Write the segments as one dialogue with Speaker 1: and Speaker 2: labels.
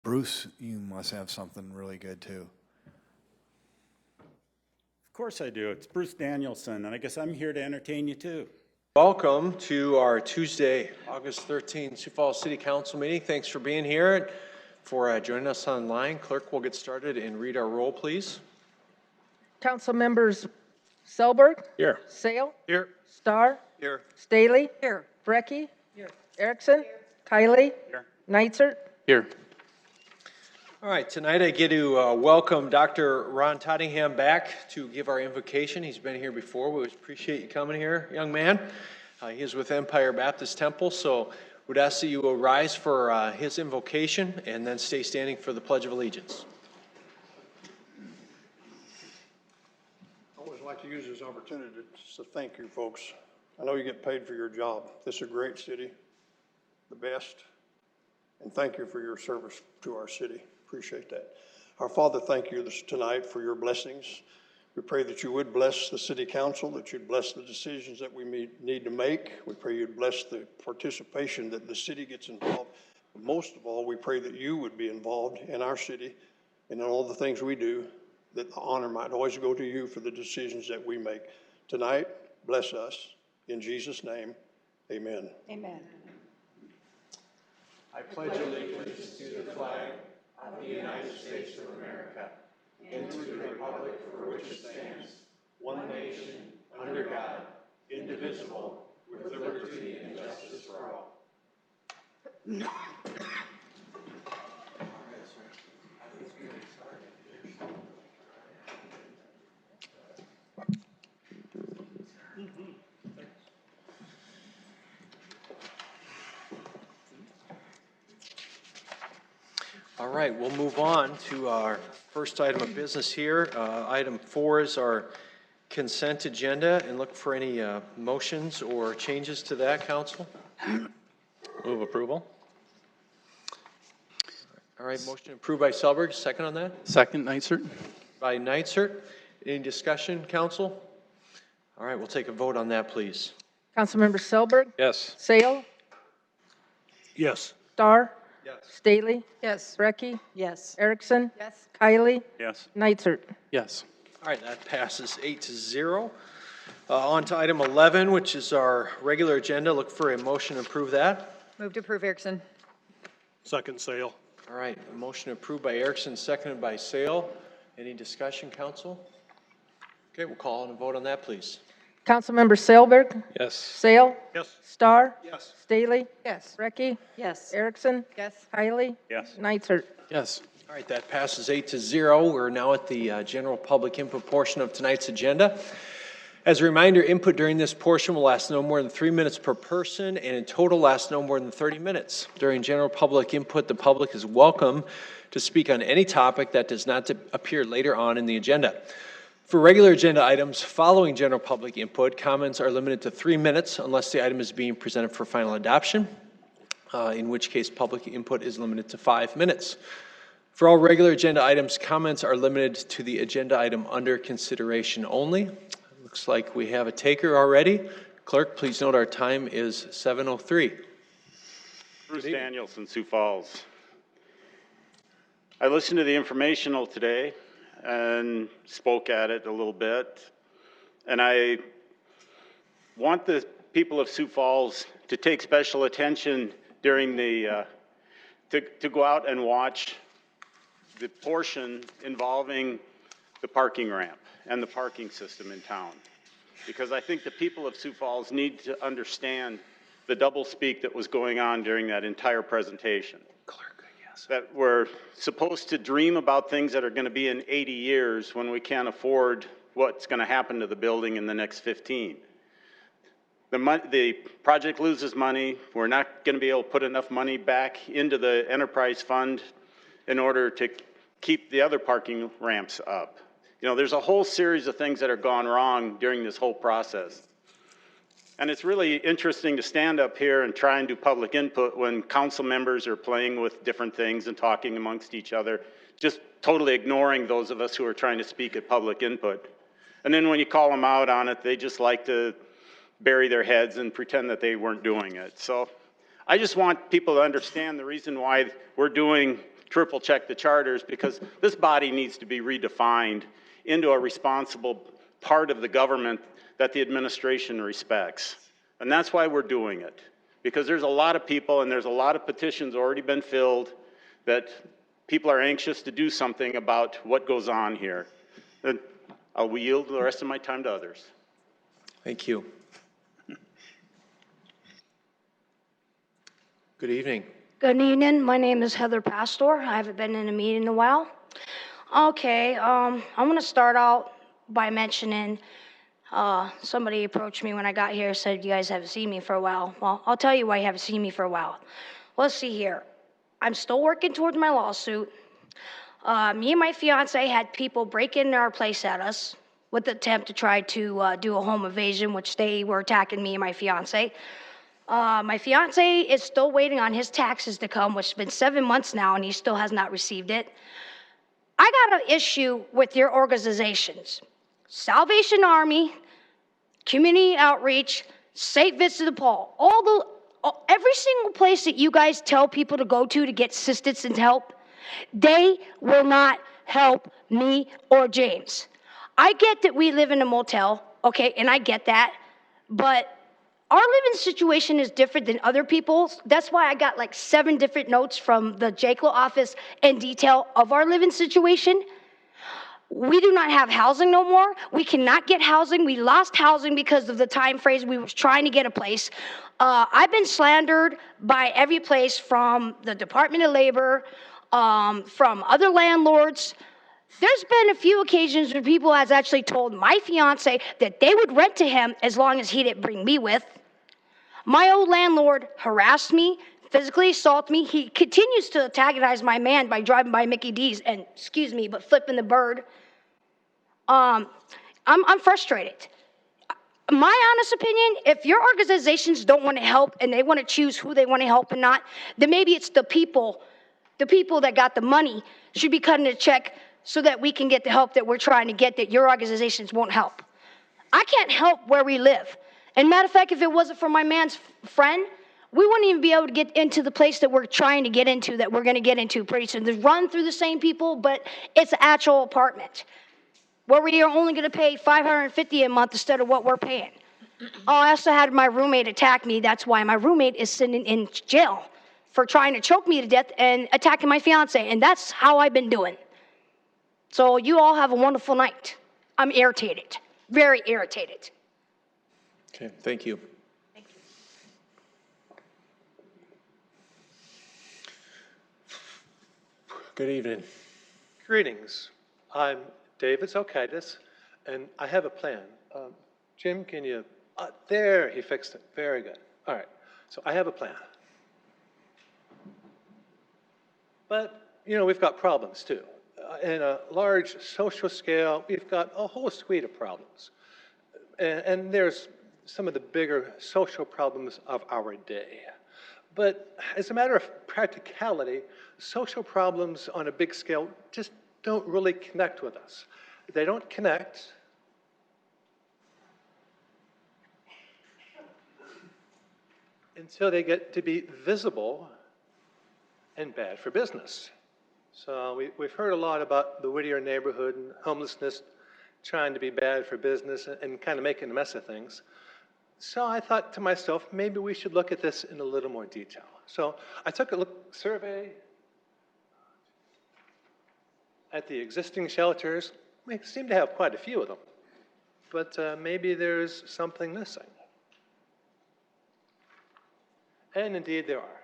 Speaker 1: Bruce, you must have something really good too.
Speaker 2: Of course I do. It's Bruce Danielson, and I guess I'm here to entertain you too.
Speaker 3: Welcome to our Tuesday, August 13th, Sioux Falls City Council meeting. Thanks for being here, for joining us online. Clerk will get started and read our roll, please.
Speaker 4: Council members Selberg.
Speaker 2: Here.
Speaker 4: Sale.
Speaker 2: Here.
Speaker 4: Starr.
Speaker 3: Here.
Speaker 4: Staley. Here. Brecky. Here. Erickson. Here. Kylie.
Speaker 2: Here.
Speaker 4: Neitzer.
Speaker 2: Here.
Speaker 3: All right, tonight I get to welcome Dr. Ron Tottingham back to give our invocation. He's been here before. We appreciate you coming here, young man. He is with Empire Baptist Temple, so would ask that you will rise for his invocation and then stay standing for the Pledge of Allegiance.
Speaker 5: I always like to use this opportunity to thank you folks. I know you get paid for your job. This is a great city, the best, and thank you for your service to our city. Appreciate that. Our Father, thank you tonight for your blessings. We pray that you would bless the city council, that you'd bless the decisions that we need to make. We pray you'd bless the participation that the city gets involved. But most of all, we pray that you would be involved in our city and in all the things we do, that the honor might always go to you for the decisions that we make. Tonight, bless us. In Jesus' name, amen.
Speaker 6: Amen.
Speaker 3: I pledge allegiance to the flag of the United States of America and to the republic for which it stands, one nation, under God, indivisible, with liberty and justice for all. All right, we'll move on to our first item of business here. Item 4 is our consent agenda, and look for any motions or changes to that, council.
Speaker 2: Move approval.
Speaker 3: All right, motion approved by Selberg. Second on that?
Speaker 2: Second, Neitzer.
Speaker 3: By Neitzer. Any discussion, council? All right, we'll take a vote on that, please.
Speaker 4: Councilmember Selberg.
Speaker 2: Yes.
Speaker 4: Sale.
Speaker 2: Yes.
Speaker 4: Starr.
Speaker 3: Yes.
Speaker 4: Staley.
Speaker 6: Yes.
Speaker 4: Brecky.
Speaker 6: Yes.
Speaker 4: Erickson.
Speaker 6: Yes.
Speaker 4: Kylie.
Speaker 2: Yes.
Speaker 4: Neitzer.
Speaker 2: Yes.
Speaker 3: All right, that passes 8-0. On to item 11, which is our regular agenda. Look for a motion to approve that.
Speaker 6: Move to approve, Erickson.
Speaker 2: Second, Sale.
Speaker 3: All right, a motion approved by Erickson, seconded by Sale. Any discussion, council? Okay, we'll call on a vote on that, please.
Speaker 4: Councilmember Selberg.
Speaker 2: Yes.
Speaker 4: Sale.
Speaker 2: Yes.
Speaker 4: Starr.
Speaker 3: Yes.
Speaker 4: Staley.
Speaker 6: Yes.
Speaker 4: Brecky.
Speaker 6: Yes.
Speaker 4: Erickson.
Speaker 6: Yes.
Speaker 4: Kylie.
Speaker 2: Yes.
Speaker 4: Neitzer.
Speaker 2: Yes.
Speaker 3: All right, that passes 8-0. We're now at the general public input portion of tonight's agenda. As a reminder, input during this portion will last no more than 3 minutes per person, and in total last no more than 30 minutes. During general public input, the public is welcome to speak on any topic that does not appear later on in the agenda. For regular agenda items following general public input, comments are limited to 3 minutes unless the item is being presented for final adoption, in which case public input is limited to 5 minutes. For all regular agenda items, comments are limited to the agenda item under consideration only. Looks like we have a taker already. Clerk, please note our time is 7:03.
Speaker 2: Bruce Danielson, Sioux Falls. I listened to the informational today and spoke at it a little bit. And I want the people of Sioux Falls to take special attention during the, to go out and watch the portion involving the parking ramp and the parking system in town. Because I think the people of Sioux Falls need to understand the doublespeak that was going on during that entire presentation.
Speaker 3: Clerk, yes.
Speaker 2: That we're supposed to dream about things that are going to be in 80 years when we can't afford what's going to happen to the building in the next 15. The project loses money. We're not going to be able to put enough money back into the enterprise fund in order to keep the other parking ramps up. You know, there's a whole series of things that are gone wrong during this whole process. And it's really interesting to stand up here and try and do public input when council members are playing with different things and talking amongst each other, just totally ignoring those of us who are trying to speak at public input. And then when you call them out on it, they just like to bury their heads and pretend that they weren't doing it. So I just want people to understand the reason why we're doing triple check the charters, because this body needs to be redefined into a responsible part of the government that the administration respects. And that's why we're doing it, because there's a lot of people and there's a lot of petitions already been filled that people are anxious to do something about what goes on here. And I'll yield the rest of my time to others.
Speaker 3: Thank you. Good evening.
Speaker 6: Good evening. My name is Heather Pastor. I haven't been in a meeting in a while. Okay, I'm going to start out by mentioning somebody approached me when I got here, said you guys haven't seen me for a while. Well, I'll tell you why you haven't seen me for a while. Let's see here. I'm still working towards my lawsuit. Me and my fiance had people break into our place at us with the attempt to try to do a home invasion, which they were attacking me and my fiance. My fiance is still waiting on his taxes to come, which has been 7 months now, and he still has not received it. I got an issue with your organizations. Salvation Army, Community Outreach, St. Vincent de Paul, every single place that you guys tell people to go to get assistance and help, they will not help me or James. I get that we live in a motel, okay, and I get that, but our living situation is different than other people's. That's why I got like 7 different notes from the JCLO office in detail of our living situation. We do not have housing no more. We cannot get housing. We lost housing because of the time frames we were trying to get a place. I've been slandered by every place from the Department of Labor, from other landlords. There's been a few occasions where people has actually told my fiance that they would rent to him as long as he didn't bring me with. My old landlord harassed me, physically assaulted me. He continues to antagonize my man by driving by Mickey D's and, excuse me, but flipping the bird. I'm frustrated. My honest opinion, if your organizations don't want to help and they want to choose who they want to help and not, then maybe it's the people that got the money should be cutting a check so that we can get the help that we're trying to get that your organizations won't help. I can't help where we live. And matter of fact, if it wasn't for my man's friend, we wouldn't even be able to get into the place that we're trying to get into, that we're going to get into pretty soon. They run through the same people, but it's an actual apartment where we are only going to pay $550 a month instead of what we're paying. I also had my roommate attack me. That's why my roommate is sitting in jail for trying to choke me to death and attacking my fiance. And that's how I've been doing. So you all have a wonderful night. I'm irritated, very irritated.
Speaker 3: Okay, thank you.
Speaker 6: Thank you.
Speaker 3: Good evening.
Speaker 7: Greetings. I'm David Zokaitis, and I have a plan. Jim, can you? There, he fixed it. Very good. All right. So I have a plan. But, you know, we've got problems too. In a large social scale, we've got a whole suite of problems. And there's some of the bigger social problems of our day. But as a matter of practicality, social problems on a big scale just don't really connect with us. They don't connect until they get to be visible and bad for business. So we've heard a lot about the Whittier neighborhood and homelessness trying to be bad for business and kind of making a mess of things. So I thought to myself, maybe we should look at this in a little more detail. So I took a survey at the existing shelters. We seem to have quite a few of them, but maybe there's something missing. And indeed there are.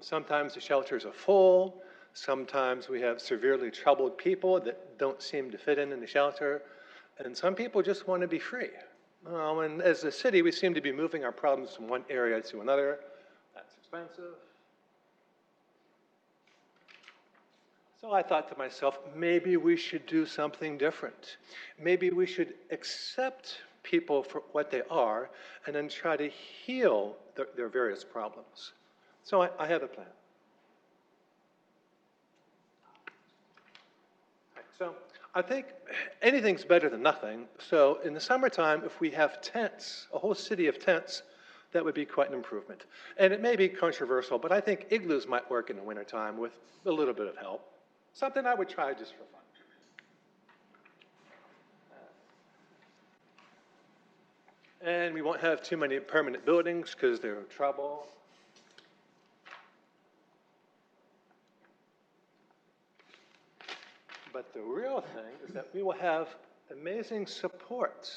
Speaker 7: Sometimes the shelters are full. Sometimes we have severely troubled people that don't seem to fit in the shelter. And some people just want to be free. And as a city, we seem to be moving our problems from one area to another. That's expensive. So I thought to myself, maybe we should do something different. Maybe we should accept people for what they are and then try to heal their various problems. So I have a plan. So I think anything's better than nothing. So in the summertime, if we have tents, a whole city of tents, That would be quite an improvement. And it may be controversial, but I think igloos might work in the wintertime with a little bit of help. Something I would try just for fun. And we won't have too many permanent buildings because they're trouble. But the real thing is that we will have amazing support.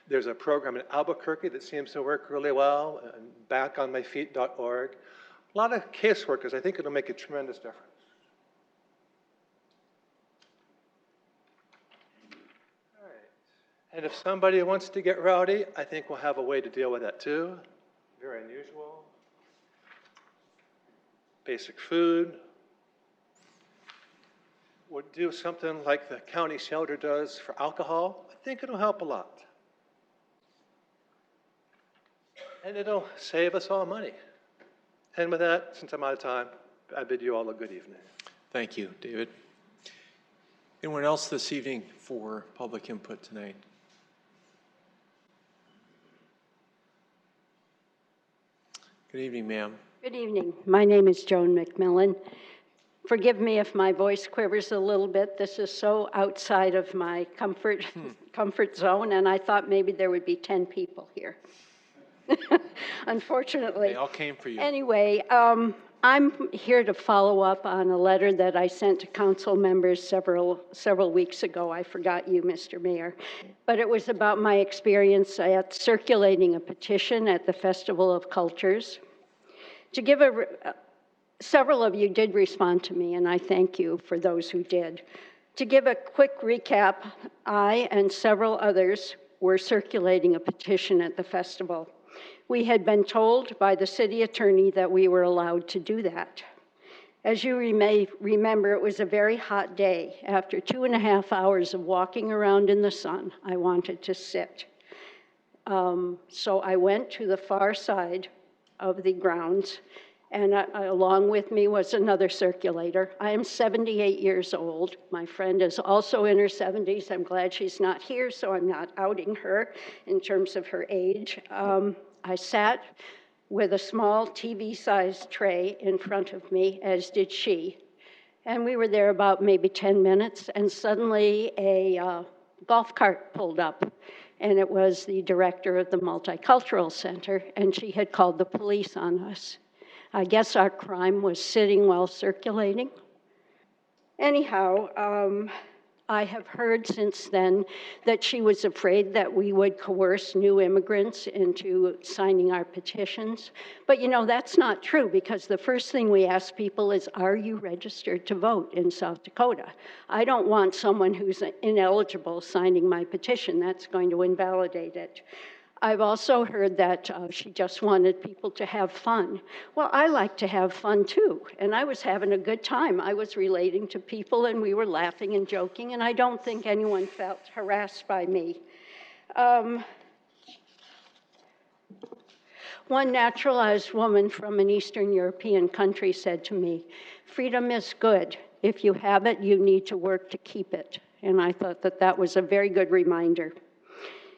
Speaker 7: There's a program in Albuquerque that seems to work really well, and backonmyfeet.org. A lot of caseworkers, I think it'll make a tremendous difference. All right. And if somebody wants to get rowdy, I think we'll have a way to deal with that too. Very unusual. Basic food. We'll do something like the county shelter does for alcohol. I think it'll help a lot. And it'll save us all money. And with that, since I'm out of time, I bid you all a good evening.
Speaker 3: Thank you, David. Anyone else this evening for public input tonight? Good evening, ma'am.
Speaker 8: Good evening. My name is Joan McMillan. Forgive me if my voice quivers a little bit. This is so outside of my comfort zone, and I thought maybe there would be 10 people here. Unfortunately.
Speaker 3: They all came for you.
Speaker 8: Anyway, I'm here to follow up on a letter that I sent to council members several weeks ago. I forgot you, Mr. Mayor. But it was about my experience at circulating a petition at the Festival of Cultures. To give several of you did respond to me, and I thank you for those who did. To give a quick recap, I and several others were circulating a petition at the festival. We had been told by the city attorney that we were allowed to do that. As you may remember, it was a very hot day. After 2.5 hours of walking around in the sun, I wanted to sit. So I went to the far side of the grounds, and along with me was another circulator. I am 78 years old. My friend is also in her 70s. I'm glad she's not here, so I'm not outing her in terms of her age. I sat with a small TV-sized tray in front of me, as did she. And we were there about maybe 10 minutes, and suddenly a golf cart pulled up. And it was the director of the Multicultural Center, and she had called the police on us. I guess our crime was sitting while circulating. Anyhow, I have heard since then that she was afraid that we would coerce new immigrants into signing our petitions. But you know, that's not true, because the first thing we ask people is, are you registered to vote in South Dakota? I don't want someone who's ineligible signing my petition. That's going to invalidate it. I've also heard that she just wanted people to have fun. Well, I like to have fun too, and I was having a good time. I was relating to people, and we were laughing and joking, and I don't think anyone felt harassed by me. One naturalized woman from an Eastern European country said to me, "Freedom is good. If you have it, you need to work to keep it." And I thought that that was a very good reminder.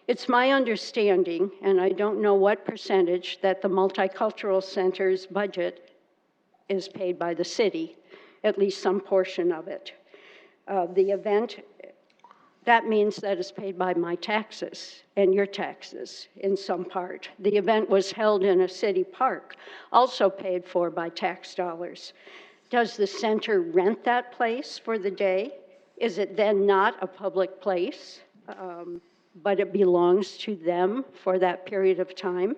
Speaker 8: It's my understanding, and I don't know what percentage, that the Multicultural Center's budget is paid by the city, at least some portion of it. The event, that means that it's paid by my taxes and your taxes in some part. The event was held in a city park, also paid for by tax dollars. Does the center rent that place for the day? Is it then not a public place? But it belongs to them for that period of time?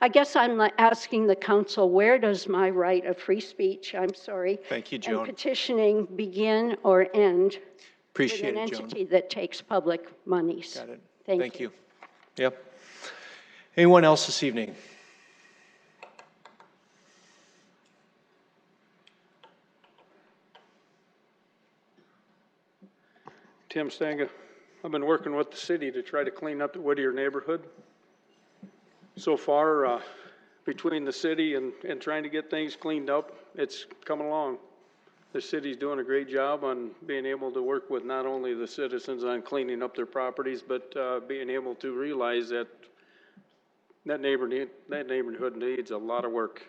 Speaker 8: I guess I'm asking the council, where does my right of free speech,
Speaker 3: Thank you, Joan.
Speaker 8: and petitioning begin or end
Speaker 3: Appreciate
Speaker 8: with an
Speaker 3: it, Joan.
Speaker 8: entity that takes public monies?
Speaker 3: Got it.
Speaker 8: Thank
Speaker 3: you. Yep. Anyone else this evening?
Speaker 9: Tim Stanga. I've been working with the city to try to clean up the Whittier neighborhood. So far, between the city and trying to get things cleaned up, it's come along. The city's doing a great job on being able to work with not only the citizens on cleaning up their properties, but being able to realize that that neighborhood needs a lot of work.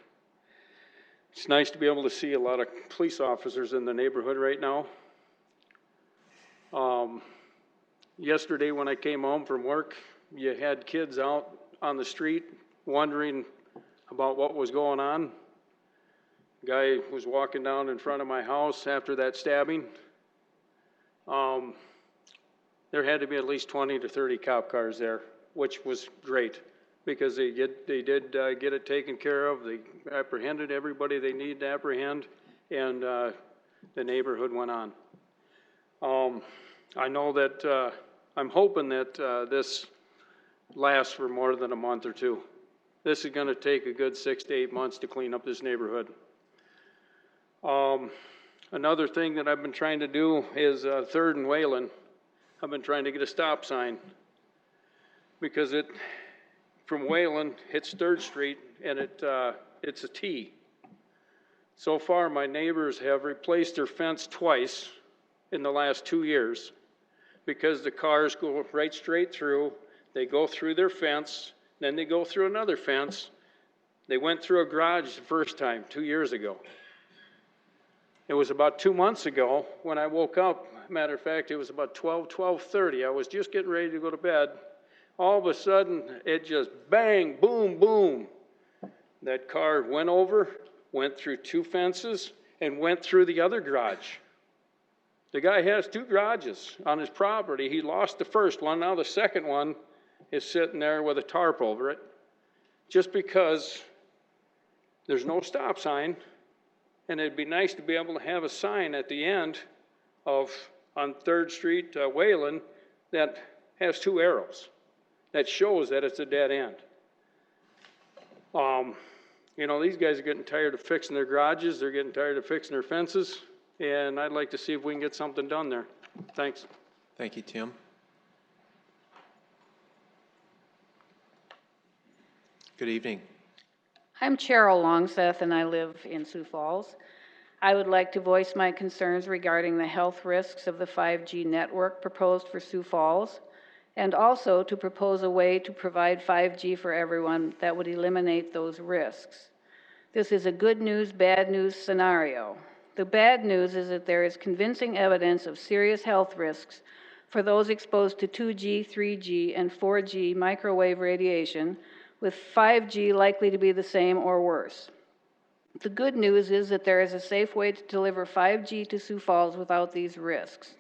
Speaker 9: It's nice to be able to see a lot of police officers in the neighborhood right now. Yesterday when I came home from work, you had kids out on the street wondering about what was going on. Guy was walking down in front of my house after that stabbing. There had to be at least 20 to 30 cop cars there, which was great because they did get it taken care of. They apprehended everybody they needed to apprehend, and the neighborhood went on. I know that I'm hoping that this lasts for more than a month or two. This is going to take a good 6 to 8 months to clean up this neighborhood. Another thing that I've been trying to do is 3rd and Wayland. I've been trying to get a stop sign because from Wayland hits 3rd Street and it's a T. So far, my neighbors have replaced their fence twice in the last 2 years because the cars go right straight through. They go through their fence, then they go through another fence. They went through a garage the first time 2 years ago. It was about 2 months ago when I woke up. Matter of fact, it was about 12:30. I was just getting ready to go to bed. All of a sudden, it just bang, boom, boom. That car went over, went through 2 fences, and went through the other garage. The guy has 2 garages on his property. He lost the first one. Now the second one is sitting there with a tarp over it just because there's no stop sign. And it'd be nice to be able to have a sign at the end on 3rd Street, Wayland, that has 2 arrows that shows that it's a dead end. You know, these guys are getting tired of fixing their garages. They're getting tired of fixing their fences. And I'd like to see if we can get something done there. Thanks.
Speaker 3: Thank you, Tim. Good evening.
Speaker 10: I'm Cheryl Longseth, and I live in Sioux Falls. I would like to voice my concerns regarding the health risks of the 5G network proposed for Sioux Falls, and also to propose a way to provide 5G for everyone that would eliminate those risks. This is a good news, bad news scenario. The bad news is that there is convincing evidence of serious health risks for those exposed to 2G, 3G, and 4G microwave radiation, with 5G likely to be the same or worse. The good news is that there is a safe way to deliver 5G to Sioux Falls without these risks.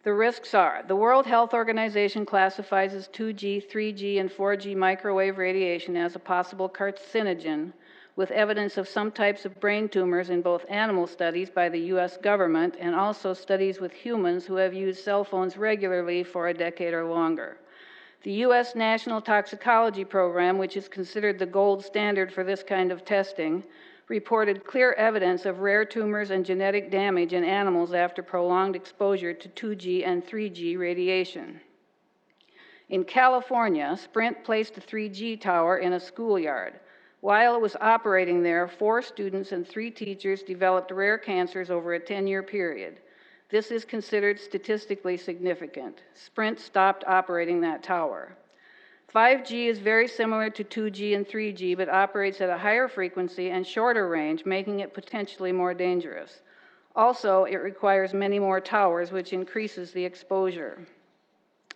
Speaker 10: The risks are: the World Health Organization classifies 2G, 3G, and 4G microwave radiation as a possible carcinogen, with evidence of some types of brain tumors in both animal studies by the U.S. government and also studies with humans who have used cell phones regularly for a decade or longer. The U.S. National Toxicology Program, which is considered the gold standard for this kind of testing, reported clear evidence of rare tumors and genetic damage in animals after prolonged exposure to 2G and 3G radiation. In California, Sprint placed a 3G tower in a schoolyard. While it was operating there, 4 students and 3 teachers developed rare cancers over a 10-year period. This is considered statistically significant. Sprint stopped operating that tower. 5G is very similar to 2G and 3G, but operates at a higher frequency and shorter range, making it potentially more dangerous. Also, it requires many more towers, which increases the exposure.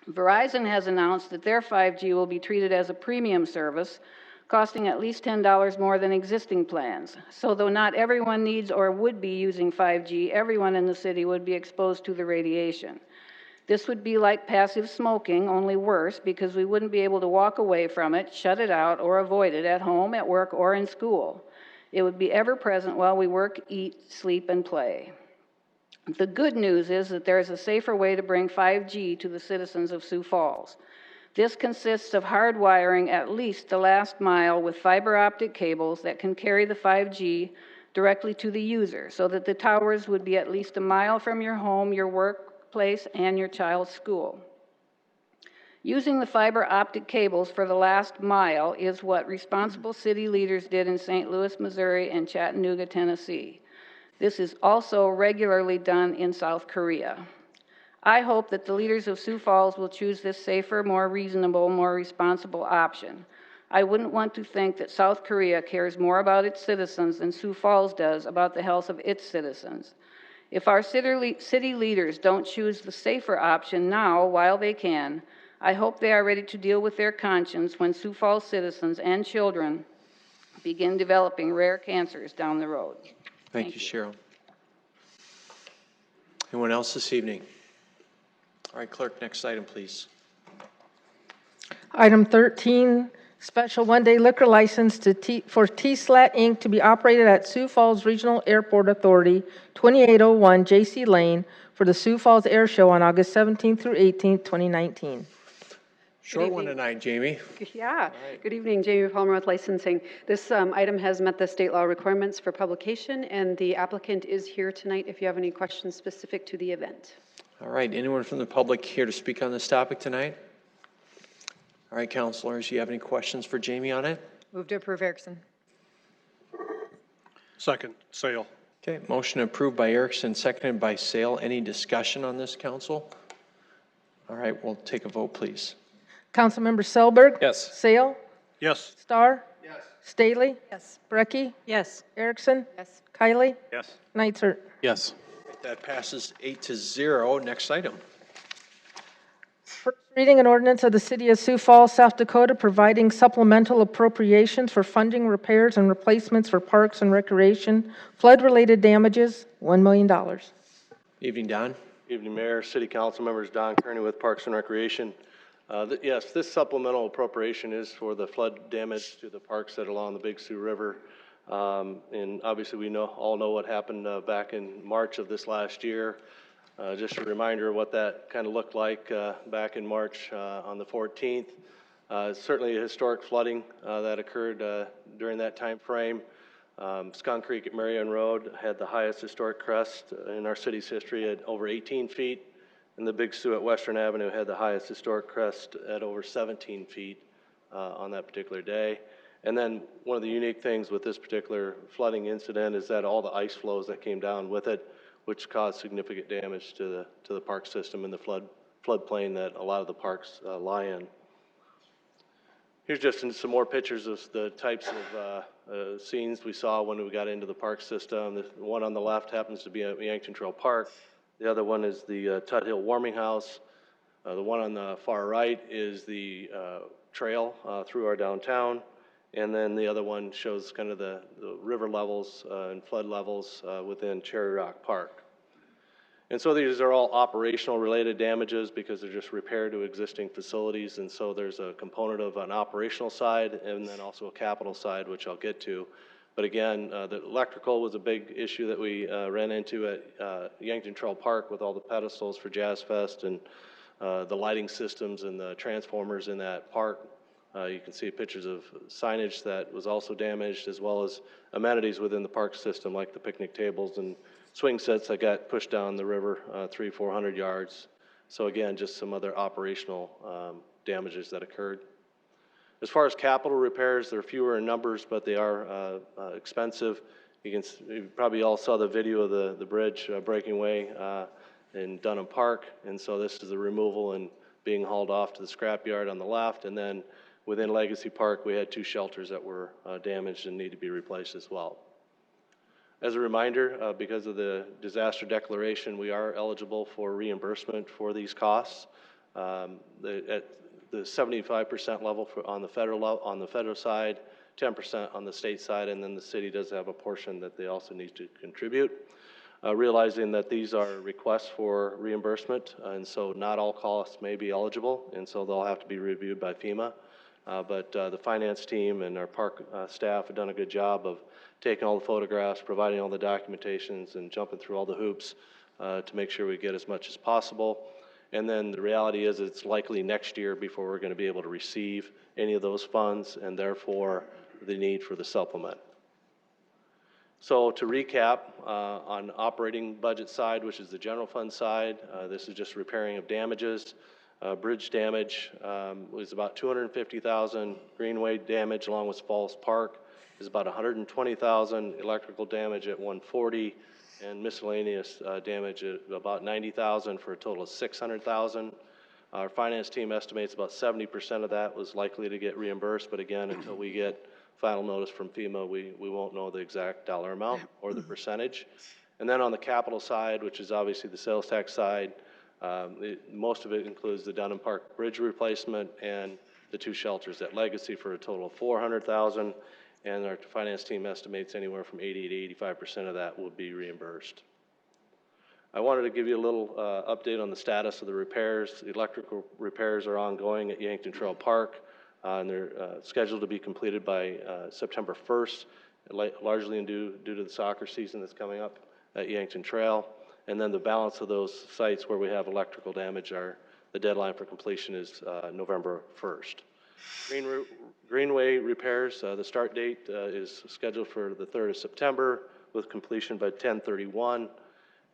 Speaker 10: Verizon has announced that their 5G will be treated as a premium service, costing at least $10 more than existing plans. So though not everyone needs or would be using 5G, everyone in the city would be exposed to the radiation. This would be like passive smoking, only worse, because we wouldn't be able to walk away from it, shut it out, or avoid it at home, at work, or in school. It would be ever present while we work, eat, sleep, and play. The good news is that there is a safer way to bring 5G to the citizens of Sioux Falls. This consists of hardwiring at least the last mile with fiber optic cables that can carry the 5G directly to the user, so that the towers would be at least a mile from your home, your workplace, and your child's school. Using the fiber optic cables for the last mile is what responsible city leaders did in St. Louis, Missouri, and Chattanooga, Tennessee. This is also regularly done in South Korea. I hope that the leaders of Sioux Falls will choose this safer, more reasonable, more responsible option. I wouldn't want to think that South Korea cares more about its citizens than Sioux Falls does about the health of its citizens. If our city leaders don't choose the safer option now while they can, I hope they are ready to deal with their conscience when Sioux Falls citizens and children begin developing rare cancers down the road.
Speaker 3: Thank you, Cheryl. Anyone else this evening? All right, clerk, next item, please.
Speaker 4: Item 13, special one-day liquor license for T-Slat Inc. to be operated at Sioux Falls Regional Airport Authority, 2801 J.C. Lane, for the Sioux Falls Air Show on August 17th through 18th, 2019.
Speaker 3: Short one tonight, Jamie.
Speaker 11: Yeah. Good evening, Jamie Palmer with licensing. This item has met the state law requirements for publication, and the applicant is here tonight if you have any questions specific to the event.
Speaker 3: All right, anyone from the public here to speak on this topic tonight? All right, counselors, you have any questions for Jamie on it?
Speaker 4: Move to approve, Erickson.
Speaker 5: Second, Sale.
Speaker 3: Okay, motion approved by Erickson, seconded by Sale. Any discussion on this, council? All right, we'll take a vote, please.
Speaker 4: Councilmember Selberg?
Speaker 3: Yes.
Speaker 4: Sale?
Speaker 5: Yes.
Speaker 4: Starr? Yes. Staley?
Speaker 11: Yes.
Speaker 4: Brecky?
Speaker 11: Yes.
Speaker 4: Erickson?
Speaker 11: Yes.
Speaker 4: Kylie?
Speaker 5: Yes.
Speaker 4: Nitzert?
Speaker 1: Yes.
Speaker 3: That passes 8-0. Next item.
Speaker 4: First reading an ordinance of the City of Sioux Falls, South Dakota, providing supplemental appropriations for funding repairs and replacements for parks and recreation, flood-related damages, $1 million.
Speaker 3: Evening, Don.
Speaker 12: Evening, Mayor, City Council members, Don Kearney with Parks and Recreation. Yes, this supplemental appropriation is for the flood damage to the parks that are along the Big Sioux River. And obviously we all know what happened back in March of this last year. Just a reminder of what that kind of looked like back in March on the 14th. Certainly historic flooding that occurred during that time frame. Skunk Creek at Marion Road had the highest historic crest in our city's history at over 18 feet. And the Big Sioux at Western Avenue had the highest historic crest at over 17 feet on that particular day. And then one of the unique things with this particular flooding incident is that all the ice flows that came down with it, which caused significant damage to the park system and the floodplain that a lot of the parks lie in. Here's just some more pictures of the types of scenes we saw when we got into the park system. The one on the left happens to be at Yankton Trail Park. The other one is the Tut Hill Warming House. The one on the far right is the trail through our downtown. And then the other one shows kind of the river levels and flood levels within Cherry Rock Park. And so these are all operational related damages because they're just repair to existing facilities. And so there's a component of an operational side and then also a capital side, which I'll get to. But again, the electrical was a big issue that we ran into at Yankton Trail Park with all the pedestals for Jazz Fest and the lighting systems and the transformers in that park. You can see pictures of signage that was also damaged, as well as amenities within the park system, like the picnic tables and swing sets that got pushed down the river 300-400 yards. So again, just some other operational damages that occurred. As far as capital repairs, they're fewer in numbers, but they are expensive. You probably all saw the video of the bridge breaking away in Dunham Park, and so this is the removal and being hauled off to the scrapyard on the left, and then within Legacy Park, we had 2 shelters that were damaged and need to be replaced as well. As a reminder, because of the disaster declaration, we are eligible for reimbursement for these costs. At the 75% level on the federal side, 10% on the state side, and then the city does have a portion that they also need to contribute. Realizing that these are requests for reimbursement, and so not all costs may be eligible, and so they'll have to be reviewed by FEMA. But the finance team and our park staff have done a good job of taking all the photographs, providing all the documentations, and jumping through all the hoops to make sure we get as much as possible. And then the reality is it's likely next year before we're going to be able to receive any of those funds, and therefore the need for the supplement. So to recap, on operating budget side, which is the general fund side, this is just repairing of damages. Bridge damage was about $250,000. Greenway damage along with Falls Park is about $120,000. Electrical damage at $140,000, and miscellaneous damage at about $90,000 for a total of $600,000. Our finance team estimates about 70% of that was likely to get reimbursed, but again, until we get final notice from FEMA, we won't know the exact dollar amount or the percentage. And then on the capital side, which is obviously the sales tax side, most of it includes the Dunham Park Bridge replacement and the 2 shelters at Legacy for a total of $400,000, and our finance team estimates anywhere from 80 to 85% of that will be reimbursed. I wanted to give you a little update on the status of the repairs. The electrical repairs are ongoing at Yankton Trail Park, and they're scheduled to be completed by September 1st, largely due to the soccer season that's coming up at Yankton Trail. And then the balance of those sites where we have electrical damage, the deadline for completion is November 1st. Greenway repairs, the start date is scheduled for the 3rd of September with completion by 10/31.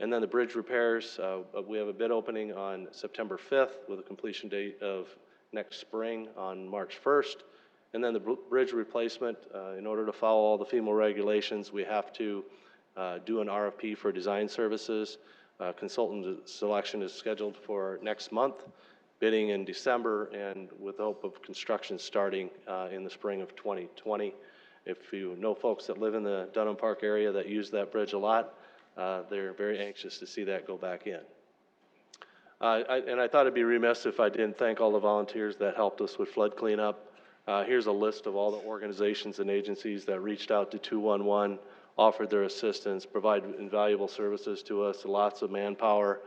Speaker 12: And then the bridge repairs, we have a bid opening on September 5th with a completion date of next spring on March 1st. And then the bridge replacement, in order to follow all the FEMA regulations, we have to do an RFP for design services. Consultant selection is scheduled for next month, bidding in December, and with the hope of construction starting in the spring of 2020. If you know folks that live in the Dunham Park area that use that bridge a lot, they're very anxious to see that go back in. And I thought it'd be remiss if I didn't thank all the volunteers that helped us with flood cleanup. Here's a list of all the organizations and agencies that reached out to 211, offered their assistance, provided invaluable services to us, lots of manpower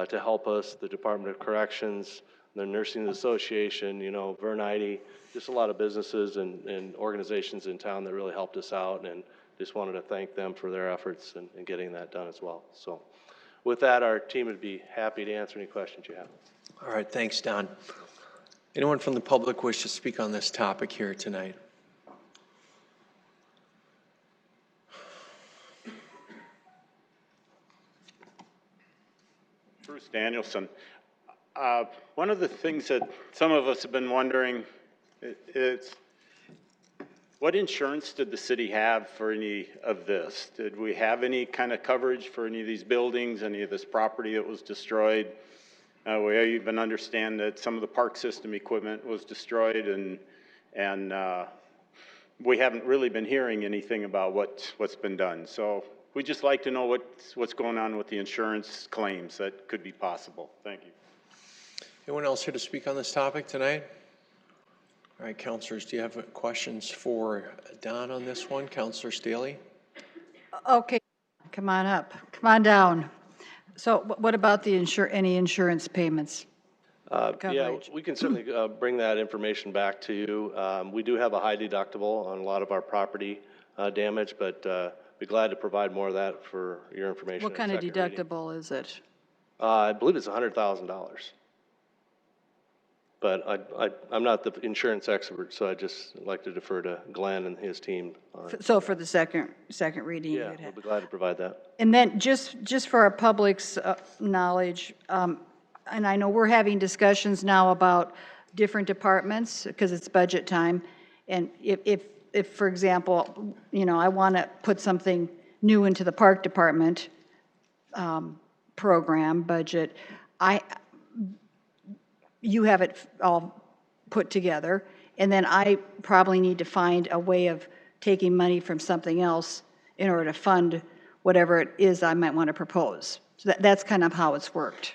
Speaker 12: to help us, the Department of Corrections, the Nursing Association, Vernite, just a lot of businesses and organizations in town that really helped us out, and just wanted to thank them for their efforts in getting that done as well. So with that, our team would be happy to answer any questions you have.
Speaker 3: All right, thanks, Don. Anyone from the public wish to speak on this topic here tonight?
Speaker 2: Bruce Danielson. One of the things that some of us have been wondering is, what insurance did the city have for any of this? Did we have any kind of coverage for any of these buildings, any of this property that was destroyed? We even understand that some of the park system equipment was destroyed, and we haven't really been hearing anything about what's been done. So we'd just like to know what's going on with the insurance claims that could be possible. Thank you.
Speaker 3: Anyone else here to speak on this topic tonight? All right, counselors, do you have questions for Don on this one? Counselor Staley?
Speaker 13: Okay, come on up. Come on down. So what about the any insurance payments?
Speaker 12: Yeah, we can certainly bring that information back to you. We do have a high deductible on a lot of our property damage, but be glad to provide more of that for your information.
Speaker 13: What kind of deductible is it?
Speaker 12: I believe it's $100,000. But I'm not the insurance expert, so I just like to defer to Glenn and his team.
Speaker 13: So for the second reading?
Speaker 12: Yeah, we'll be glad to provide that.
Speaker 13: And then just for our public's knowledge, and I know we're having discussions now about different departments because it's budget time. And if for example, I want to put something new into the park department program budget, you have it all put together, and then I probably need to find a way of taking money from something else in order to fund whatever it is I might want to propose. So that's kind of how it's worked.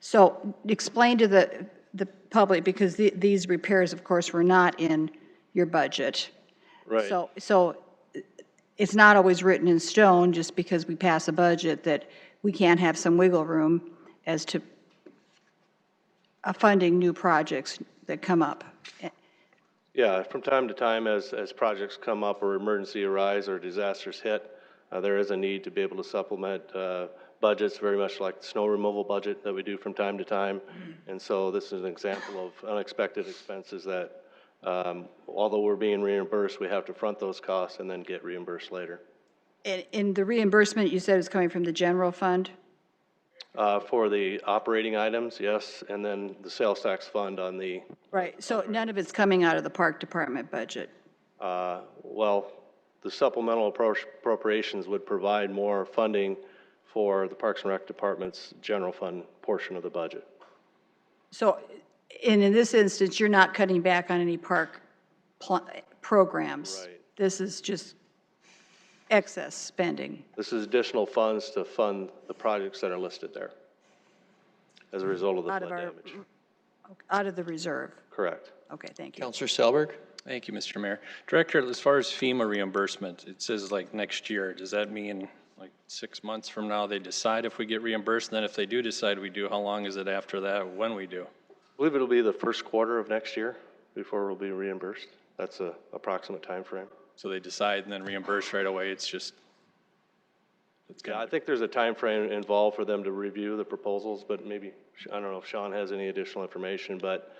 Speaker 13: So explain to the public, because these repairs, of course, were not in your budget.
Speaker 12: Right.
Speaker 13: So it's not always written in stone just because we pass a budget that we can't have some wiggle room as to funding new projects that come up.
Speaker 12: Yeah, from time to time as projects come up or emergency arise or disasters hit, there is a need to be able to supplement budgets, very much like the snow removal budget that we do from time to time. And so this is an example of unexpected expenses that, although we're being reimbursed, we have to front those costs and then get reimbursed later.
Speaker 13: And the reimbursement you said is coming from the general fund?
Speaker 12: For the operating items, yes, and then the sales tax fund on the...
Speaker 13: Right, so none of it's coming out of the park department budget?
Speaker 12: Well, the supplemental appropriations would provide more funding for the Parks and Rec Department's general fund portion of the budget.
Speaker 13: So, and in this instance, you're not cutting back on any park programs.
Speaker 12: Right.
Speaker 13: This is just excess spending.
Speaker 12: This is additional funds to fund the projects that are listed there as a result of the
Speaker 13: Out
Speaker 12: flood
Speaker 13: of our,
Speaker 12: damage.
Speaker 13: out of the reserve.
Speaker 12: Correct.
Speaker 13: Okay, thank you.
Speaker 3: Counselor Selberg?
Speaker 14: Thank you, Mr. Mayor. Director, as far as FEMA reimbursement, it says like next year. Does that mean like 6 months from now they decide if we get reimbursed? And then if they do decide we do, how long is it after that when we do?
Speaker 12: I believe it'll be the first quarter of next year before we'll be reimbursed. That's a approximate time frame.
Speaker 14: So they decide and then reimburse right away. It's just,
Speaker 12: Yeah, I think there's a time frame involved for them to review the proposals, but maybe, I don't know if Sean has any additional information, but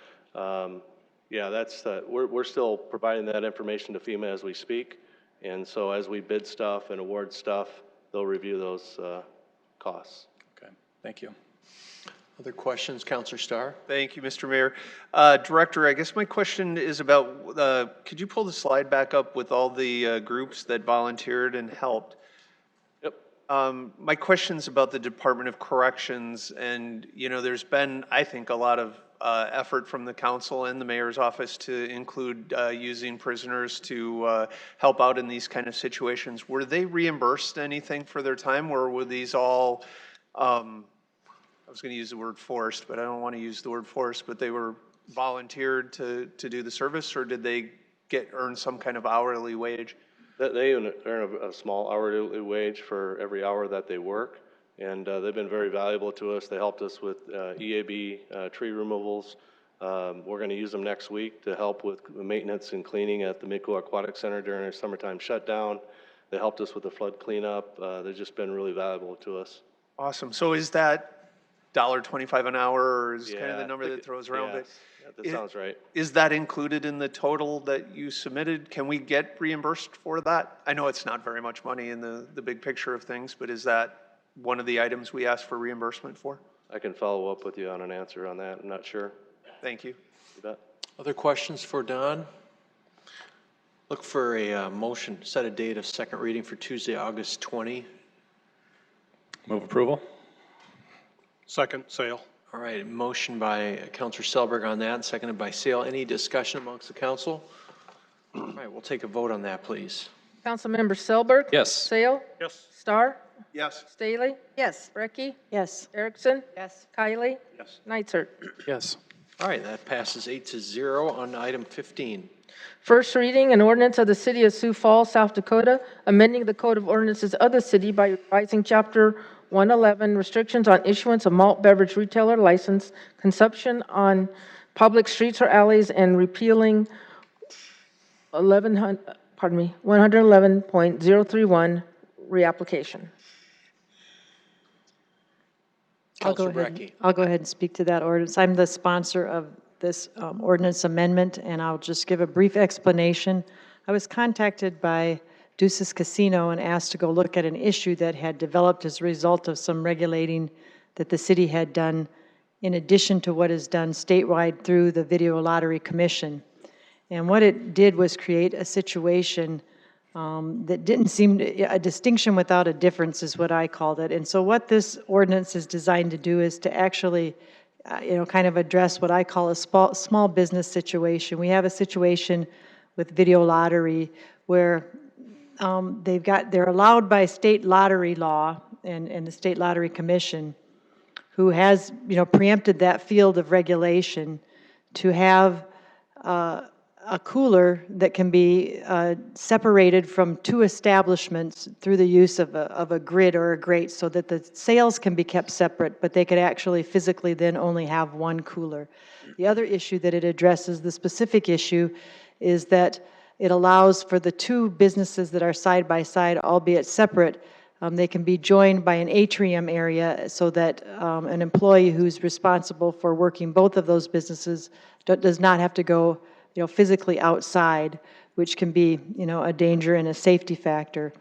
Speaker 12: yeah, that's, we're still providing that information to FEMA as we speak. And so as we bid stuff and award stuff, they'll review those costs.
Speaker 14: okay, thank you.
Speaker 3: Other questions, Counselor Starr?
Speaker 15: Thank you, Mr. Mayor. Director, I guess my question is about, could you pull the slide back up with all the groups that volunteered and helped?
Speaker 12: Yep.
Speaker 15: My question's about the Department of Corrections, and, you know, there's been, I think, a lot of effort from the council and the mayor's office to include using prisoners to help out in these kind of situations. Were they reimbursed anything for their time, or were these all, I was going to use the word forced, but I don't want to use the word forced, but they were volunteered to do the service, or did they earn some kind of hourly wage?
Speaker 12: They earn a small hourly wage for every hour that they work, and they've been very valuable to us. They helped us with EAB tree removals. We're going to use them next week to help with maintenance and cleaning at the Midco Aquatic Center during our summertime shutdown. They helped us with the flood cleanup. They've just been really valuable to us.
Speaker 15: Awesome. So is that $1.25 an hour, or is kind of the number that throws around?
Speaker 12: Yeah, that sounds right.
Speaker 15: Is that included in the total that you submitted? Can we get reimbursed for that? I know it's not very much money in the big picture of things, but is that one of the items we asked for reimbursement for?
Speaker 12: I can follow up with you on an answer on that. I'm not sure.
Speaker 15: Thank you.
Speaker 12: You bet.
Speaker 3: Other questions for Don? Look for a motion, set a date of second reading for Tuesday, August 20.
Speaker 14: Move approval?
Speaker 9: Second, Sale.
Speaker 3: All right, motion by Counselor Selberg on that, seconded by Sale. Any discussion amongst the council? All right, we'll take a vote on that, please.
Speaker 4: Councilmember Selberg?
Speaker 14: Yes.
Speaker 4: Sale?
Speaker 9: Yes.
Speaker 4: Starr?
Speaker 15: Yes.
Speaker 4: Staley?
Speaker 13: Yes.
Speaker 4: Brecky?
Speaker 13: Yes.
Speaker 4: Erickson?
Speaker 13: Yes.
Speaker 4: Kylie?
Speaker 15: Yes.
Speaker 4: Nitzert?
Speaker 14: Yes.
Speaker 3: All right, that passes 8-0 on item 15.
Speaker 4: First reading, an ordinance of the City of Sioux Falls, South Dakota, amending the Code of Ordinances of the city by revising Chapter 111, restrictions on issuance of malt beverage retailer license, consumption on public streets or alleys, and repealing 111.031 reapplication.
Speaker 3: Counselor Brecky.
Speaker 16: I'll go ahead and speak to that ordinance. I'm the sponsor of this ordinance amendment, and I'll just give a brief explanation. I was contacted by Deuces Casino and asked to go look at an issue that had developed as a result of some regulating that the city had done in addition to what is done statewide through the Video Lottery Commission. And what it did was create a situation that didn't seem to, a distinction without a difference is what I called it. And so what this ordinance is designed to do is to actually kind of address what I call a small business situation. We have a situation with video lottery where they're allowed by state lottery law and the State Lottery Commission, who has, preempted that field of regulation, to have a cooler that can be separated from two establishments through the use of a grid or a grate, so that the sales can be kept separate, but they could actually physically then only have one cooler. The other issue that it addresses, the specific issue, is that it allows for the two businesses that are side by side, albeit separate, they can be joined by an atrium area so that an employee who's responsible for working both of those businesses does not have to go physically outside, which can be, a danger and a safety factor.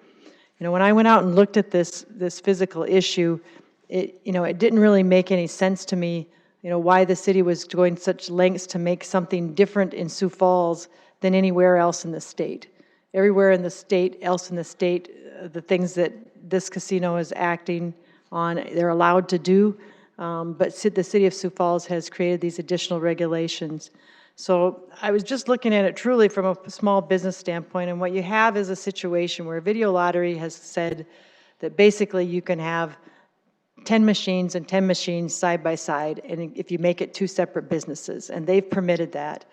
Speaker 16: When I went out and looked at this physical issue, it didn't really make any sense to me, why the city was going such lengths to make something different in Sioux Falls than anywhere else in the state. Everywhere in the state, the things that this casino is acting on, they're allowed to do. but the city of Sioux Falls has created these additional regulations. So I was just looking at it truly from a small business standpoint, and what you have is a situation where Video Lottery has said that basically you can have 10 machines and 10 machines side by side, and if you make it two separate businesses, and they've permitted that.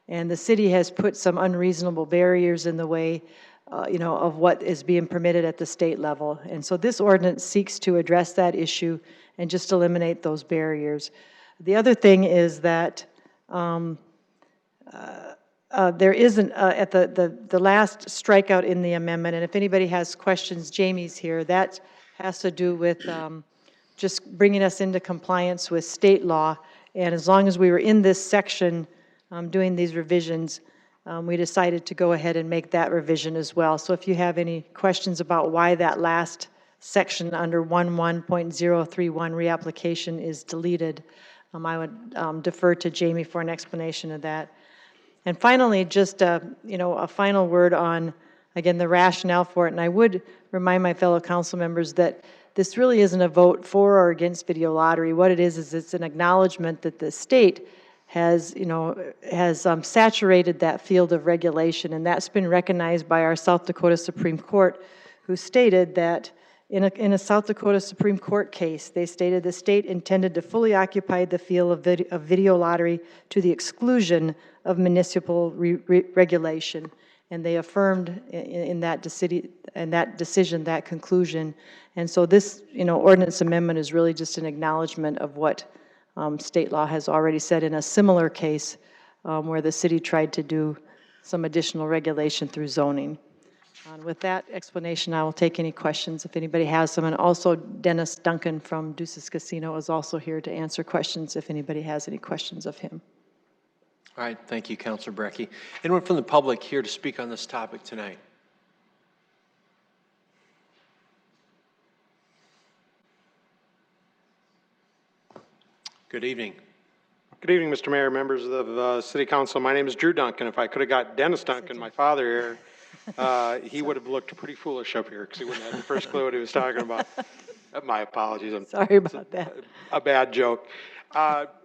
Speaker 16: And the city has put some unreasonable barriers in the way, of what is being permitted at the state level. And so this ordinance seeks to address that issue and just eliminate those barriers. The other thing is that there isn't, at the last strikeout in the amendment, and if anybody has questions, Jamie's here, that has to do with just bringing us into compliance with state law. And as long as we were in this section doing these revisions, we decided to go ahead and make that revision as well. So if you have any questions about why that last section under 11.031 reapplication is deleted, I would defer to Jamie for an explanation of that. And finally, just a final word on, again, the rationale for it. And I would remind my fellow council members that this really isn't a vote for or against video lottery. What it is it's an acknowledgement that the state has saturated that field of regulation, and that's been recognized by our South Dakota Supreme Court, who stated that in a South Dakota Supreme Court case, they stated the state intended to fully occupy the field of video lottery to the exclusion of municipal regulation, and they affirmed in that decision that conclusion. And so this ordinance amendment is really just an acknowledgement of what state law has already said in a similar case where the city tried to do some additional regulation through zoning. With that explanation, I will take any questions if anybody has them. And also Dennis Duncan from Deuces Casino is also here to answer questions if anybody has any questions of him.
Speaker 3: All right, thank you, Councilor Brecky. Anyone from the public here to speak on this topic tonight? Good evening.
Speaker 17: Good evening, Mr. Mayor, members of City Council. My name is Drew Duncan. If I could have got Dennis Duncan, my father here, he would have looked pretty foolish up here because he wouldn't have the first clue what he was talking about. My apologies.
Speaker 16: Sorry about that.
Speaker 17: A bad joke.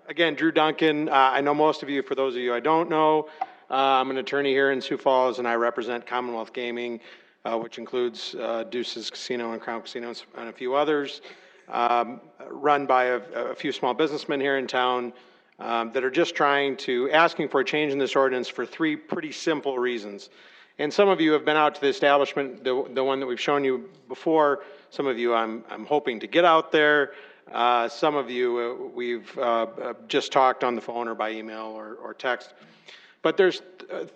Speaker 17: Again, Drew Duncan. I know most of you. For those of you I don't know, I'm an attorney here in Sioux Falls, and I represent Commonwealth Gaming, which includes Deuces Casino and Crown Casinos and a few others, run by a few small businessmen here in town that are just asking for a change in this ordinance for three pretty simple reasons. And some of you have been out to the establishment, the one that we've shown you before. Some of you I'm hoping to get out there. Some of you we've just talked on the phone or by email or text. But there's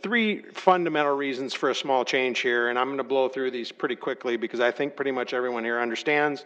Speaker 17: three fundamental reasons for a small change here, and I'm going to blow through these pretty quickly because I think pretty much everyone here understands.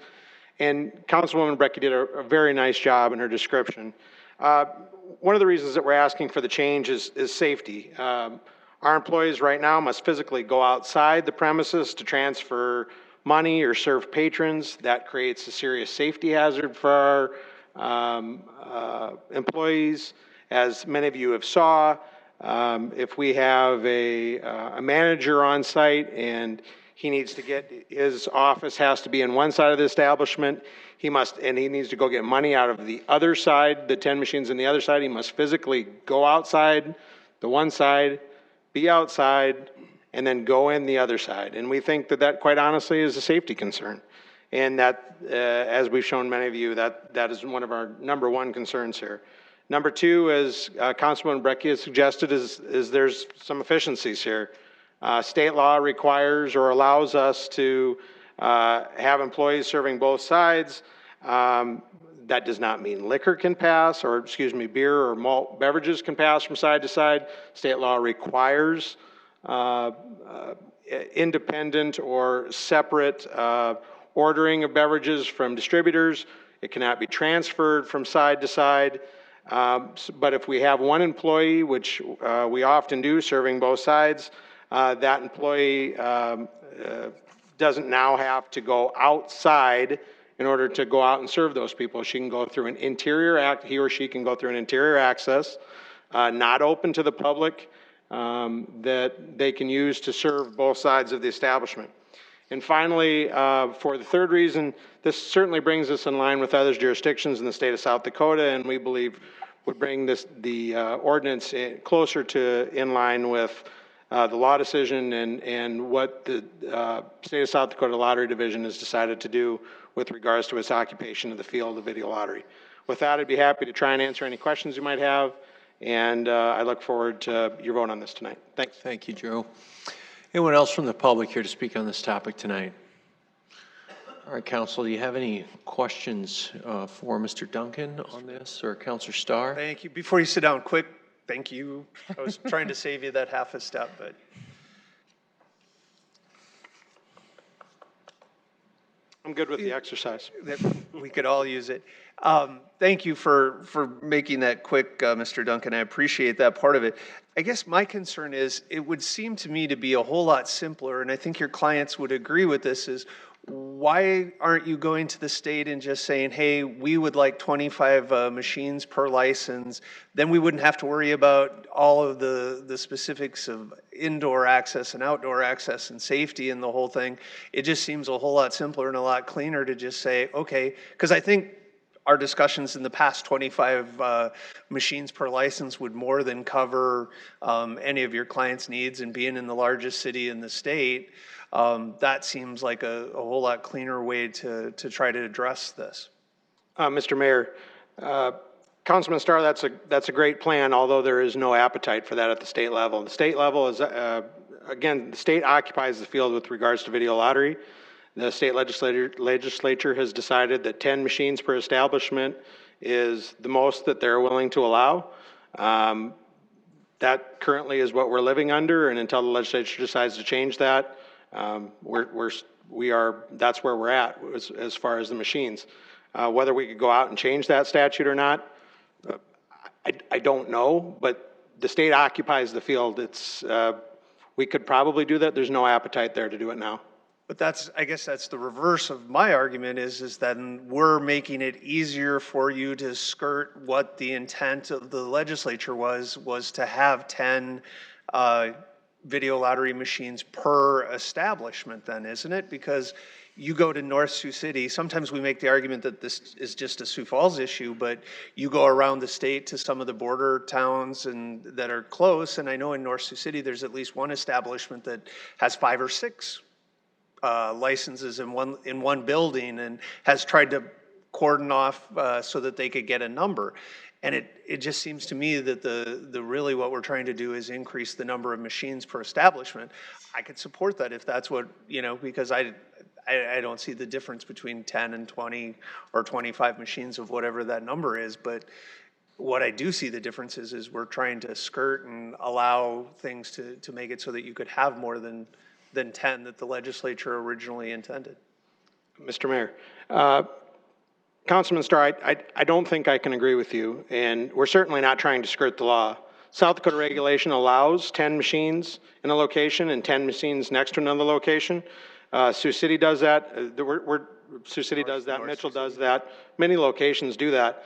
Speaker 17: And Councilwoman Brecky did a very nice job in her description. One of the reasons that we're asking for the change is safety. Our employees right now must physically go outside the premises to transfer money or serve patrons. That creates a serious safety hazard for our employees. As many of you have saw, if we have a manager on site and he needs to his office has to be in one side of the establishment, he needs to go get money out of the other side, the 10 machines on the other side, he must physically go outside the one side, be outside, and then go in the other side. And we think that quite honestly is a safety concern. And that, as we've shown many of you, that is one of our number one concerns here. Number two, as Councilman Brecky has suggested, is there's some efficiencies here. State law requires or allows us to have employees serving both sides. That does not mean liquor can pass, or beer or malt beverages can pass from side to side. State law requires independent or separate ordering of beverages from distributors. It cannot be transferred from side to side. But if we have one employee, which we often do, serving both sides, that employee doesn't now have to go outside in order to go out and serve those people. She can go through he or she can go through an interior access, not open to the public, that they can use to serve both sides of the establishment. And finally, for the third reason, this certainly brings us in line with other jurisdictions in the state of South Dakota, and we believe would bring the ordinance closer to in line with the law decision and what the state of South Dakota Lottery Division has decided to do with regards to its occupation of the field of video lottery. With that, I'd be happy to try and answer any questions you might have, and I look forward to your vote on this tonight. Thanks.
Speaker 3: Thank you, Joe. Anyone else from the public here to speak on this topic tonight? All right, Council, do you have any questions for Mr. Duncan on this, or Councilor Starr?
Speaker 15: Thank you. Before you sit down, quick, thank you. I was trying to save you that half a step, but.
Speaker 17: I'm good with the exercise.
Speaker 15: We could all use it. Thank you for making that quick, Mr. Duncan. I appreciate that part of it. I guess my concern is it would seem to me to be a whole lot simpler, and I think your clients would agree with this, is why aren't you going to the state and just saying, hey, we would like 25 machines per license? Then we wouldn't have to worry about all of the specifics of indoor access and outdoor access and safety and the whole thing. It just seems a whole lot simpler and a lot cleaner to just say, okay, because I think our discussions in the past, 25 machines per license would more than cover any of your clients' needs, and being in the largest city in the state, that seems like a whole lot cleaner way to try to address this.
Speaker 17: Mr. Mayor, Councilman Starr, that's a great plan, although there is no appetite for that at the state level. The state level is, again, the state occupies the field with regards to video lottery. The state legislature has decided that 10 machines per establishment is the most that they're willing to allow. That currently is what we're living under, and until the legislature decides to change that, that's where we're at as far as the machines. Whether we could go out and change that statute or not, I don't know, but the state occupies the field. We could probably do that. There's no appetite there to do it now.
Speaker 15: But I guess that's the reverse of my argument is that we're making it easier for you to skirt what the intent of the legislature was to have 10 video lottery machines per establishment then, isn't it? Because you go to North Sioux City, sometimes we make the argument that this is just a Sioux Falls issue, but you go around the state to some of the border towns that are close, and I know in North Sioux City there's at least one establishment that has 5 or 6 licenses in one building and has tried to cordon off so that they could get a number. And it just seems to me that the really what we're trying to do is increase the number of machines per establishment. I could support that if that's what, because I don't see the difference between 10 and 20 or 25 machines of whatever that number is. But what I do see the difference is we're trying to skirt and allow things to make it so that you could have more than 10 that the legislature originally intended.
Speaker 17: Mr. Mayor, Councilman Starr, I don't think I can agree with you, and we're certainly not trying to skirt the law. South Dakota regulation allows 10 machines in a location and 10 machines next to another location. Sioux City does that. Sioux City does that. Mitchell does that. Many locations do that.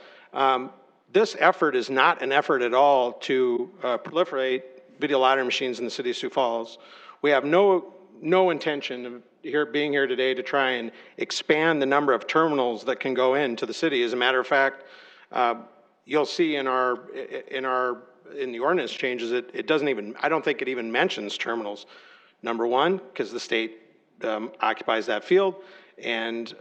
Speaker 17: This effort is not an effort at all to proliferate video lottery machines in the city of Sioux Falls. We have no intention of being here today to try and expand the number of terminals that can go into the city. As a matter of fact, you'll see in the ordinance changes, it doesn't even, I don't think it even mentions terminals. Number one, because the state occupies that field, and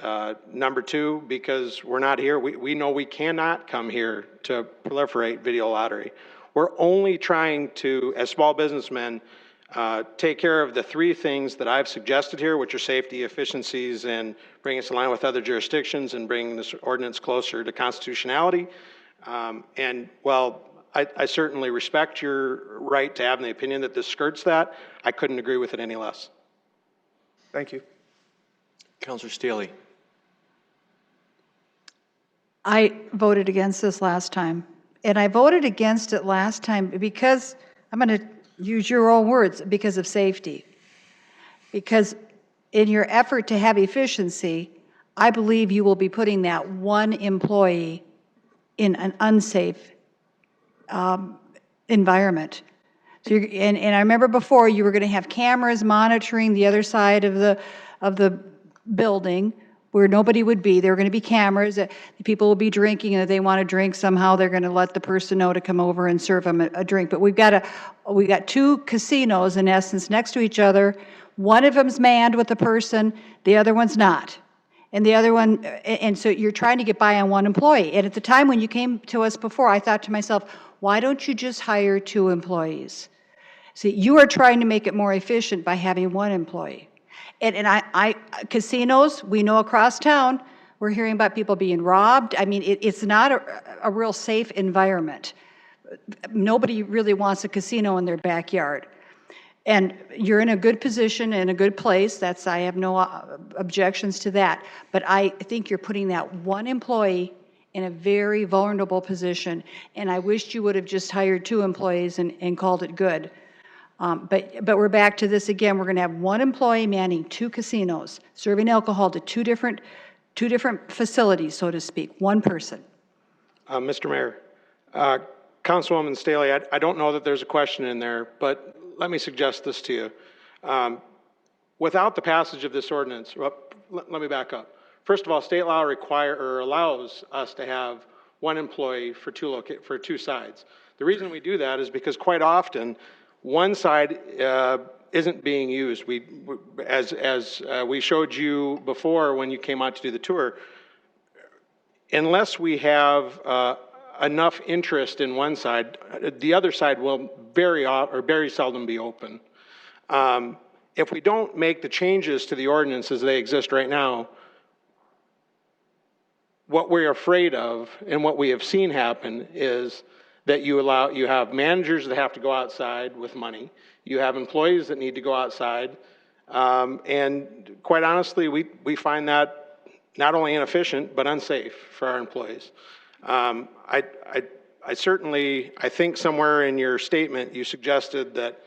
Speaker 17: number two, because we're not here. We know we cannot come here to proliferate video lottery. We're only trying to, as small businessmen, take care of the 3 things that I've suggested here, which are safety, efficiencies, and bringing us in line with other jurisdictions and bringing this ordinance closer to constitutionality. And while I certainly respect your right to have the opinion that this skirts that, I couldn't agree with it any less.
Speaker 15: Thank you.
Speaker 3: Councilor Staley.
Speaker 13: I voted against this last time. And I voted against it last time because, I'm going to use your own words, because of safety. Because in your effort to have efficiency, I believe you will be putting that one employee in an unsafe environment. So and I remember before you were going to have cameras monitoring the other side of of the building where nobody would be. There were going to be cameras, people will be drinking, and if they want to drink, somehow they're going to let the person know to come over and serve them a drink. But we got 2 casinos, in essence, next to each other. One of them's manned with a person, the other one's not. And the other one, and so you're trying to get by on one employee. And at the time when you came to us before, I thought to myself, why don't you just hire 2 employees? See, you are trying to make it more efficient by having 1 employee. And casinos, we know across town, we're hearing about people being robbed. I mean, it's not a real safe environment. Nobody really wants a casino in their backyard. And you're in a good position, in a good place. I have no objections to that. But I think you're putting that 1 employee in a very vulnerable position. And I wished you would have just hired 2 employees and called it good. But we're back to this again. We're going to have 1 employee manning 2 casinos, serving alcohol to two different facilities, so to speak, 1 person.
Speaker 17: Mr. Mayor, Councilwoman Staley, I don't know that there's a question in there, but let me suggest this to you. Without the passage of this ordinance, let me back up. First of all, state law allows us to have 1 employee for 2 sides. The reason we do that is because quite often, one side isn't being used. As we showed you before when you came out to do the tour, unless we have enough interest in one side, the other side will very seldom be open. If we don't make the changes to the ordinance as they exist right now, what we're afraid of and what we have seen happen is that you have managers that have to go outside with money. You have employees that need to go outside. And quite honestly, we find that not only inefficient, but unsafe for our employees. I think somewhere in your statement, you suggested that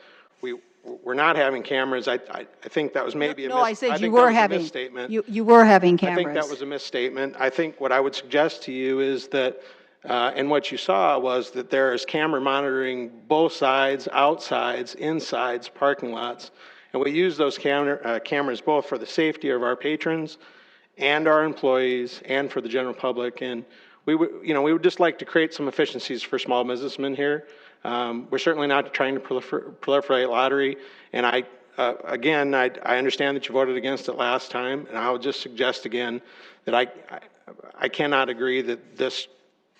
Speaker 17: we're not having cameras. I think that was maybe
Speaker 13: I said you were having misstatement. You were having cameras.
Speaker 17: I think that was a misstatement. I think what I would suggest to you is that and what you saw was that there is camera monitoring both sides, outsides, insides, parking lots. And we use those cameras both for the safety of our patrons and our employees and for the general public. And we would just like to create some efficiencies for small businessmen here. We're certainly not trying to proliferate lottery. And I understand that you voted against it last time. And I would just suggest again that I cannot agree that this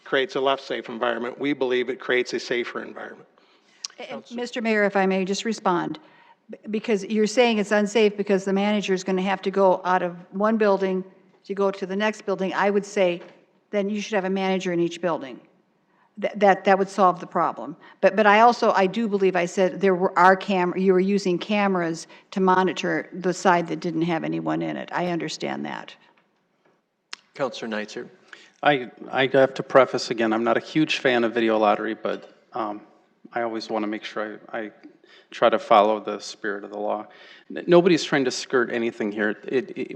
Speaker 17: creates a less safe environment. We believe it creates a safer environment.
Speaker 13: Mr. Mayor, if I may just respond, because you're saying it's unsafe because the manager is going to have to go out of one building to go to the next building. I would say then you should have a manager in each building. That would solve the problem. But I do believe I said you were using cameras to monitor the side that didn't have anyone in it. I understand that.
Speaker 3: Councilor Neitzer.
Speaker 18: I have to preface again, I'm not a huge fan of video lottery, but I always want to make sure I try to follow the spirit of the law. Nobody's trying to skirt anything here.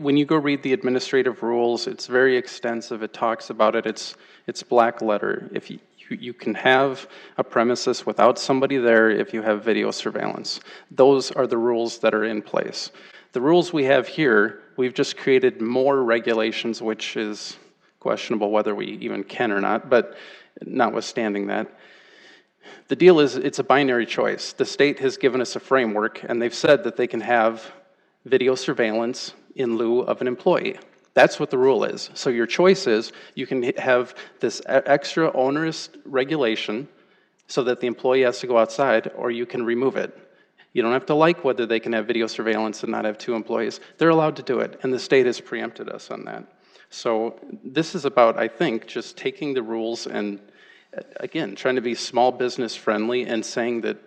Speaker 18: When you go read the administrative rules, it's very extensive. It talks about it. It's black letter. If you can have a premises without somebody there if you have video surveillance. Those are the rules that are in place. The rules we have here, we've just created more regulations, which is questionable whether we even can or not, but notwithstanding that, the deal is it's a binary choice. The state has given us a framework, and they've said that they can have video surveillance in lieu of an employee. That's what the rule is. So your choice is you can have this extra onerous regulation so that the employee has to go outside, or you can remove it. You don't have to like whether they can have video surveillance and not have 2 employees. They're allowed to do it, and the state has preempted us on that. So this is about, I think, just taking the rules and, again, trying to be small business friendly and saying that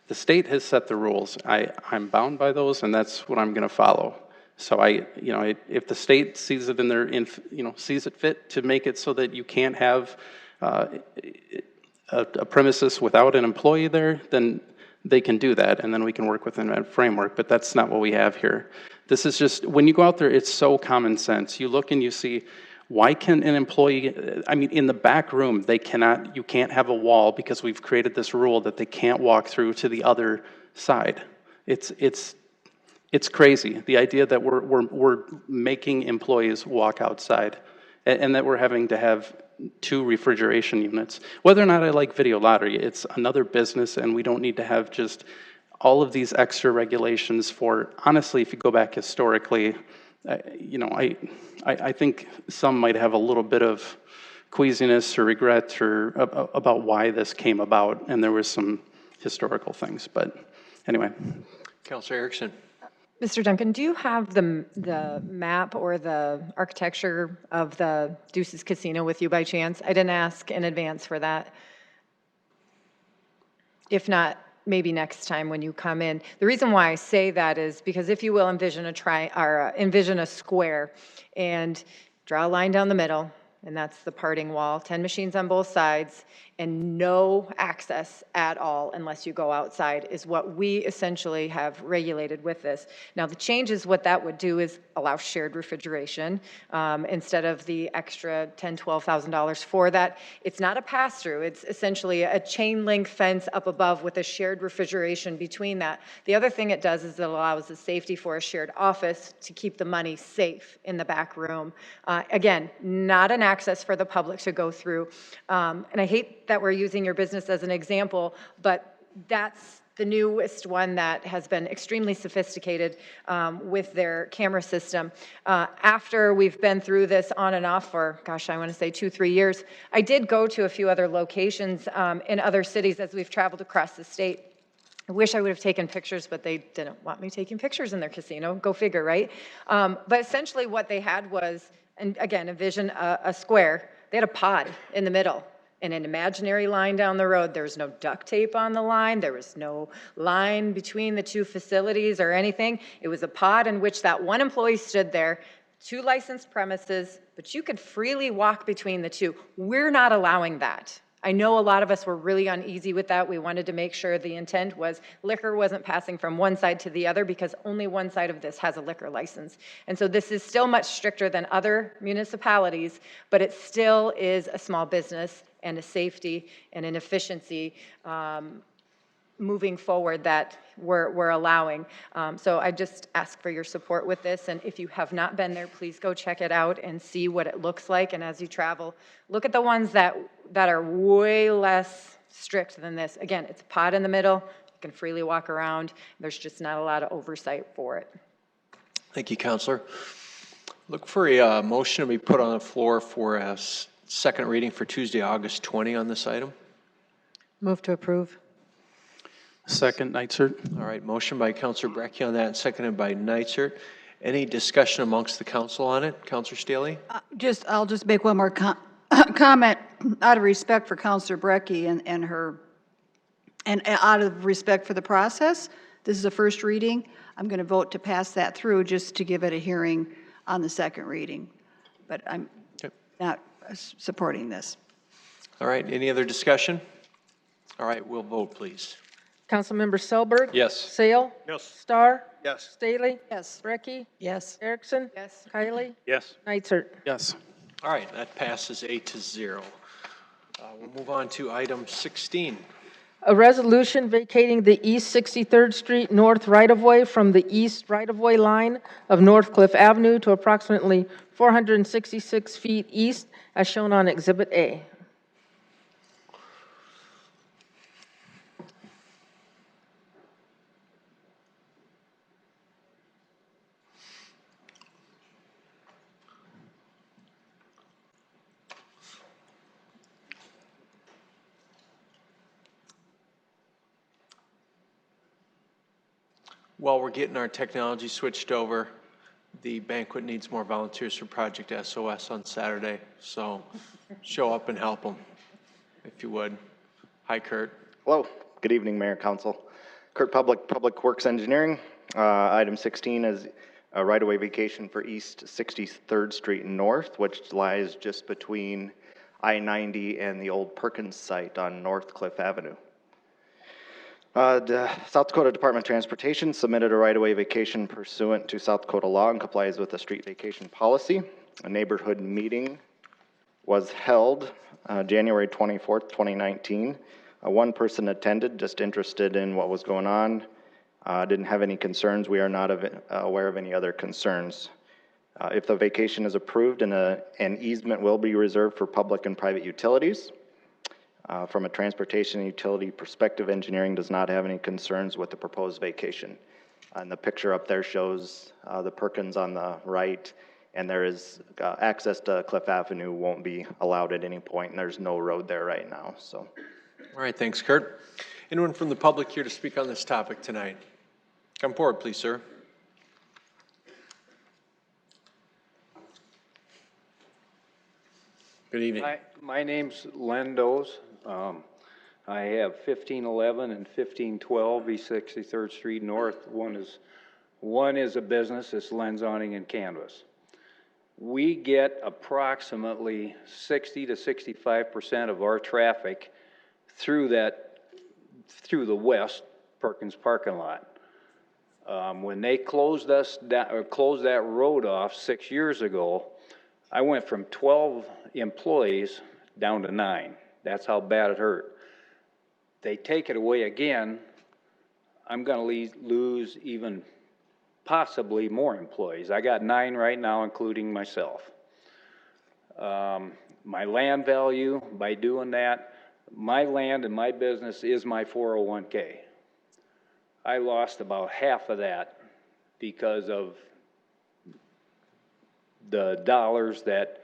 Speaker 18: the state has set the rules. I'm bound by those, and that's what I'm going to follow. So if the state sees it sees it fit to make it so that you can't have a premises without an employee there, then they can do that, and then we can work within that framework. But that's not what we have here. This is just, when you go out there, it's so common sense. You look and you see, why can an employee, in the back room, you can't have a wall because we've created this rule that they can't walk through to the other side. It's It's crazy, the idea that we're making employees walk outside and that we're having to have 2 refrigeration units. Whether or not I like video lottery, it's another business, and we don't need to have just all of these extra regulations for, honestly, if you go back historically, I think some might have a little bit of queasiness or regret or about why this came about, and there was some historical things, but anyway.
Speaker 3: Councilor Erickson.
Speaker 19: Mr. Duncan, do you have the map or the architecture of the Deuces Casino with you by chance? I didn't ask in advance for that. If not, maybe next time when you come in. The reason why I say that is because if you will envision a square and draw a line down the middle, and that's the parting wall, 10 machines on both sides, and no access at all unless you go outside is what we essentially have regulated with this. Now, the changes, what that would do is allow shared refrigeration instead of the extra $10,000, $12,000 for that. It's not a pass-through. It's essentially a chain link fence up above with a shared refrigeration between that. The other thing it does is it allows the safety for a shared office to keep the money safe in the back room. Again, not an access for the public to go through. And I hate that we're using your business as an example, but that's the newest one that has been extremely sophisticated with their camera system. After we've been through this on and off for, gosh, I want to say 2-3 years, I did go to a few other locations in other cities as we've traveled across the state. I wish I would have taken pictures, but they didn't want me taking pictures in their casino. Go figure, right? But essentially what they had was, and again, envision a square. They had a pod in the middle and an imaginary line down the road. There was no duct tape on the line. There was no line between the 2 facilities or anything. It was a pod in which that one employee stood there, 2 licensed premises, but you could freely walk between the 2. We're not allowing that. I know a lot of us were really uneasy with that. We wanted to make sure the intent was liquor wasn't passing from one side to the other because only one side of this has a liquor license. And so this is still much stricter than other municipalities, but it still is a small business and a safety and an efficiency moving forward that we're allowing. So I just ask for your support with this. And if you have not been there, please go check it out and see what it looks like. And as you travel, look at the ones that are way less strict than this. Again, it's a pod in the middle. You can freely walk around. There's just not a lot of oversight for it.
Speaker 3: Thank you, Councilor. Look for a motion to be put on the floor for a second reading for Tuesday, August 20 on this item.
Speaker 16: Move to approve.
Speaker 18: Second, Neitzer.
Speaker 3: All right, motion by Councilor Brecky on that and seconded by Neitzer. Any discussion amongst the council on it? Councilor Staley?
Speaker 13: I'll just make one more comment out of respect for Councilor Brecky and her, and out of respect for the process. This is a first reading. I'm going to vote to pass that through just to give it a hearing on the second reading. But I'm not supporting this.
Speaker 3: All right, any other discussion? All right, we'll vote, please.
Speaker 4: Councilmember Selberg?
Speaker 3: Yes.
Speaker 4: Sale?
Speaker 9: Yes.
Speaker 4: Star?
Speaker 9: Yes.
Speaker 4: Staley?
Speaker 13: Yes.
Speaker 4: Brecky?
Speaker 16: Yes.
Speaker 4: Erickson?
Speaker 19: Yes.
Speaker 4: Kylie?
Speaker 9: Yes.
Speaker 4: Neitzer?
Speaker 18: Yes.
Speaker 3: All right, that passes 8-0. We'll move on to item 16.
Speaker 4: A resolution vacating the East 63rd Street North right-of-way from the east right-of-way line of North Cliff Avenue to approximately 466 feet east, as shown on Exhibit A.
Speaker 3: While we're getting our technology switched over, the banquet needs more volunteers for Project SOS on Saturday, so show up and help them, if you would. Hi, Kurt.
Speaker 20: Hello. Good evening, Mayor, Council. Kurt Public Works Engineering. Item 16 is a right-of-way vacation for East 63rd Street North, which lies just between I-90 and the old Perkins site on North Cliff Avenue. The South Dakota Department of Transportation submitted a right-of-way vacation pursuant to South Dakota law and complies with the street vacation policy. A neighborhood meeting was held January 24th, 2019. One person attended, just interested in what was going on. Didn't have any concerns. We are not aware of any other concerns. If the vacation is approved, an easement will be reserved for public and private utilities. From a transportation and utility perspective, engineering does not have any concerns with the proposed vacation. And the picture up there shows the Perkins on the right, and there is access to Cliff Avenue won't be allowed at any point, and there's no road there right now. So,
Speaker 3: All right, thanks, Kurt. Anyone from the public here to speak on this topic tonight? Come forward, please, sir. Good evening.
Speaker 21: My name's Len Doze. I have 1511 and 1512 East 63rd Street North. One is a business, it's Len's Awning and Canvas. We get approximately 60 to 65% of our traffic through the west Perkins parking lot. When they closed that road off 6 years ago, I went from 12 employees down to 9. That's how bad it hurt. They take it away again, I'm gonna lose even possibly more employees. I got 9 right now, including myself. My land value, by doing that, my land and my business is my 401k. I lost about half of that because of the dollars that,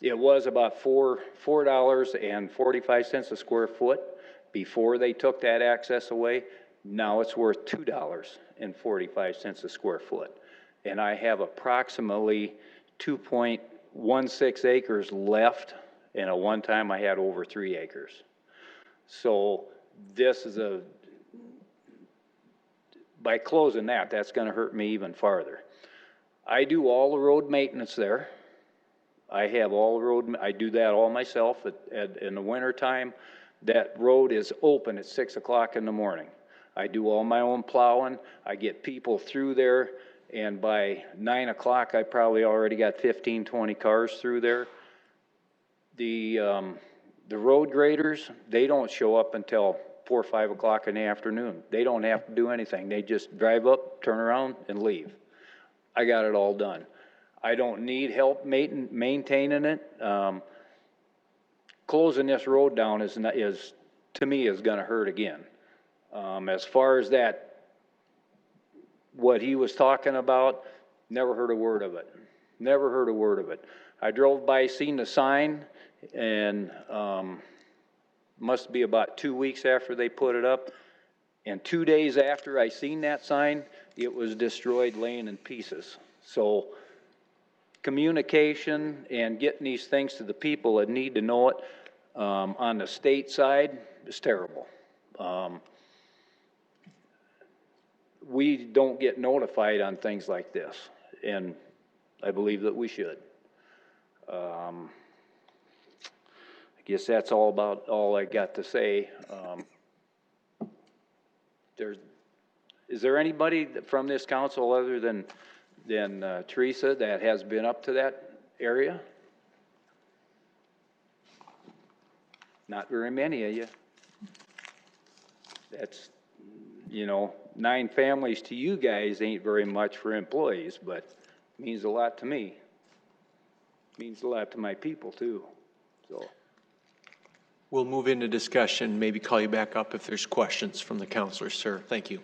Speaker 21: it was about $4.45 a square foot before they took that access away. Now it's worth $2.45 a square foot. And I have approximately 2.16 acres left, and at one time I had over 3 acres. So this is by closing that's gonna hurt me even farther. I do all the road maintenance there. I have all the road, I do that all myself. In the winter time, that road is open at 6 o'clock in the morning. I do all my own plowing. I get people through there, and by 9 o'clock, I probably already got 15, 20 cars through there. The road graders, they don't show up until 4 or 5 o'clock in the afternoon. They don't have to do anything. They just drive up, turn around, and leave. I got it all done. I don't need help maintaining it. Closing this road down is to me is going to hurt again. As far as that, what he was talking about, never heard a word of it. Never heard a word of it. I drove by, seen the sign, and must be about 2 weeks after they put it up. And 2 days after I seen that sign, it was destroyed, laying in pieces. So communication and getting these things to the people that need to know it on the state side is terrible. We don't get notified on things like this, and I believe that we should. I guess that's all I got to say. Is there anybody from this council other than Teresa that has been up to that area? Not very many of you. That's, 9 families to you guys ain't very much for employees, but means a lot to me. Means a lot to my people too, so.
Speaker 3: We'll move into discussion, maybe call you back up if there's questions from the counselors, sir. Thank you.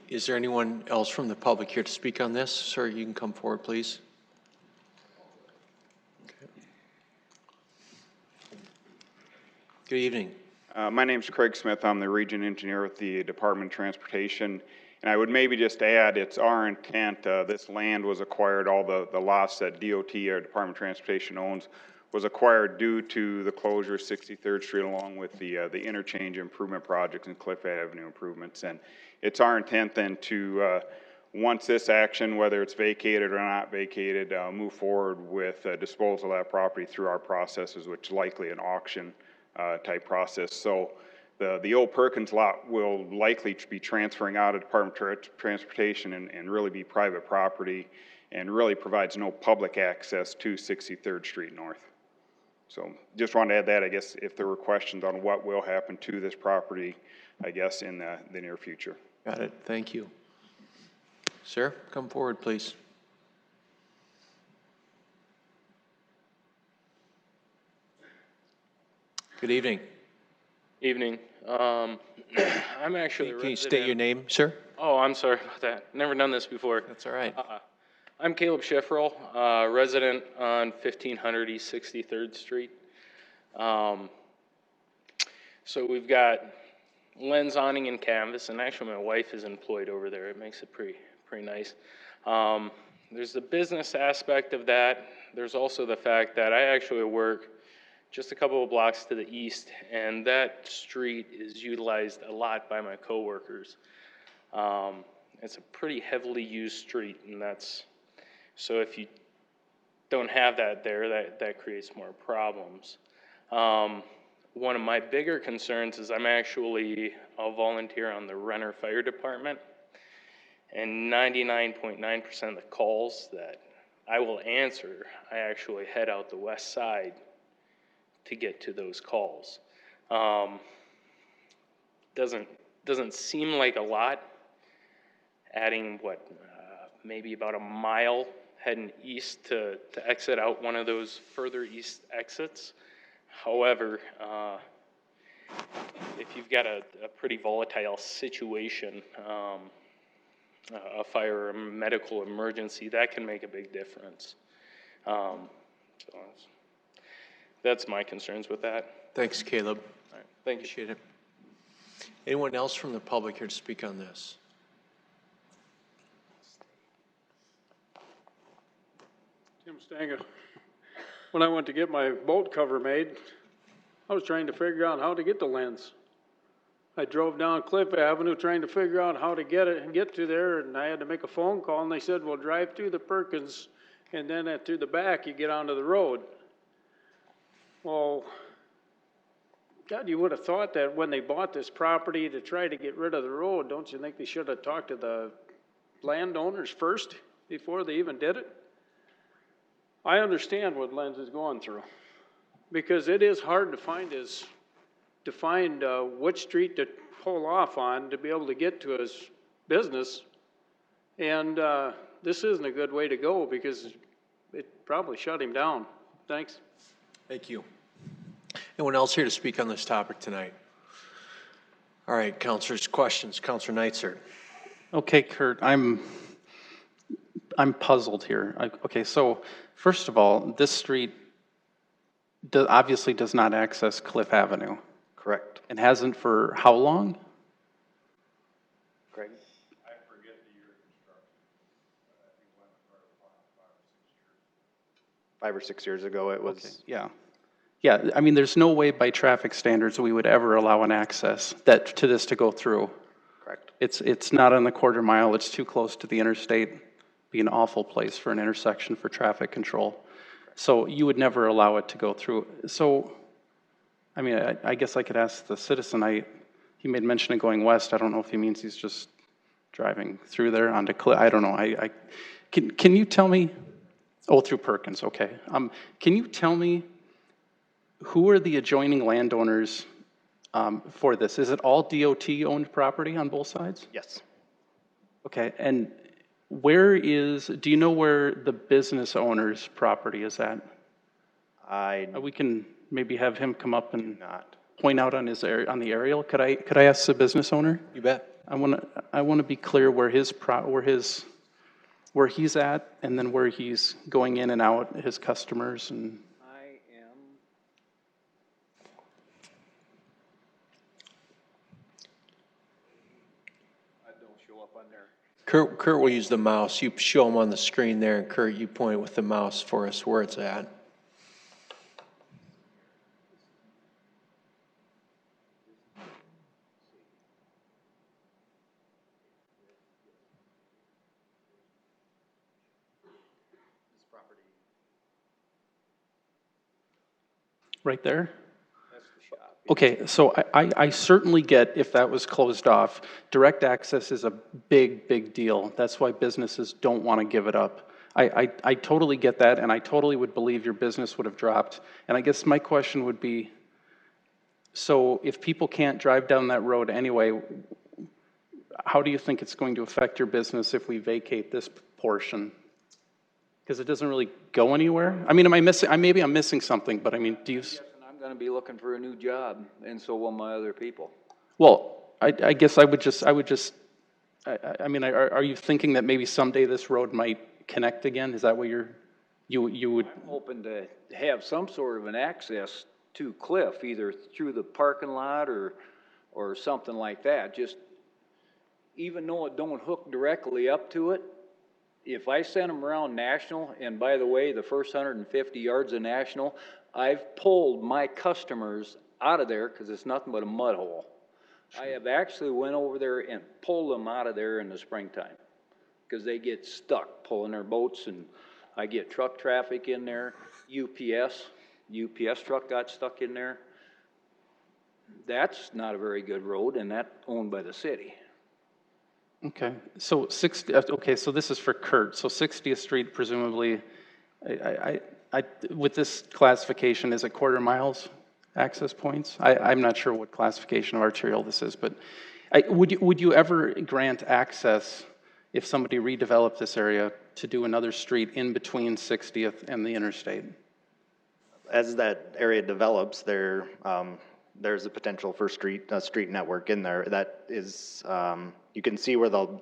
Speaker 3: Is there anyone else from the public here to speak on this? Sir, you can come forward, please. Okay. Good evening.
Speaker 22: My name's Craig Smith. I'm the region engineer with the Department of Transportation. And I would maybe just add, it's our intent, this land was acquired, all the lots that DOT or Department of Transportation owns was acquired due to the closure of 63rd Street along with the interchange improvement projects and Cliff Avenue improvements. And it's our intent then to, once this action, whether it's vacated or not vacated, move forward with disposal of that property through our processes, which is likely an auction type process. So the old Perkins lot will likely be transferring out of Department of Transportation and really be private property and really provides no public access to 63rd Street North. So just wanted to add that, I guess, if there were questions on what will happen to this property, I guess, in the near future.
Speaker 3: Got it. Thank you. Sir, come forward, please. Good evening.
Speaker 6: Evening. I'm actually a
Speaker 3: Can you
Speaker 6: resident.
Speaker 3: state your name, sir?
Speaker 6: Oh, I'm sorry about that. Never done this before.
Speaker 3: That's all right.
Speaker 6: I'm Caleb Schifferl, resident on 1500 East 63rd Street. So we've got lens awning and canvas, and actually my wife is employed over there. It makes it pretty nice. There's the business aspect of that. There's also the fact that I actually work just a couple of blocks to the east, and that street is utilized a lot by my coworkers. It's a pretty heavily used street, and so if you don't have that there, that creates more problems. One of my bigger concerns is I'm actually a volunteer on the Renner Fire Department, and 99.9% of the calls that I will answer, I actually head out the west side to get to those calls. Doesn't seem like a lot, adding maybe about a mile heading east to exit out one of those further east exits. However, if you've got a pretty volatile situation, a fire or a medical emergency, that can make a big difference. So that's my concerns with that.
Speaker 3: Thanks, Caleb.
Speaker 6: All right, thank you.
Speaker 3: Appreciate it. Anyone else from the public here to speak on this?
Speaker 9: Tim Stanga. When I went to get my boat cover made, I was trying to figure out how to get the lens. I drove down Cliff Avenue trying to figure out how to get it and get to there, and I had to make a phone call, and they said, well, drive through the Perkins, and then through the back, you get onto the road. Well, God, you would have thought that when they bought this property to try to get rid of the road, don't you think they should have talked to the landowners first before they even did it? I understand what Lenz is going through, because it is hard to find which street to pull off on to be able to get to his business. And this isn't a good way to go, because it probably shut him down. Thanks.
Speaker 3: Thank you. Anyone else here to speak on this topic tonight? All right, councilors, questions. Councilor Neitzer.
Speaker 18: Okay, Kurt, I'm puzzled here. Okay, so first of all, this street obviously does not access Cliff Avenue.
Speaker 20: Correct.
Speaker 18: And hasn't for how long?
Speaker 20: Craig?
Speaker 7: I forget the year of construction, but I think when the part of 5 or 6 years.
Speaker 20: 5 or 6 years ago, it was.
Speaker 18: Okay, yeah. Yeah, I mean, there's no way by traffic standards we would ever allow an access to this to go through.
Speaker 20: Correct.
Speaker 18: It's not on the quarter mile, it's too close to the interstate. Be an awful place for an intersection for traffic control. So you would never allow it to go through. So, I mean, I guess I could ask the citizen, he made mention of going west. I don't know if he means he's just driving through there onto Cliff. I don't know. Can you tell me, through Perkins, okay. Can you tell me who are the adjoining landowners for this? Is it all DOT-owned property on both sides?
Speaker 20: Yes.
Speaker 18: Okay, and do you know where the business owner's property is at? We can maybe have him come up and point out on the aerial. Could I ask the business owner?
Speaker 3: You bet.
Speaker 18: I want to be clear where he's at, and then where he's going in and out, his customers and.
Speaker 3: Kurt will use the mouse. You show him on the screen there, and Kurt, you point with the mouse for us where it's at.
Speaker 18: Right there? Okay, so I certainly get if that was closed off. Direct access is a big, big deal. That's why businesses don't want to give it up. I totally get that, and I totally would believe your business would have dropped. And I guess my question would be, so if people can't drive down that road anyway, how do you think it's going to affect your business if we vacate this portion? Because it doesn't really go anywhere. I mean, maybe I'm missing something, but I mean, do you?
Speaker 21: I'm gonna be looking for a new job, and so will my other people.
Speaker 18: Well, I guess I mean, are you thinking that maybe someday this road might connect again? Is that what you would?
Speaker 21: I'm hoping to have some sort of an access to Cliff, either through the parking lot or something like that. Just, even though it don't hook directly up to it, if I send them around National, and by the way, the first 150 yards of National, I've pulled my customers out of there because it's nothing but a mud hole. I have actually went over there and pulled them out of there in the springtime because they get stuck pulling their boats, and I get truck traffic in there. UPS truck got stuck in there. That's not a very good road, and that's owned by the city.
Speaker 18: Okay, so so this is for Kurt. So 60th Street, presumably, with this classification, is it quarter miles access points? I'm not sure what classification of arterial this is, but would you ever grant access if somebody redeveloped this area to do another street in between 60th and the interstate?
Speaker 20: As that area develops, there's a potential for a street network in there. That is, you can see where the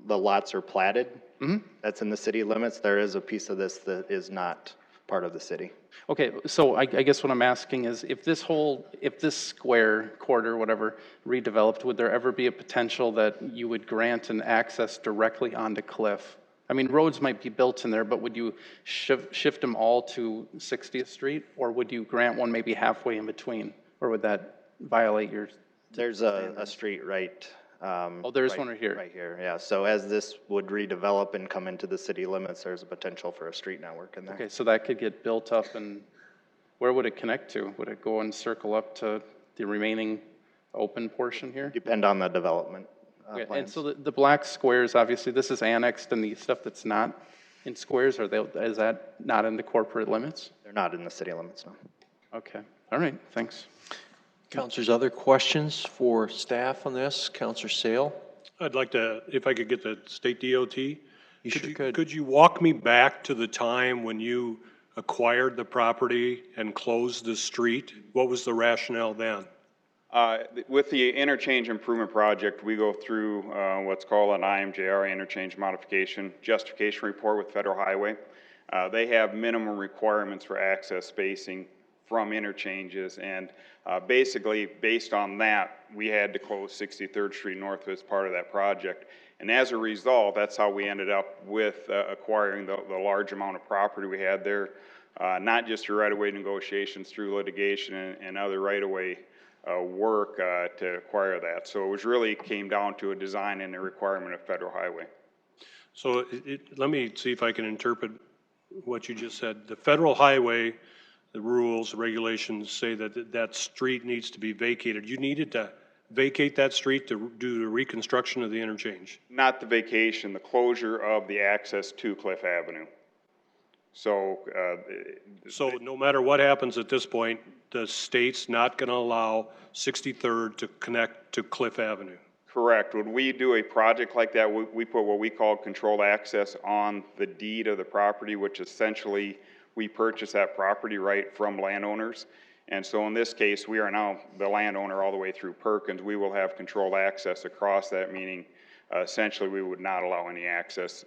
Speaker 20: lots are platted.
Speaker 18: Mm-hmm.
Speaker 20: That's in the city limits. There is a piece of this that is not part of the city.
Speaker 18: Okay, so I guess what I'm asking is, if this square, quarter, whatever, redeveloped, would there ever be a potential that you would grant an access directly onto Cliff? I mean, roads might be built in there, but would you shift them all to 60th Street, or would you grant one maybe halfway in between, or would that violate your?
Speaker 20: There's a street right.
Speaker 18: There's one right here.
Speaker 20: Right here, yeah. So as this would redevelop and come into the city limits, there's a potential for a street network in there.
Speaker 18: Okay, so that could get built up, and where would it connect to? Would it go and circle up to the remaining open portion here?
Speaker 20: Depend on the development.
Speaker 18: Okay, and
Speaker 20: plans.
Speaker 18: so the black squares, obviously, this is annexed, and the stuff that's not in squares, is that not in the corporate limits?
Speaker 20: They're not in the city limits, no.
Speaker 18: Okay, all right, thanks.
Speaker 3: Councilors, other questions for staff on this? Councilor Sale?
Speaker 8: I'd like to, if I could get the state DOT.
Speaker 3: You sure could.
Speaker 8: Could you walk me back to the time when you acquired the property and closed the street? What was the rationale then?
Speaker 22: With the interchange improvement project, we go through what's called an IMJR, interchange modification justification report with Federal Highway. They have minimum requirements for access spacing from interchanges, and basically based on that, we had to close 63rd Street North as part of that project. And as a result, that's how we ended up with acquiring the large amount of property we had there, not just through right-of-way negotiations, through litigation and other right-of-way work to acquire that. So it was really came down to a design and a requirement of Federal Highway.
Speaker 8: So let me see if I can interpret what you just said. The Federal Highway, the rules, regulations say that that street needs to be vacated. You needed to vacate that street to do the reconstruction of the interchange?
Speaker 22: Not the vacation, the closure of the access to Cliff Avenue. So,
Speaker 8: so no matter what happens at this point, the state's not going to allow 63rd to connect to Cliff Avenue?
Speaker 22: Correct. When we do a project like that, we put what we call controlled access on the deed of the property, which essentially we purchase that property right from landowners. And so in this case, we are now the landowner all the way through Perkins. We will have controlled access across that, meaning essentially we would not allow any access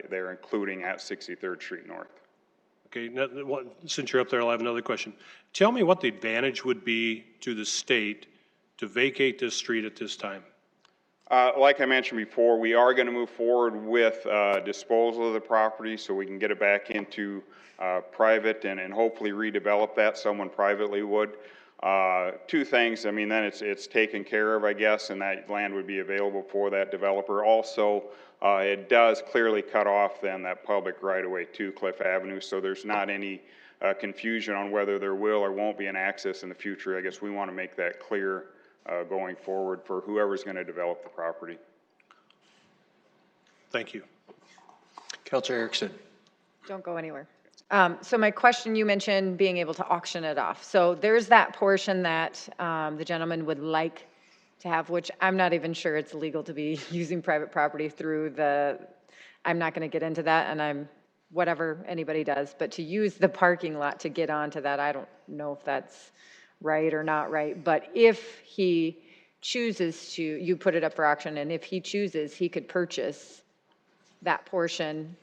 Speaker 22: there, including at 63rd Street North.
Speaker 8: Okay, now, since you're up there, I'll have another question. Tell me what the advantage would be to the state to vacate this street at this time.
Speaker 22: Like I mentioned before, we are going to move forward with disposal of the property so we can get it back into private and hopefully redevelop that. Someone privately would. Two things, I mean, then it's taken care of, I guess, and that land would be available for that developer. Also, it does clearly cut off then that public right-of-way to Cliff Avenue, so there's not any confusion on whether there will or won't be an access in the future. I guess we want to make that clear going forward for whoever's going to develop the property.
Speaker 8: Thank you.
Speaker 3: Councilor Erickson.
Speaker 19: Don't go anywhere. So my question, you mentioned being able to auction it off. So there's that portion that the gentleman would like to have, which I'm not even sure it's legal to be using private property through the, I'm not going to get into that, and I'm, whatever anybody does, but to use the parking lot to get onto that, I don't know if that's right or not right. But if he chooses to, you put it up for auction, and if he chooses, he could purchase that portion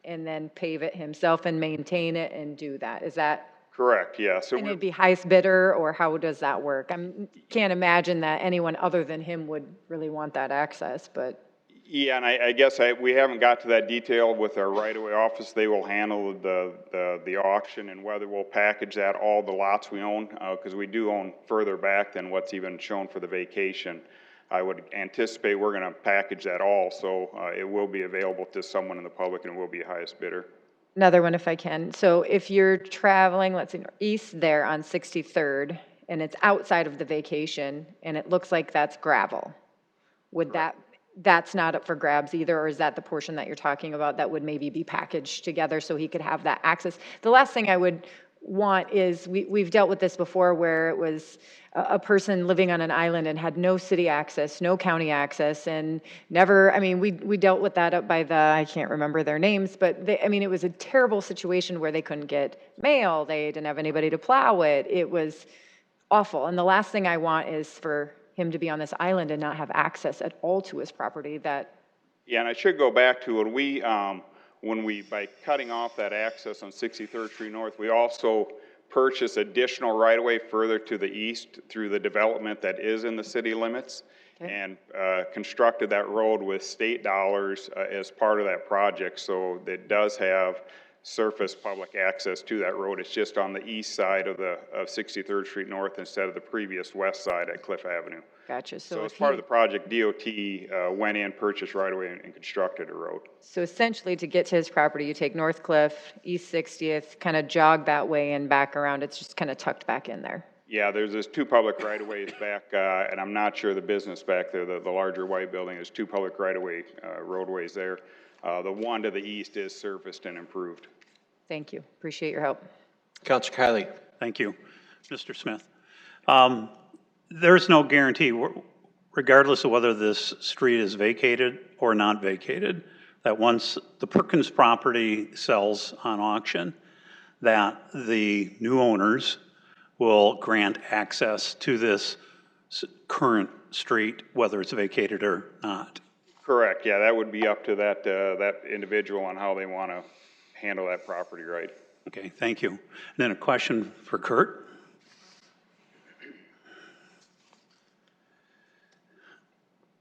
Speaker 19: and then pave it himself and maintain it and do that. Is that?
Speaker 2: Correct, yeah. So
Speaker 19: And
Speaker 2: we're-
Speaker 19: it'd be highest bidder, or how does that work? I can't imagine that anyone other than him would really want that access, but.
Speaker 22: Yeah, and I guess we haven't got to that detail with our right-of-way office. They will handle the auction and whether we'll package that, all the lots we own, because we do own further back than what's even shown for the vacation. I would anticipate we're going to package that all, so it will be available to someone in the public and will be highest bidder.
Speaker 19: Another one if I can. So if you're traveling, let's see, east there on 63rd, and it's outside of the vacation, and it looks like that's gravel, would that's not up for grabs either, or is that the portion that you're talking about that would maybe be packaged together so he could have that access? The last thing I would want is, we've dealt with this before where it was a person living on an island and had no city access, no county access, and never, I mean, we dealt with that up by the, I can't remember their names, but they, I mean, it was a terrible situation where they couldn't get mail, they didn't have anybody to plow it, it was awful. And the last thing I want is for him to be on this island and not have access at all to his property. That.
Speaker 22: Yeah, and I should go back to when we, by cutting off that access on 63rd Street North, we also purchased additional right-of-way further to the east through the development that is in the city limits, and constructed that road with state dollars as part of that project. So it does have surface public access to that road. It's just on the east side of 63rd Street North instead of the previous west side at Cliff Avenue.
Speaker 19: Gotcha.
Speaker 22: So as part of the project, DOT went in, purchased right away, and constructed a road.
Speaker 19: So essentially, to get to his property, you take North Cliff, East 60th, kind of jog that way and back around. It's just kind of tucked back in there.
Speaker 22: Yeah, there's 2 public right-of-ways back, and I'm not sure the business back there, the larger white building, there's 2 public right-of-way roadways there. The one to the east is surfaced and improved.
Speaker 19: Thank you. Appreciate your help.
Speaker 3: Counselor Kiley.
Speaker 10: Thank you, Mr. Smith. There's no guarantee, regardless of whether this street is vacated or not vacated, that once the Perkins property sells on auction, that the new owners will grant access to this current street, whether it's vacated or not.
Speaker 22: Correct, yeah, that would be up to that individual on how they want to handle that property right.
Speaker 10: Okay, thank you. And then a question for Kurt.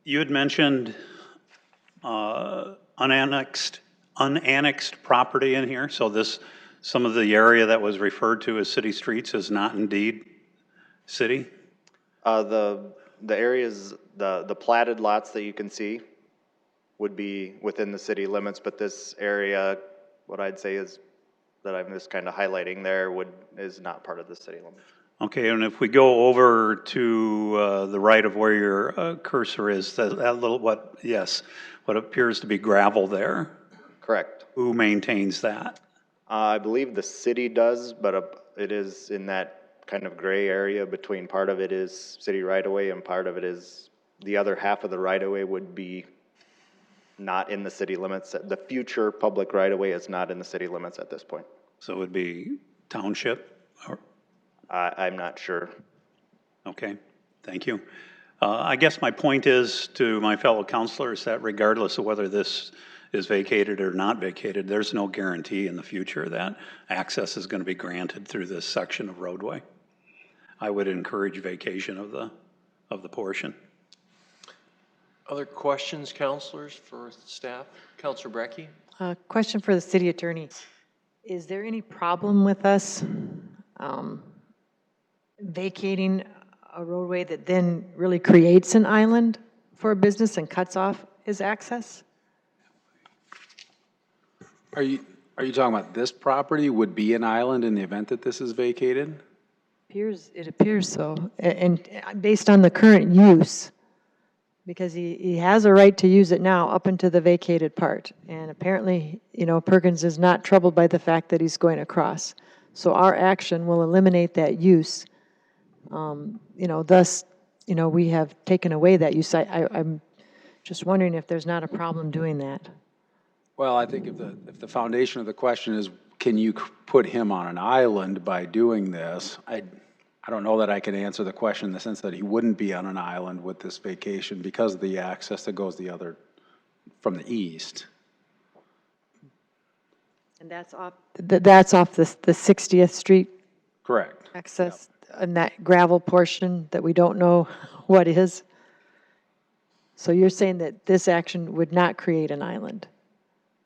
Speaker 10: You had mentioned unannexed property in here, so this, some of the area that was referred to as city streets is not indeed city?
Speaker 20: The areas, the platted lots that you can see would be within the city limits, but this area, what I'd say is, that I'm just kind of highlighting there, is not part of the city limits.
Speaker 10: Okay, and if we go over to the right of where your cursor is, that little, what appears to be gravel there?
Speaker 20: Correct.
Speaker 10: Who maintains that?
Speaker 20: I believe the city does, but it is in that kind of gray area between part of it is city right-of-way and part of it is, the other half of the right-of-way would be not in the city limits. The future public right-of-way is not in the city limits at this point.
Speaker 10: So it would be township? Or?
Speaker 20: I'm not sure.
Speaker 10: Okay, thank you. I guess my point is to my fellow counselors that regardless of whether this is vacated or not vacated, there's no guarantee in the future that access is going to be granted through this section of roadway. I would encourage vacation of the portion.
Speaker 3: Other questions, counselors, for staff? Counselor Brecky?
Speaker 16: Question for the city attorney. Is there any problem with us vacating a roadway that then really creates an island for a business and cuts off his access?
Speaker 11: Are you talking about this property would be an island in the event that this is vacated?
Speaker 16: It appears so. And based on the current use, because he has a right to use it now up into the vacated part. And apparently, Perkins is not troubled by the fact that he's going across. So our action will eliminate that use. Thus, we have taken away that use. I'm just wondering if there's not a problem doing that.
Speaker 11: Well, I think if the foundation of the question is, can you put him on an island by doing this? I don't know that I can answer the question in the sense that he wouldn't be on an island with this vacation because of the access that goes from the east.
Speaker 16: And that's off the 60th Street
Speaker 11: Correct.
Speaker 16: access, and that gravel portion that we don't know what is. So you're saying that this action would not create an island?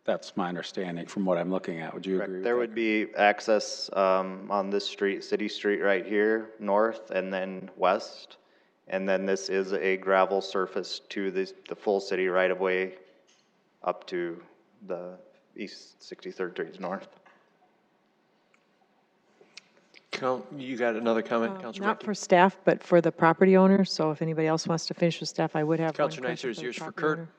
Speaker 11: That's my understanding from what I'm looking at. Would you agree with
Speaker 20: There
Speaker 11: that?
Speaker 20: would be access on this street, City Street right here, north and then west. And then this is a gravel surface to the full city right-of-way up to the East 63rd Street north.
Speaker 3: You got another comment, Councilor
Speaker 16: Not
Speaker 3: Rankin?
Speaker 16: for staff, but for the property owner. So if anybody else wants to finish with staff, I would have one
Speaker 3: Councilor
Speaker 16: question
Speaker 3: Neitzer, is
Speaker 16: the
Speaker 3: yours for
Speaker 16: property
Speaker 3: Kurt?
Speaker 16: owner.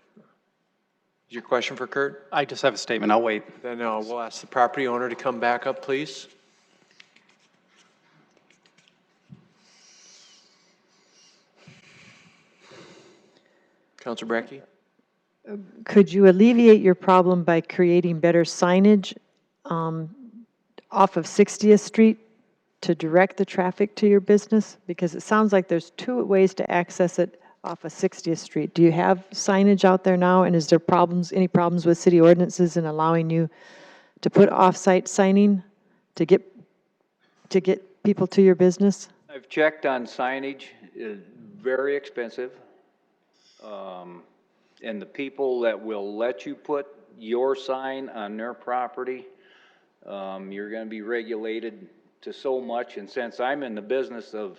Speaker 3: Is your question for Kurt?
Speaker 18: I just have a statement. I'll wait.
Speaker 3: Then we'll ask the property owner to come back up, please. Councilor Brecky?
Speaker 16: Could you alleviate your problem by creating better signage off of 60th Street to direct the traffic to your business? Because it sounds like there's two ways to access it off of 60th Street. Do you have signage out there now, and is there any problems with city ordinances in allowing you to put off-site signing to get people to your business?
Speaker 21: I've checked on signage, very expensive. And the people that will let you put your sign on their property, you're going to be regulated to so much. And since I'm in the business of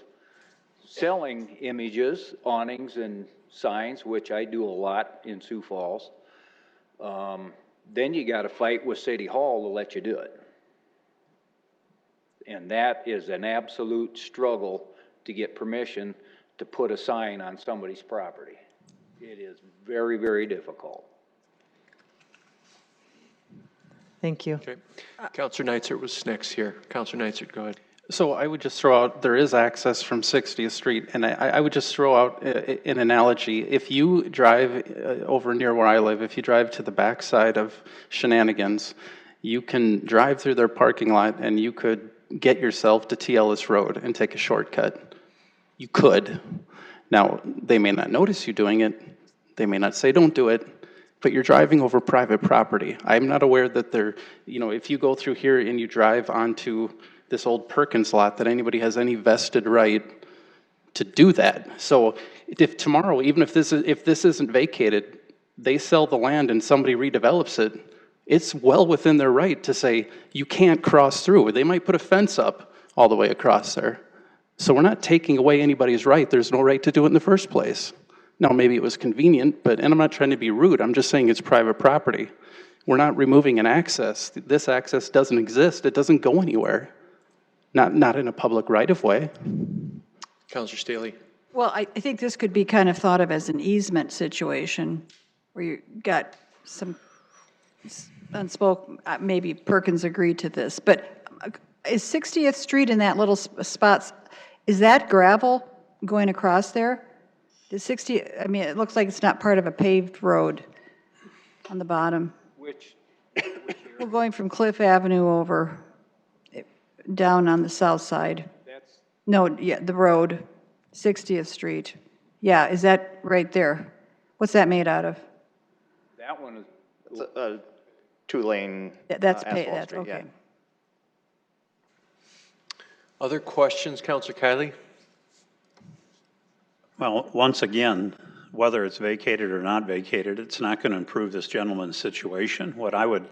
Speaker 21: selling images, awnings, and signs, which I do a lot in Sioux Falls, then you got to fight with City Hall to let you do it. And that is an absolute struggle to get permission to put a sign on somebody's property. It is very, very difficult.
Speaker 16: Thank you.
Speaker 3: Okay. Councilor Neitzer was next here. Councilor Neitzer, go ahead.
Speaker 18: So I would just throw out, there is access from 60th Street, and I would just throw out an analogy. If you drive over near where I live, if you drive to the backside of Shenanigans, you can drive through their parking lot and you could get yourself to T. Ellis Road and take a shortcut. You could. Now, they may not notice you doing it. They may not say don't do it, but you're driving over private property. I'm not aware that if you go through here and you drive onto this old Perkins lot, that anybody has any vested right to do that. So if tomorrow, even if this isn't vacated, they sell the land and somebody redevelops it, it's well within their right to say, you can't cross through. They might put a fence up all the way across there. So we're not taking away anybody's right. There's no right to do it in the first place. Now, maybe it was convenient, and I'm not trying to be rude. I'm just saying it's private property. We're not removing an access. This access doesn't exist. It doesn't go anywhere. Not in a public right-of-way.
Speaker 3: Councilor Staley.
Speaker 13: Well, I think this could be kind of thought of as an easement situation where you got some unspoken, maybe Perkins agreed to this, but is 60th Street in that little spots, is that gravel going across there? I mean, it looks like it's not part of a paved road on the bottom.
Speaker 21: Which
Speaker 13: We're going from Cliff Avenue over, down on the south side. The road, 60th Street. Yeah, is that right there? What's that made out of?
Speaker 21: that one is.
Speaker 20: It's a two-lane
Speaker 13: That's
Speaker 20: asphalt street,
Speaker 13: okay.
Speaker 20: yeah.
Speaker 3: Other questions, Councilor Kiley?
Speaker 10: Well, once again, whether it's vacated or not vacated, it's not going to improve this gentleman's situation. What I would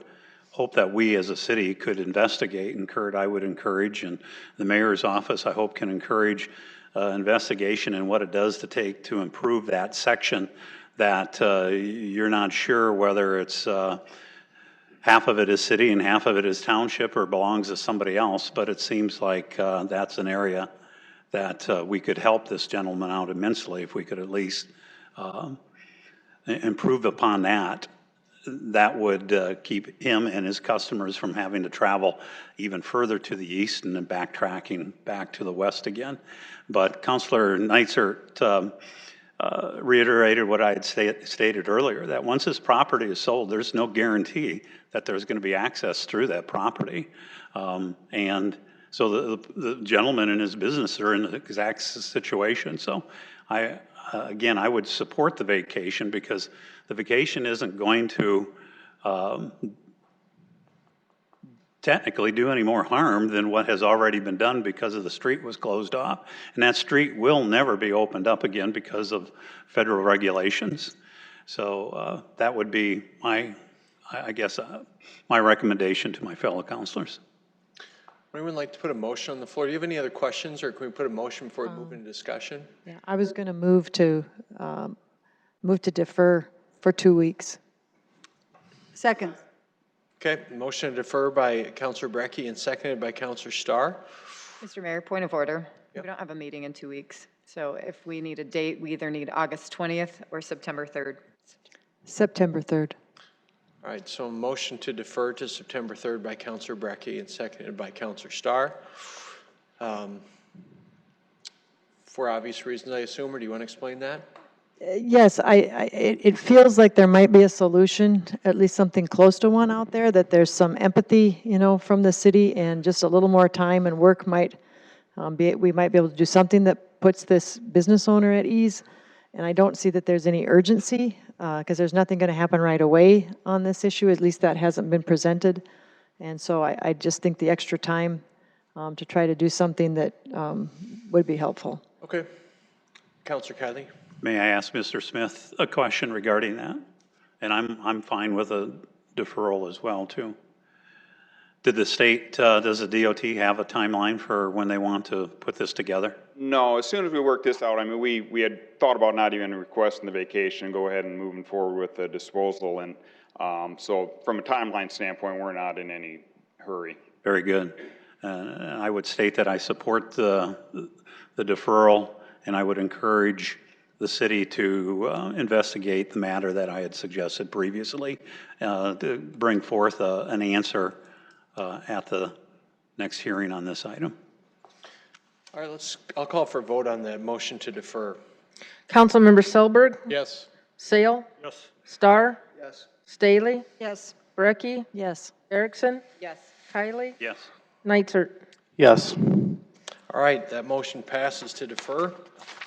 Speaker 10: hope that we as a city could investigate, and Kurt, I would encourage, and the mayor's office, I hope, can encourage investigation in what it does to take to improve that section that you're not sure whether it's half of it is city and half of it is township or belongs to somebody else, but it seems like that's an area that we could help this gentleman out immensely if we could at least improve upon that, that would keep him and his customers from having to travel even further to the east and then backtracking back to the west again. But Councilor Neitzer reiterated what I had stated earlier, that once this property is sold, there's no guarantee that there's going to be access through that property. And so the gentleman and his business are in the exact situation. So again, I would support the vacation because the vacation isn't going to technically do any more harm than what has already been done because of the street was closed off. And that street will never be opened up again because of federal regulations. So that would be my recommendation to my fellow councilors.
Speaker 3: Would anyone like to put a motion on the floor? Do you have any other questions, or can we put a motion before we move into discussion?
Speaker 16: Yeah, I was going to move to defer for 2 weeks.
Speaker 13: Second.
Speaker 3: Okay, motion to defer by Councilor Brecky and seconded by Councilor Starr.
Speaker 19: Mr. Mayor, point of order. We don't have a meeting in 2 weeks. So if we need a date, we either need August 20th or September 3rd.
Speaker 16: September 3rd.
Speaker 3: All right, so a motion to defer to September 3rd by Councilor Brecky and seconded by Councilor Starr. For obvious reasons, I assume, or do you want to explain that?
Speaker 16: Yes, it feels like there might be a solution, at least something close to one out there, that there's some empathy, from the city, and just a little more time and work might we might be able to do something that puts this business owner at ease. And I don't see that there's any urgency because there's nothing going to happen right away on this issue. At least that hasn't been presented. And so I just think the extra time to try to do something that would be helpful.
Speaker 3: Okay. Councilor Kiley.
Speaker 10: May I ask Mr. Smith a question regarding that? And I'm fine with a deferral as well, too. Did the state, does the DOT have a timeline for when they want to put this together?
Speaker 22: No, as soon as we work this out, I mean, we had thought about not even requesting the vacation, go ahead and moving forward with the disposal. And so from a timeline standpoint, we're not in any hurry.
Speaker 10: Very good. I would state that I support the deferral, and I would encourage the city to investigate the matter that I had suggested previously, to bring forth an answer at the next hearing on this item.
Speaker 3: All right, I'll call for a vote on the motion to defer.
Speaker 4: Councilmember Selberg?
Speaker 3: Yes.
Speaker 4: Sale?
Speaker 8: Yes.
Speaker 4: Starr?
Speaker 9: Yes.
Speaker 4: Staley?
Speaker 13: Yes.
Speaker 4: Brecky?
Speaker 16: Yes.
Speaker 4: Erickson?
Speaker 19: Yes.
Speaker 4: Kiley?
Speaker 10: Yes.
Speaker 4: Neitzer?
Speaker 11: Yes.
Speaker 3: All right, that motion passes to defer.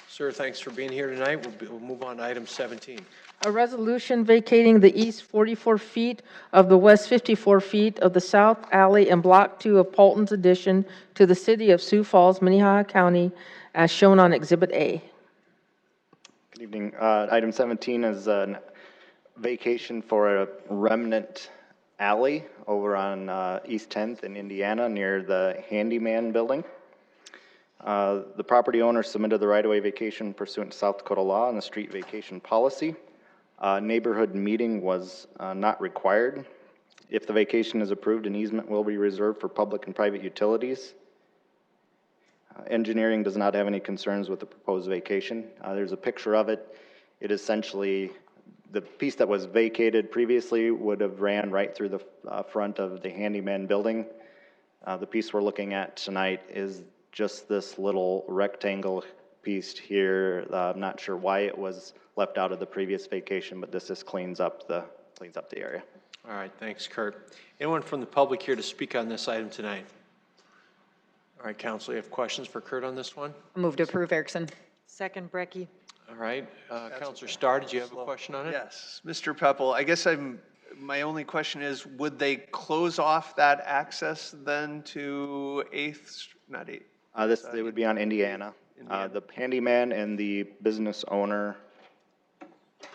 Speaker 3: Sir, thanks for being here tonight. We'll move on to item 17.
Speaker 4: A resolution vacating the east 44 feet of the west 54 feet of the south alley in Block 2 of Paulton's addition to the city of Sioux Falls, Minnehaha County, as shown on Exhibit A.
Speaker 20: Good evening. Item 17 is a vacation for a remnant alley over on East 10th in Indiana near the Handyman building. The property owner submitted the right-of-way vacation pursuant to South Dakota law and the street vacation policy. Neighborhood meeting was not required. If the vacation is approved, an easement will be reserved for public and private utilities. Engineering does not have any concerns with the proposed vacation. There's a picture of it. It essentially, the piece that was vacated previously would have ran right through the front of the Handyman building. The piece we're looking at tonight is just this little rectangle piece here. I'm not sure why it was left out of the previous vacation, but this just cleans up the area.
Speaker 3: All right, thanks, Kurt. Anyone from the public here to speak on this item tonight? All right, Council, you have questions for Kurt on this one?
Speaker 19: Move to approve, Erickson.
Speaker 16: Second, Brecky.
Speaker 3: All right, Councilor Starr, did you have a question on it?
Speaker 15: Yes, Mr. Peppel, I guess my only question is, would they close off that access then to 8th, not 8th?
Speaker 20: It would be on Indiana. The handyman and the business owner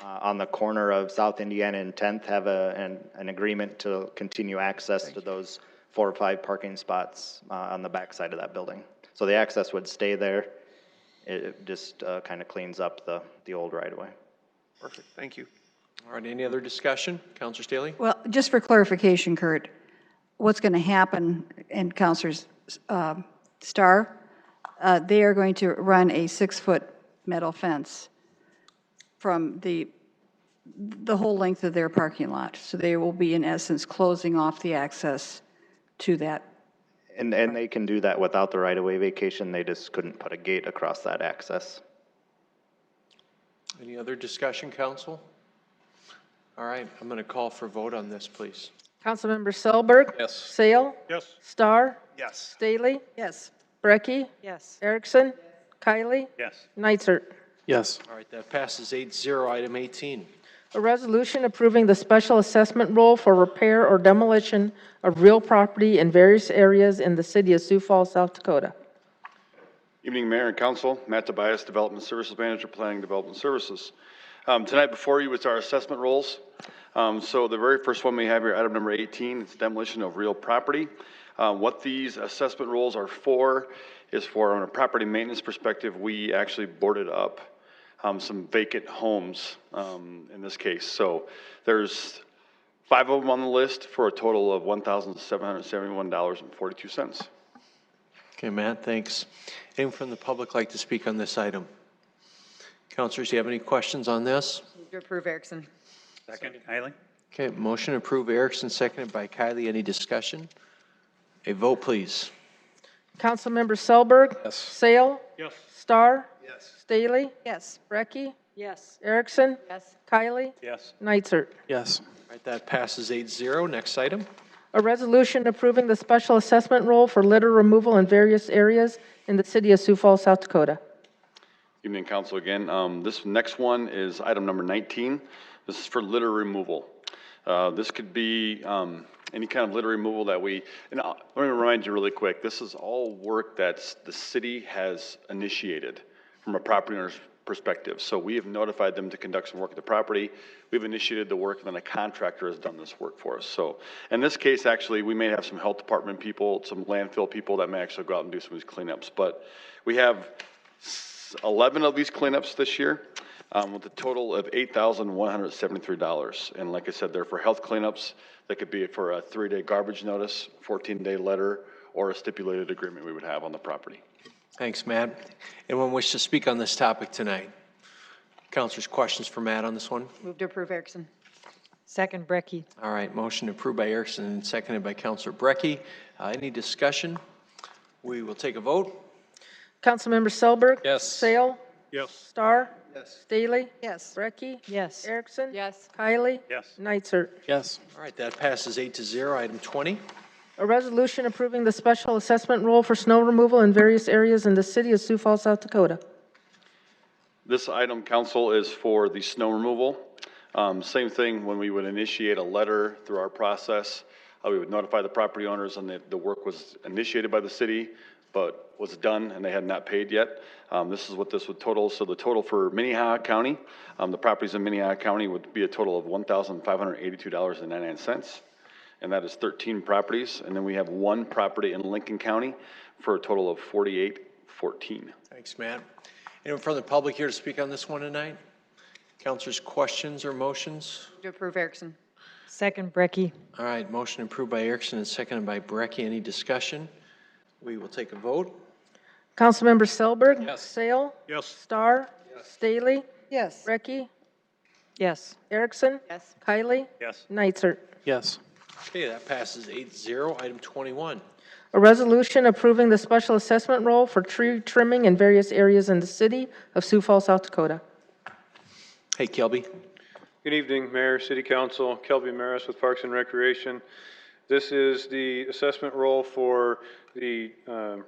Speaker 20: on the corner of South Indiana and 10th have an agreement to continue access to those 4 or 5 parking spots on the back side of that building. So the access would stay there. It just kind of cleans up the old right-of-way.
Speaker 15: Perfect, thank you.
Speaker 3: All right, any other discussion? Councilor Staley?
Speaker 13: Well, just for clarification, Kurt, what's going to happen, and Councilor Starr, they are going to run a 6-foot metal fence from the whole length of their parking lot. So they will be, in essence, closing off the access to that.
Speaker 20: And they can do that without the right-of-way vacation, they just couldn't put a gate across that access.
Speaker 3: Any other discussion, council? All right, I'm going to call for a vote on this, please.
Speaker 4: Councilmember Selberg.
Speaker 14: Yes.
Speaker 4: Sale.
Speaker 8: Yes.
Speaker 4: Starr.
Speaker 8: Yes.
Speaker 4: Staley.
Speaker 13: Yes.
Speaker 4: Brecky.
Speaker 16: Yes.
Speaker 4: Erickson. Kylie.
Speaker 22: Yes.
Speaker 4: Nitzert.
Speaker 11: Yes.
Speaker 3: All right, that passes 8-0. Item 18.
Speaker 4: A resolution approving the special assessment role for repair or demolition of real property in various areas in the city of Sioux Falls, South Dakota.
Speaker 7: Evening, Mayor and Council. Matt Tobias, Development Services Manager, Planning Development Services. Tonight before you is our assessment rolls. So the very first one we have here, item number 18, it's demolition of real property. What these assessment rolls are for is for, on a property maintenance perspective, we actually boarded up some vacant homes in this case. So there's 5 of them on the list for a total of $1,771.42.
Speaker 3: Okay, Matt, thanks. Anyone from the public like to speak on this item? Councilors, do you have any questions on this?
Speaker 19: Move to approve Erickson.
Speaker 10: Second, Kylie?
Speaker 3: Okay, motion to approve Erickson, seconded by Kylie. Any discussion? A vote, please.
Speaker 4: Councilmember Selberg.
Speaker 8: Yes.
Speaker 4: Sale.
Speaker 8: Yes.
Speaker 4: Starr.
Speaker 8: Yes.
Speaker 4: Staley.
Speaker 13: Yes.
Speaker 4: Brecky.
Speaker 16: Yes.
Speaker 4: Erickson.
Speaker 19: Yes.
Speaker 4: Kylie.
Speaker 10: Yes.
Speaker 4: Nitzert.
Speaker 11: Yes.
Speaker 3: All right, that passes 8-0. Next item.
Speaker 4: A resolution approving the special assessment role for litter removal in various areas in the city of Sioux Falls, South Dakota.
Speaker 7: Evening, Council, again. This next one is item number 19. This is for litter removal. This could be any kind of litter removal that let me remind you really quick, this is all work that the city has initiated from a property owner's perspective. So we have notified them to conduct some work at the property. We've initiated the work, and then a contractor has done this work for us. So in this case, actually, we may have some health department people, some landfill people that may actually go out and do some of these cleanups. But we have 11 of these cleanups this year, with a total of $8,173. And like I said, they're for health cleanups. That could be for a 3-day garbage notice, 14-day letter, or a stipulated agreement we would have on the property.
Speaker 3: Thanks, Matt. Anyone wish to speak on this topic tonight? Councilors, questions for Matt on this one?
Speaker 19: Move to approve Erickson.
Speaker 16: Second, Brecky.
Speaker 3: All right, motion approved by Erickson and seconded by Councilor Brecky. Any discussion? We will take a vote.
Speaker 4: Councilmember Selberg.
Speaker 14: Yes.
Speaker 4: Sale.
Speaker 8: Yes.
Speaker 4: Starr.
Speaker 8: Yes.
Speaker 4: Staley.
Speaker 13: Yes.
Speaker 4: Brecky.
Speaker 16: Yes.
Speaker 4: Erickson.
Speaker 19: Yes.
Speaker 4: Kylie.
Speaker 10: Yes.
Speaker 4: Nitzert.
Speaker 11: Yes.
Speaker 3: All right, that passes 8-0. Item 20.
Speaker 4: A resolution approving the special assessment role for snow removal in various areas in the city of Sioux Falls, South Dakota.
Speaker 7: This item, Council, is for the snow removal. Same thing when we would initiate a letter through our process. We would notify the property owners and the work was initiated by the city, but was done and they had not paid yet. This is what this would total. So the total for Minnehaha County, the properties in Minnehaha County would be a total of $1,582.99. And that is 13 properties. And then we have 1 property in Lincoln County for a total of $48.14.
Speaker 3: Thanks, Matt. Anyone from the public here to speak on this one tonight? Councilors, questions or motions?
Speaker 19: Move to approve Erickson.
Speaker 16: Second, Brecky.
Speaker 3: All right, motion approved by Erickson and seconded by Brecky. Any discussion? We will take a vote.
Speaker 4: Councilmember Selberg.
Speaker 14: Yes.
Speaker 4: Sale.
Speaker 8: Yes.
Speaker 4: Starr. Staley.
Speaker 13: Yes.
Speaker 4: Brecky.
Speaker 16: Yes.
Speaker 4: Erickson.
Speaker 19: Yes.
Speaker 4: Kylie.
Speaker 10: Yes.
Speaker 4: Nitzert.
Speaker 11: Yes.
Speaker 3: Okay, that passes 8-0. Item 21.
Speaker 4: A resolution approving the special assessment role for tree trimming in various areas in the city of Sioux Falls, South Dakota.
Speaker 3: Hey, Kelby.
Speaker 9: Good evening, Mayor, City Council. Kelby Maris with Parks and Recreation. This is the assessment role for the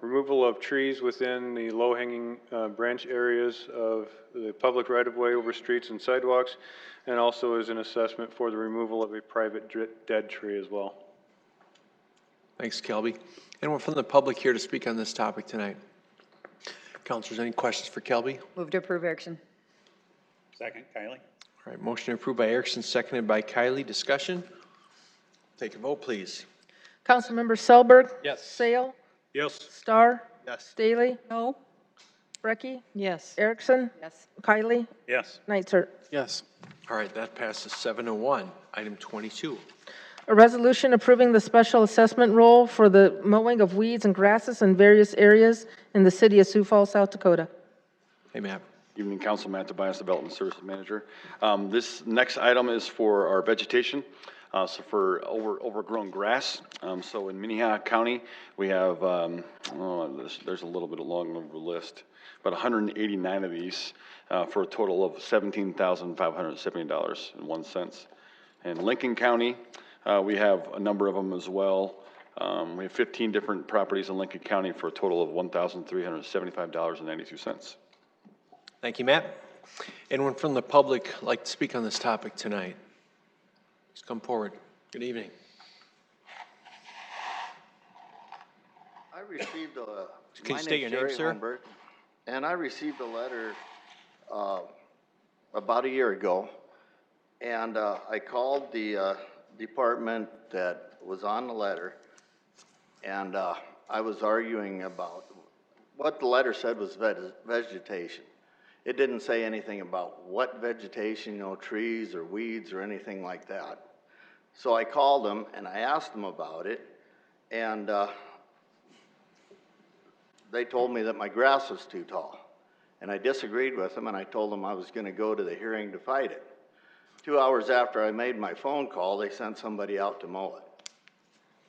Speaker 9: removal of trees within the low-hanging branch areas of the public right-of-way over streets and sidewalks, and also is an assessment for the removal of a private dead tree as well.
Speaker 3: Thanks, Kelby. Anyone from the public here to speak on this topic tonight? Councilors, any questions for Kelby?
Speaker 19: Move to approve Erickson.
Speaker 10: Second, Kylie?
Speaker 3: All right, motion approved by Erickson, seconded by Kylie. Discussion? Take a vote, please.
Speaker 4: Councilmember Selberg.
Speaker 14: Yes.
Speaker 4: Sale.
Speaker 8: Yes.
Speaker 4: Starr.
Speaker 8: Yes.
Speaker 4: Staley.
Speaker 13: No.
Speaker 4: Brecky.
Speaker 16: Yes.
Speaker 4: Erickson.
Speaker 19: Yes.
Speaker 4: Kylie.
Speaker 10: Yes.
Speaker 4: Nitzert.
Speaker 11: Yes.
Speaker 3: All right, that passes 7-1. Item 22.
Speaker 4: A resolution approving the special assessment role for the mowing of weeds and grasses in various areas in the city of Sioux Falls, South Dakota.
Speaker 3: Hey, Matt.
Speaker 7: Evening, Council. Matt Tobias, Development Services Manager. This next item is for our vegetation, so for overgrown grass. So in Minnehaha County, we have, there's a little bit of long of a list, but 189 of these for a total of $17,570.01. In Lincoln County, we have a number of them as well. We have 15 different properties in Lincoln County for a total of $1,375.92.
Speaker 3: Thank you, Matt. Anyone from the public like to speak on this topic tonight? Please come forward. Good evening.
Speaker 1: I received a.
Speaker 3: Can you state your name, sir?
Speaker 1: Humbert, and I received a letter about a year ago, and I called the department that was on the letter, and I was arguing about what the letter said was vegetation. It didn't say anything about what vegetation, you know, trees or weeds or anything like that. So I called them and I asked them about it, and they told me that my grass was too tall. And I disagreed with them, and I told them I was going to go to the hearing to fight it. 2 hours after I made my phone call, they sent somebody out to mow it.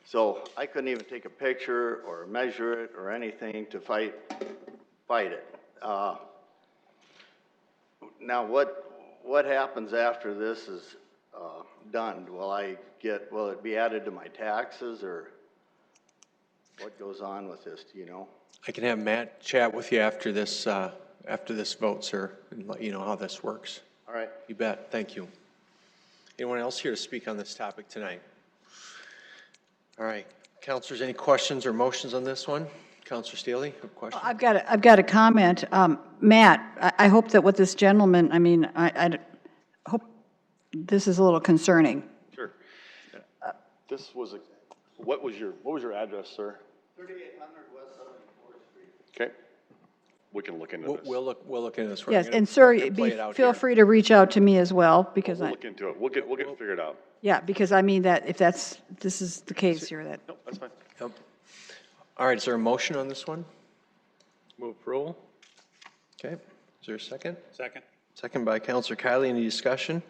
Speaker 1: So I couldn't even take a picture or measure it or anything to fight it. Now, what happens after this is done? Will it be added to my taxes, or what goes on with this, do you know?
Speaker 3: I can have Matt chat with you after this vote, sir, and let you know how this works.
Speaker 1: All right.
Speaker 3: You bet. Thank you. Anyone else here to speak on this topic tonight? All right. Councilors, any questions or motions on this one? Councilor Staley, a question?
Speaker 13: I've got a comment. Matt, I hope that what this gentleman, I hope this is a little concerning.
Speaker 7: Sure. This was what was your address, sir?
Speaker 1: 3800 West 74th Street.
Speaker 7: Okay. We can look into this.
Speaker 3: We'll look into this.
Speaker 13: Yes, and sir, feel free to reach out to me as well, because
Speaker 7: We'll look into it. We'll get it figured out.
Speaker 13: yeah, because I mean that if this is the case here, that.
Speaker 7: Nope, that's fine.
Speaker 3: Yep. All right, is there a motion on this one?
Speaker 14: Move approval.
Speaker 3: Okay, is there a second?
Speaker 8: Second.
Speaker 3: Second by Councilor Kiley. Any discussion?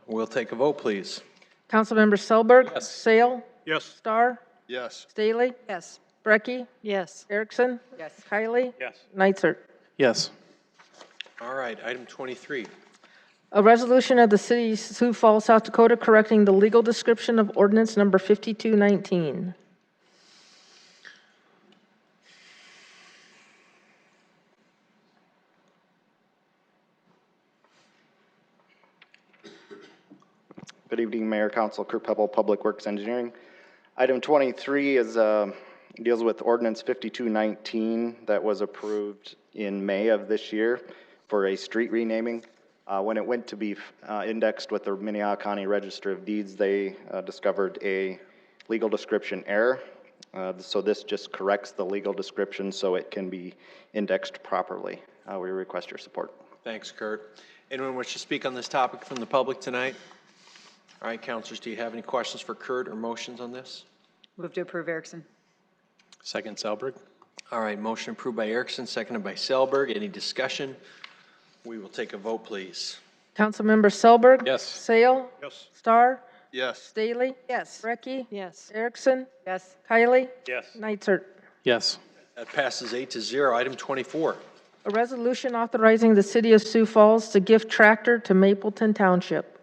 Speaker 3: We'll take a vote, please.
Speaker 4: Councilmember Selberg?
Speaker 14: Yes.
Speaker 4: Sale?
Speaker 8: Yes.
Speaker 4: Star?
Speaker 17: Yes.
Speaker 4: Staley?
Speaker 13: Yes.
Speaker 4: Brecky?
Speaker 16: Yes.
Speaker 4: Erickson?
Speaker 19: Yes.
Speaker 4: Kylie?
Speaker 8: Yes.
Speaker 4: Nitzert?
Speaker 18: Yes.
Speaker 3: All right, item 23.
Speaker 4: A resolution of the City of Sioux Falls, South Dakota, correcting the legal description of ordinance number 5219.
Speaker 20: Good evening, Mayor, Council, Kurt Pebble, Public Works Engineering. Item 23 deals with ordinance 5219 that was approved in May of this year for a street renaming. When it went to be indexed with the Minnehaha County Register of Deeds, they discovered a legal description error. So this just corrects the legal description so it can be indexed properly. We request your support.
Speaker 3: Thanks, Kurt. Anyone wish to speak on this topic from the public tonight? All right, councilors, do you have any questions for Kurt or motions on this?
Speaker 19: Move to approve, Erickson.
Speaker 14: Second, Selberg.
Speaker 3: All right, motion approved by Erickson, seconded by Selberg. Any discussion? We will take a vote, please.
Speaker 4: Councilmember Selberg?
Speaker 14: Yes.
Speaker 4: Sale?
Speaker 8: Yes.
Speaker 4: Star?
Speaker 17: Yes.
Speaker 4: Staley?
Speaker 13: Yes.
Speaker 4: Brecky?
Speaker 16: Yes.
Speaker 4: Erickson?
Speaker 19: Yes.
Speaker 4: Kylie?
Speaker 8: Yes.
Speaker 4: Nitzert?
Speaker 10: Yes.
Speaker 3: That passes 8-0. Item 24.
Speaker 4: A resolution authorizing the City of Sioux Falls to gift tractor to Mapleton Township.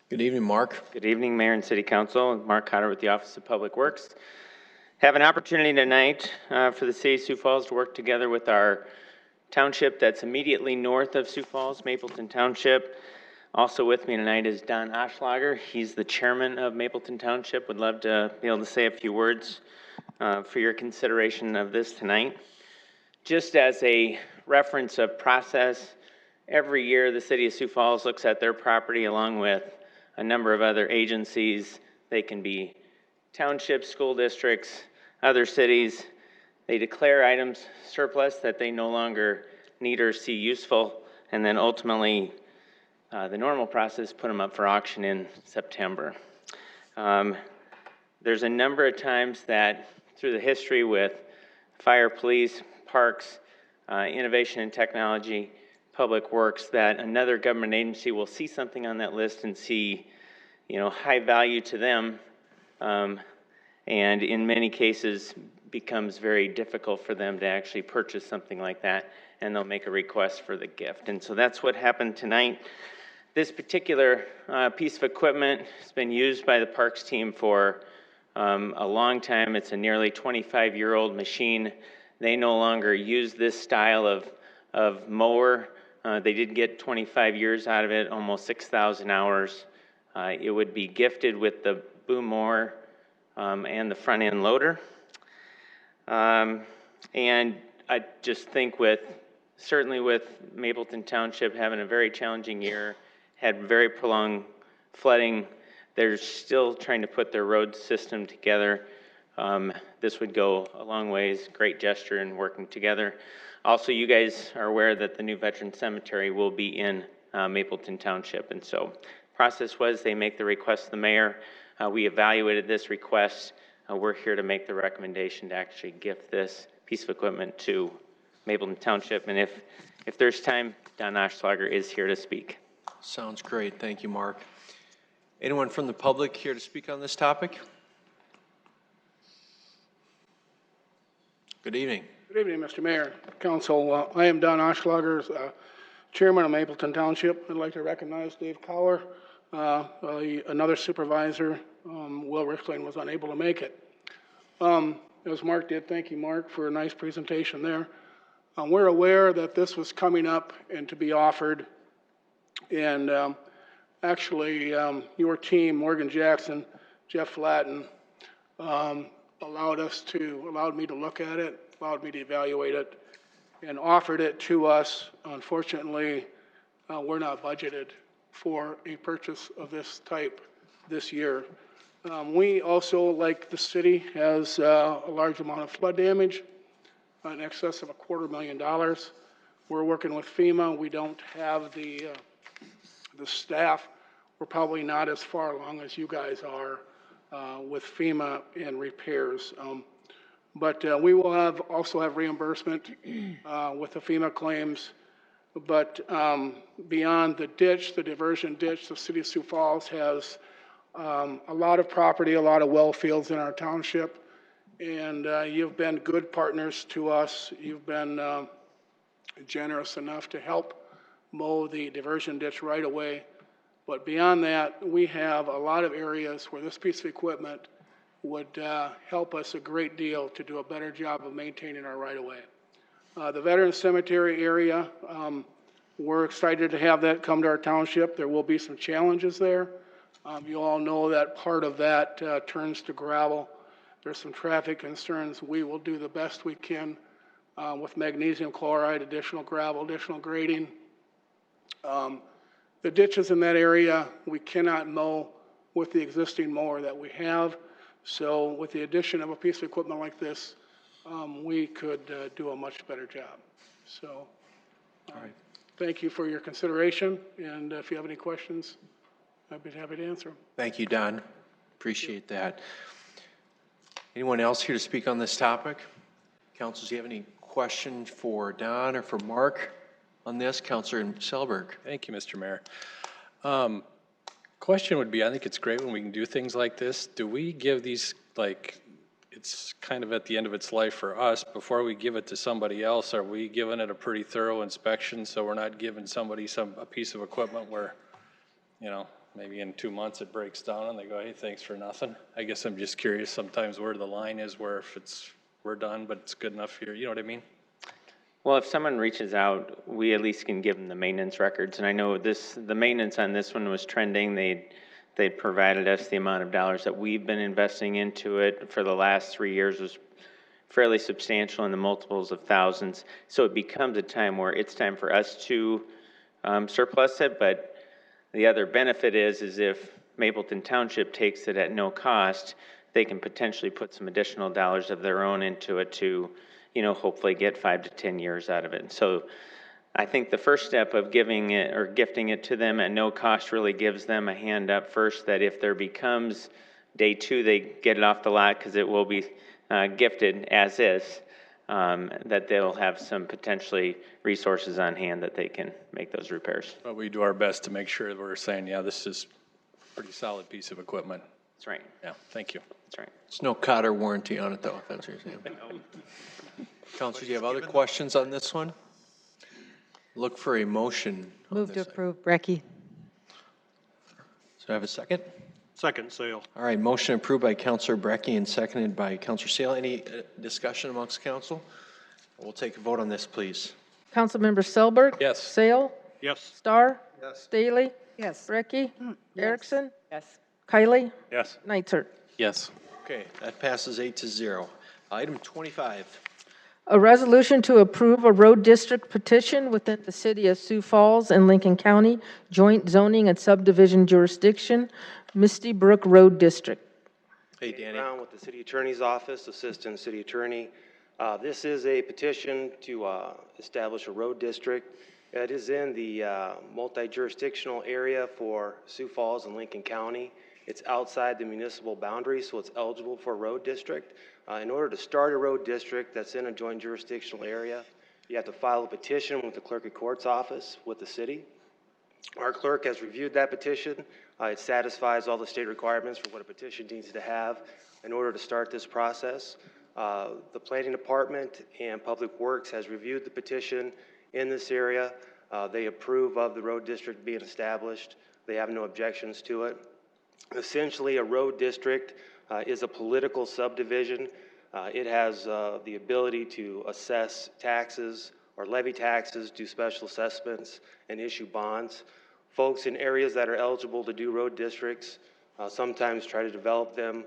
Speaker 3: Good evening, Mark.
Speaker 5: Good evening, Mayor and City Council. Mark Cotter with the Office of Public Works. Have an opportunity tonight for the City of Sioux Falls to work together with our township that's immediately north of Sioux Falls, Mapleton Township. Also with me tonight is Don Oschlager. He's the chairman of Mapleton Township. Would love to be able to say a few words for your consideration of this tonight. Just as a reference of process, every year the City of Sioux Falls looks at their property along with a number of other agencies. They can be townships, school districts, other cities. They declare items surplus that they no longer need or see useful, and then ultimately the normal process, put them up for auction in September. there's a number of times that through the history with fire, police, parks, innovation and technology, public works, that another government agency will see something on that list and see, high value to them, and in many cases becomes very difficult for them to actually purchase something like that, and they'll make a request for the gift. And so that's what happened tonight. This particular piece of equipment has been used by the Parks team for a long time. It's a nearly 25-year-old machine. They no longer use this style of mower. They did get 25 years out of it, almost 6,000 hours. It would be gifted with the boom mower and the front end loader. And I just think certainly with Mapleton Township having a very challenging year, had very prolonged flooding, they're still trying to put their road system together. This would go a long ways, great gesture in working together. Also, you guys are aware that the new Veteran Cemetery will be in Mapleton Township. And so process was they make the request to the mayor. We evaluated this request. We're here to make the recommendation to actually gift this piece of equipment to Mapleton Township. And if there's time, Don Oschlager is here to speak.
Speaker 3: Sounds great. Thank you, Mark. Anyone from the public here to speak on this topic? Good evening.
Speaker 6: Good evening, Mr. Mayor, Council. I am Don Oschlager, Chairman of Mapleton Township. I'd like to recognize Dave Cowler. Another supervisor, Will Richland, was unable to make it. As Mark did, thank you, Mark, for a nice presentation there. We're aware that this was coming up and to be offered. And actually, your team, Morgan Jackson, Jeff Flatten, allowed me to look at it, allowed me to evaluate it, and offered it to us. Unfortunately, we're not budgeted for a purchase of this type this year. We also, like the city, has a large amount of flood damage, in excess of $250,000. We're working with FEMA. We don't have the staff. We're probably not as far along as you guys are with FEMA and repairs. But we will also have reimbursement with the FEMA claims. But beyond the ditch, the diversion ditch, the city of Sioux Falls has a lot of property, a lot of well fields in our township. And you've been good partners to us. You've been generous enough to help mow the diversion ditch right away. But beyond that, we have a lot of areas where this piece of equipment would help us a great deal to do a better job of maintaining our right-of-way. The Veteran Cemetery area, we're excited to have that come to our township. There will be some challenges there. You all know that part of that turns to gravel. There's some traffic concerns. We will do the best we can with magnesium chloride, additional gravel, additional grading. The ditches in that area, we cannot mow with the existing mower that we have. So with the addition of a piece of equipment like this, we could do a much better job. So thank you for your consideration. And if you have any questions, I'd be happy to answer them.
Speaker 3: Thank you, Don. Appreciate that. Anyone else here to speak on this topic? Councilors, do you have any questions for Don or for Mark on this? Councilor Selberg.
Speaker 14: Thank you, Mr. Mayor. Question would be, I think it's great when we can do things like this. Do we give these, it's kind of at the end of its life for us, before we give it to somebody else, are we giving it a pretty thorough inspection so we're not giving somebody a piece of equipment where, maybe in 2 months it breaks down and they go, hey, thanks for nothing? I guess I'm just curious sometimes where the line is, where if we're done, but it's good enough here, you know what I mean?
Speaker 5: Well, if someone reaches out, we at least can give them the maintenance records. And I know the maintenance on this one was trending. They provided us the amount of dollars that we've been investing into it for the last 3 years was fairly substantial in the multiples of thousands. So it becomes a time where it's time for us to surplus it. But the other benefit is if Mapleton Township takes it at no cost, they can potentially put some additional dollars of their own into it to hopefully get 5 to 10 years out of it. So I think the first step of giving it or gifting it to them at no cost really gives them a hand up first, that if there becomes day 2, they get it off the lot because it will be gifted as is, that they'll have some potentially resources on hand that they can make those repairs.
Speaker 14: But we do our best to make sure that we're saying, yeah, this is a pretty solid piece of equipment.
Speaker 5: That's right.
Speaker 14: Yeah, thank you.
Speaker 5: That's right.
Speaker 3: There's no Cotter warranty on it, though, if that's what you're saying. Counselor, do you have other questions on this one? Look for a motion.
Speaker 16: Move to approve, Brecky.
Speaker 3: So I have a second?
Speaker 8: Second, Sale.
Speaker 3: All right, motion approved by Counselor Brecky and seconded by Counselor Sale. Any discussion amongst council? We'll take a vote on this, please.
Speaker 4: Councilmember Selberg.
Speaker 14: Yes.
Speaker 4: Sale.
Speaker 8: Yes.
Speaker 4: Star.
Speaker 17: Yes.
Speaker 4: Staley.
Speaker 13: Yes.
Speaker 4: Brecky. Erickson.
Speaker 19: Yes.
Speaker 4: Kylie.
Speaker 8: Yes.
Speaker 4: Nitzert.
Speaker 10: Yes.
Speaker 3: Okay, that passes 8-0. Item 25.
Speaker 4: A resolution to approve a road district petition within the city of Sioux Falls and Lincoln County Joint Zoning and Subdivision Jurisdiction, Misty Brook Road District.
Speaker 3: Hey, Danny.
Speaker 2: Brown with the City Attorney's Office, Assistant City Attorney. This is a petition to establish a road district. It is in the multi-jurisdictional area for Sioux Falls and Lincoln County. It's outside the municipal boundary, so it's eligible for a road district. In order to start a road district that's in a joint jurisdictional area, you have to file a petition with the Clerk of Court's office with the city. Our clerk has reviewed that petition. It satisfies all the state requirements for what a petition needs to have in order to start this process. The Planning Department and Public Works has reviewed the petition in this area. They approve of the road district being established. They have no objections to it. Essentially, a road district is a political subdivision. It has the ability to assess taxes or levy taxes, do special assessments, and issue bonds. Folks in areas that are eligible to do road districts sometimes try to develop them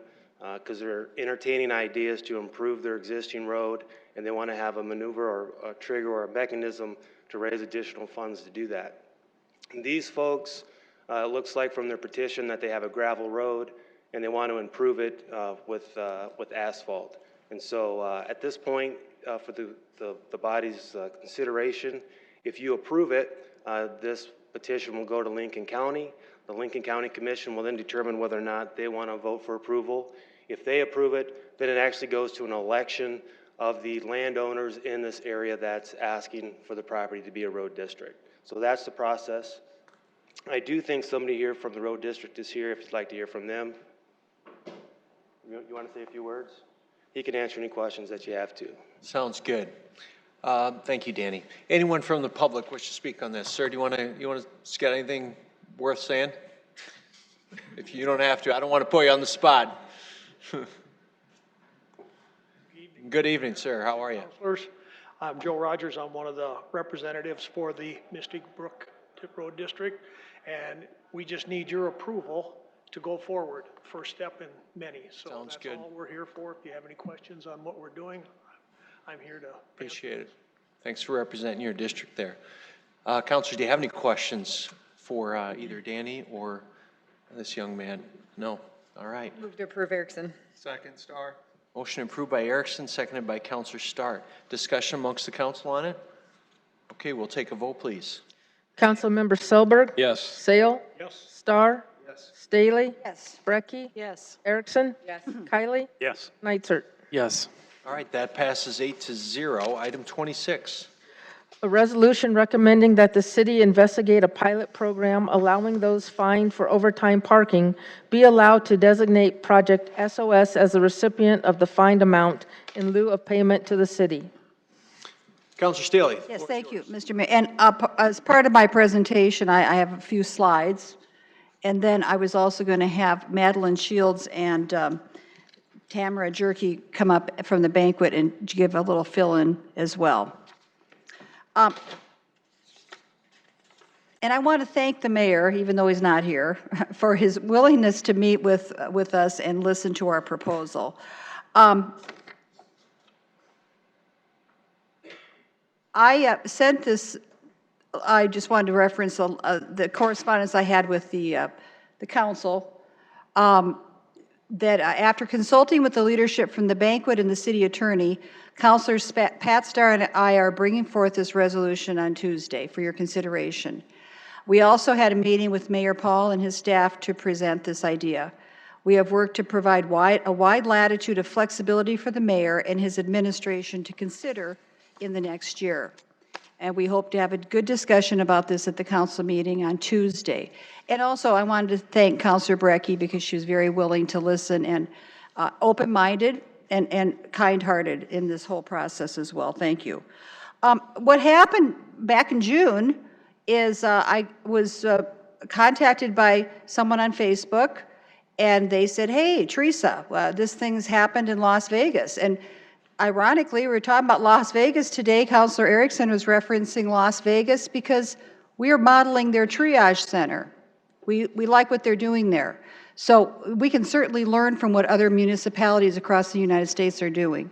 Speaker 2: because they're entertaining ideas to improve their existing road, and they want to have a maneuver or a trigger or a mechanism to raise additional funds to do that. And these folks, it looks like from their petition that they have a gravel road and they want to improve it with asphalt. And so at this point, for the body's consideration, if you approve it, this petition will go to Lincoln County. The Lincoln County Commission will then determine whether or not they want to vote for approval. If they approve it, then it actually goes to an election of the landowners in this area that's asking for the property to be a road district. So that's the process. I do think somebody here from the road district is here, if you'd like to hear from them. You want to say a few words? He can answer any questions that you have to.
Speaker 3: Sounds good. Thank you, Danny. Anyone from the public wish to speak on this? Sir, do you want to get anything worth saying? If you don't have to, I don't want to put you on the spot. Good evening, sir. How are you?
Speaker 12: Councilors, I'm Joe Rogers. I'm one of the representatives for the Mystic Brook Road District, and we just need your approval to go forward. First step in many. So
Speaker 3: Sounds
Speaker 12: that's
Speaker 3: good.
Speaker 12: all we're here for. If you have any questions on what we're doing, I'm here to
Speaker 3: Appreciate it. Thanks for representing your district there. Counselor, do you have any questions for either Danny or this young man? No? All right.
Speaker 19: Move to approve, Erickson.
Speaker 17: Second, Star.
Speaker 3: Motion approved by Erickson, seconded by Counselor Starr. Discussion amongst the council on it? Okay, we'll take a vote, please.
Speaker 4: Councilmember Selberg.
Speaker 14: Yes.
Speaker 4: Sale.
Speaker 12: Yes.
Speaker 4: Star.
Speaker 17: Yes.
Speaker 4: Staley.
Speaker 13: Yes.
Speaker 4: Brecky.
Speaker 16: Yes.
Speaker 4: Erickson.
Speaker 19: Yes.
Speaker 4: Kylie.
Speaker 10: Yes.
Speaker 4: Nitzert.
Speaker 10: Yes.
Speaker 3: All right, that passes 8-0. Item 26.
Speaker 4: A resolution recommending that the city investigate a pilot program allowing those fined for overtime parking be allowed to designate Project SOS as the recipient of the fined amount in lieu of payment to the city.
Speaker 3: Counselor Staley.
Speaker 13: Yes, thank you, Mr. Mayor. And as part of my presentation, I have a few slides. And then I was also going to have Madeline Shields and Tamara Jerky come up from the banquet and give a little fill-in as well. And I want to thank the mayor, even though he's not here, for his willingness to meet with us and listen to our proposal. I sent this, I just wanted to reference the correspondence I had with the council, that after consulting with the leadership from the banquet and the city attorney, Councilors Pat Starr and I are bringing forth this resolution on Tuesday for your consideration. We also had a meeting with Mayor Paul and his staff to present this idea. We have worked to provide a wide latitude of flexibility for the mayor and his administration to consider in the next year. And we hope to have a good discussion about this at the council meeting on Tuesday. And also, I wanted to thank Councilor Brecky because she was very willing to listen and open-minded and kind-hearted in this whole process as well. Thank you. What happened back in June is I was contacted by someone on Facebook, and they said, hey, Teresa, this thing's happened in Las Vegas. And ironically, we were talking about Las Vegas today. Councilor Erickson was referencing Las Vegas because we are modeling their triage center. We like what they're doing there. So we can certainly learn from what other municipalities across the United States are doing.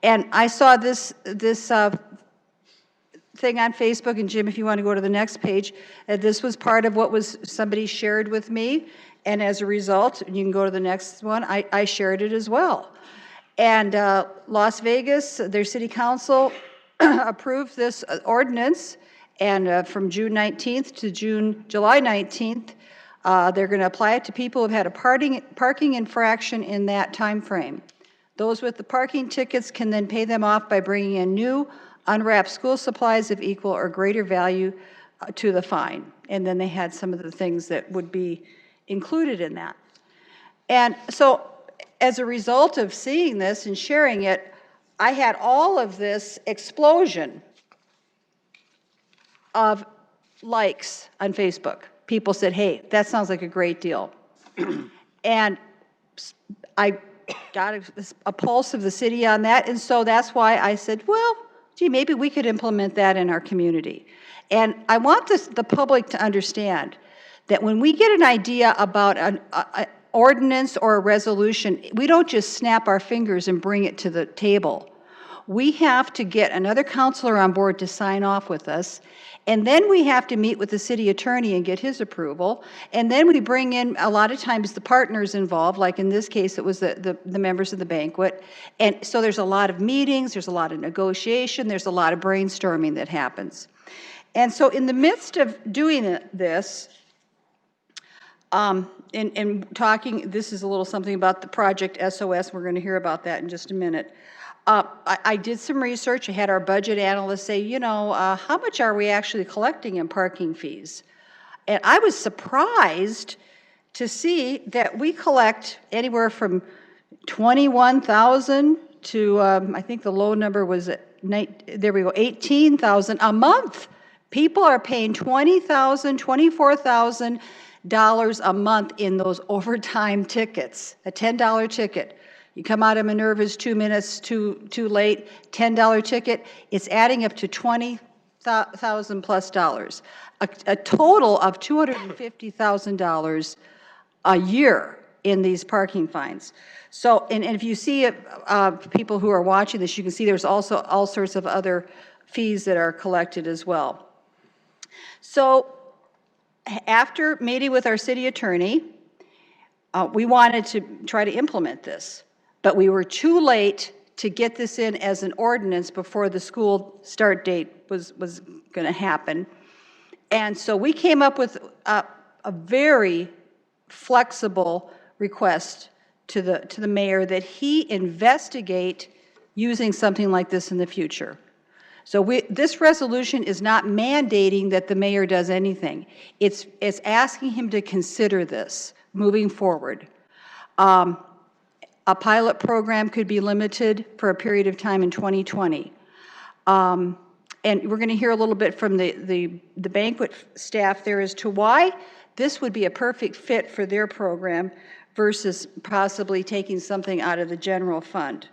Speaker 13: And I saw this thing on Facebook, and Jim, if you want to go to the next page, this was part of what was somebody shared with me, and as a result, you can go to the next one, I shared it as well. And Las Vegas, their city council approved this ordinance, and from June 19th to July 19th, they're going to apply it to people who have had a parking infraction in that time frame. Those with the parking tickets can then pay them off by bringing in new unwrapped school supplies of equal or greater value to the fine. And then they had some of the things that would be included in that. And so as a result of seeing this and sharing it, I had all of this explosion of likes on Facebook. People said, hey, that sounds like a great deal. And I got a pulse of the city on that, and so that's why I said, well, gee, maybe we could implement that in our community. And I want the public to understand that when we get an idea about an ordinance or a resolution, we don't just snap our fingers and bring it to the table. We have to get another counselor on board to sign off with us, and then we have to meet with the city attorney and get his approval, and then we bring in, a lot of times, the partners involved, like in this case, it was the members of the banquet, and so there's a lot of meetings, there's a lot of negotiation, there's a lot of brainstorming that happens. And so in the midst of doing this, and talking, this is a little something about the project SOS, we're going to hear about that in just a minute. I did some research. I had our budget analyst say, you know, how much are we actually collecting in parking fees? And I was surprised to see that we collect anywhere from $21,000 to, I think the low number was, there we go, $18,000 a month. People are paying $20,000, $24,000 a month in those overtime tickets, a $10 ticket. You come out of Minerva's 2 minutes too late, $10 ticket, it's adding up to $20,000 plus dollars, a total of $250,000 a year in these parking fines. So, and if you see people who are watching this, you can see there's also all sorts of other fees that are collected as well. So, after meeting with our city attorney, we wanted to try to implement this. But we were too late to get this in as an ordinance before the school start date was going to happen. And so we came up with a very flexible request to the mayor that he investigate using something like this in the future. So this resolution is not mandating that the mayor does anything. It's asking him to consider this moving forward. A pilot program could be limited for a period of time in 2020. And we're going to hear a little bit from the banquet staff there as to why this would be a perfect fit for their program versus possibly taking something out of the general fund.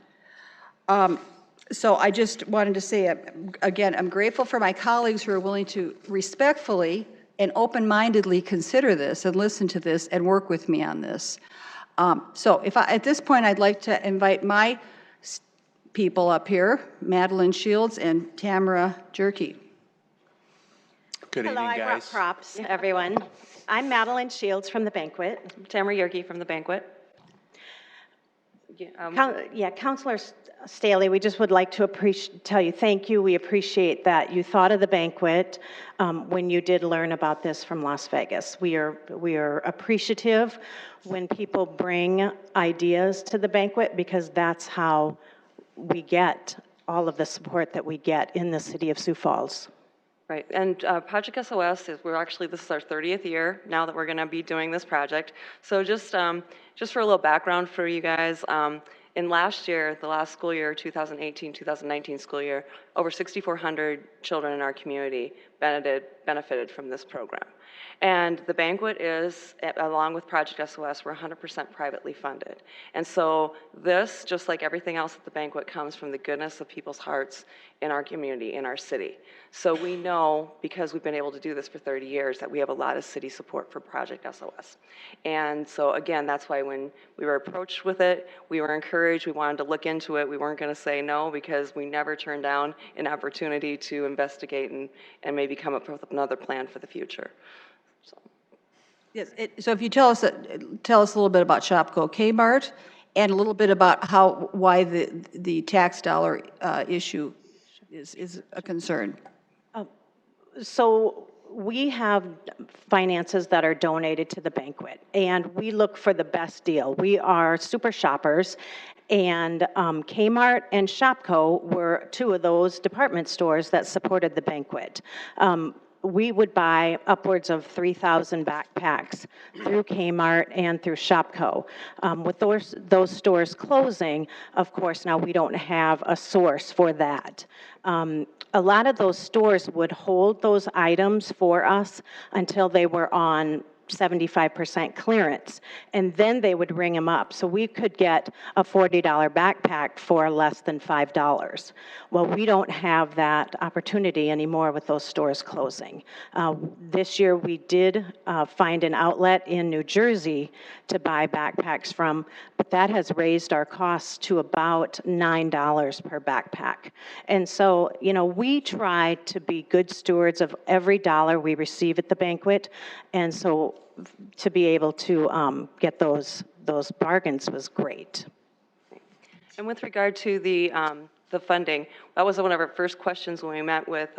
Speaker 13: So I just wanted to say, again, I'm grateful for my colleagues who are willing to respectfully and open-mindedly consider this and listen to this and work with me on this. So at this point, I'd like to invite my people up here, Madeline Shields and Tamara Jerky.
Speaker 15: Good evening, guys. Hello, I brought props, everyone. I'm Madeline Shields from the banquet, Tamara Yerke from the banquet. Yeah, Counselor Staley, we just would like to tell you thank you. We appreciate that you thought of the banquet when you did learn about this from Las Vegas. We are appreciative when people bring ideas to the banquet because that's how we get all of the support that we get in the city of Sioux Falls.
Speaker 21: Right, and Project SOS this is our 30th year now that we're going to be doing this project. So just for a little background for you guys, in last year, the last school year, 2018-2019 school year, over 6,400 children in our community benefited from this program. And the banquet is, along with Project SOS, we're 100% privately funded. And so this, just like everything else at the banquet, comes from the goodness of people's hearts in our community, in our city. So we know, because we've been able to do this for 30 years, that we have a lot of city support for Project SOS. And so again, that's why when we were approached with it, we were encouraged, we wanted to look into it. We weren't going to say no because we never turned down an opportunity to investigate and maybe come up with another plan for the future.
Speaker 13: Yes, so if you tell us a little bit about Shopko Kmart and a little bit about why the tax dollar issue is a concern.
Speaker 15: So we have finances that are donated to the banquet, and we look for the best deal. We are super shoppers, and Kmart and Shopko were two of those department stores that supported the banquet. We would buy upwards of 3,000 backpacks through Kmart and through Shopko. With those stores closing, of course, now we don't have a source for that. A lot of those stores would hold those items for us until they were on 75% clearance, and then they would ring them up. So we could get a $40 backpack for less than $5. Well, we don't have that opportunity anymore with those stores closing. This year we did find an outlet in New Jersey to buy backpacks from, but that has raised our costs to about $9 per backpack. And so, we try to be good stewards of every dollar we receive at the banquet, and so to be able to get those bargains was great.
Speaker 21: And with regard to the funding, that was one of our first questions when we met with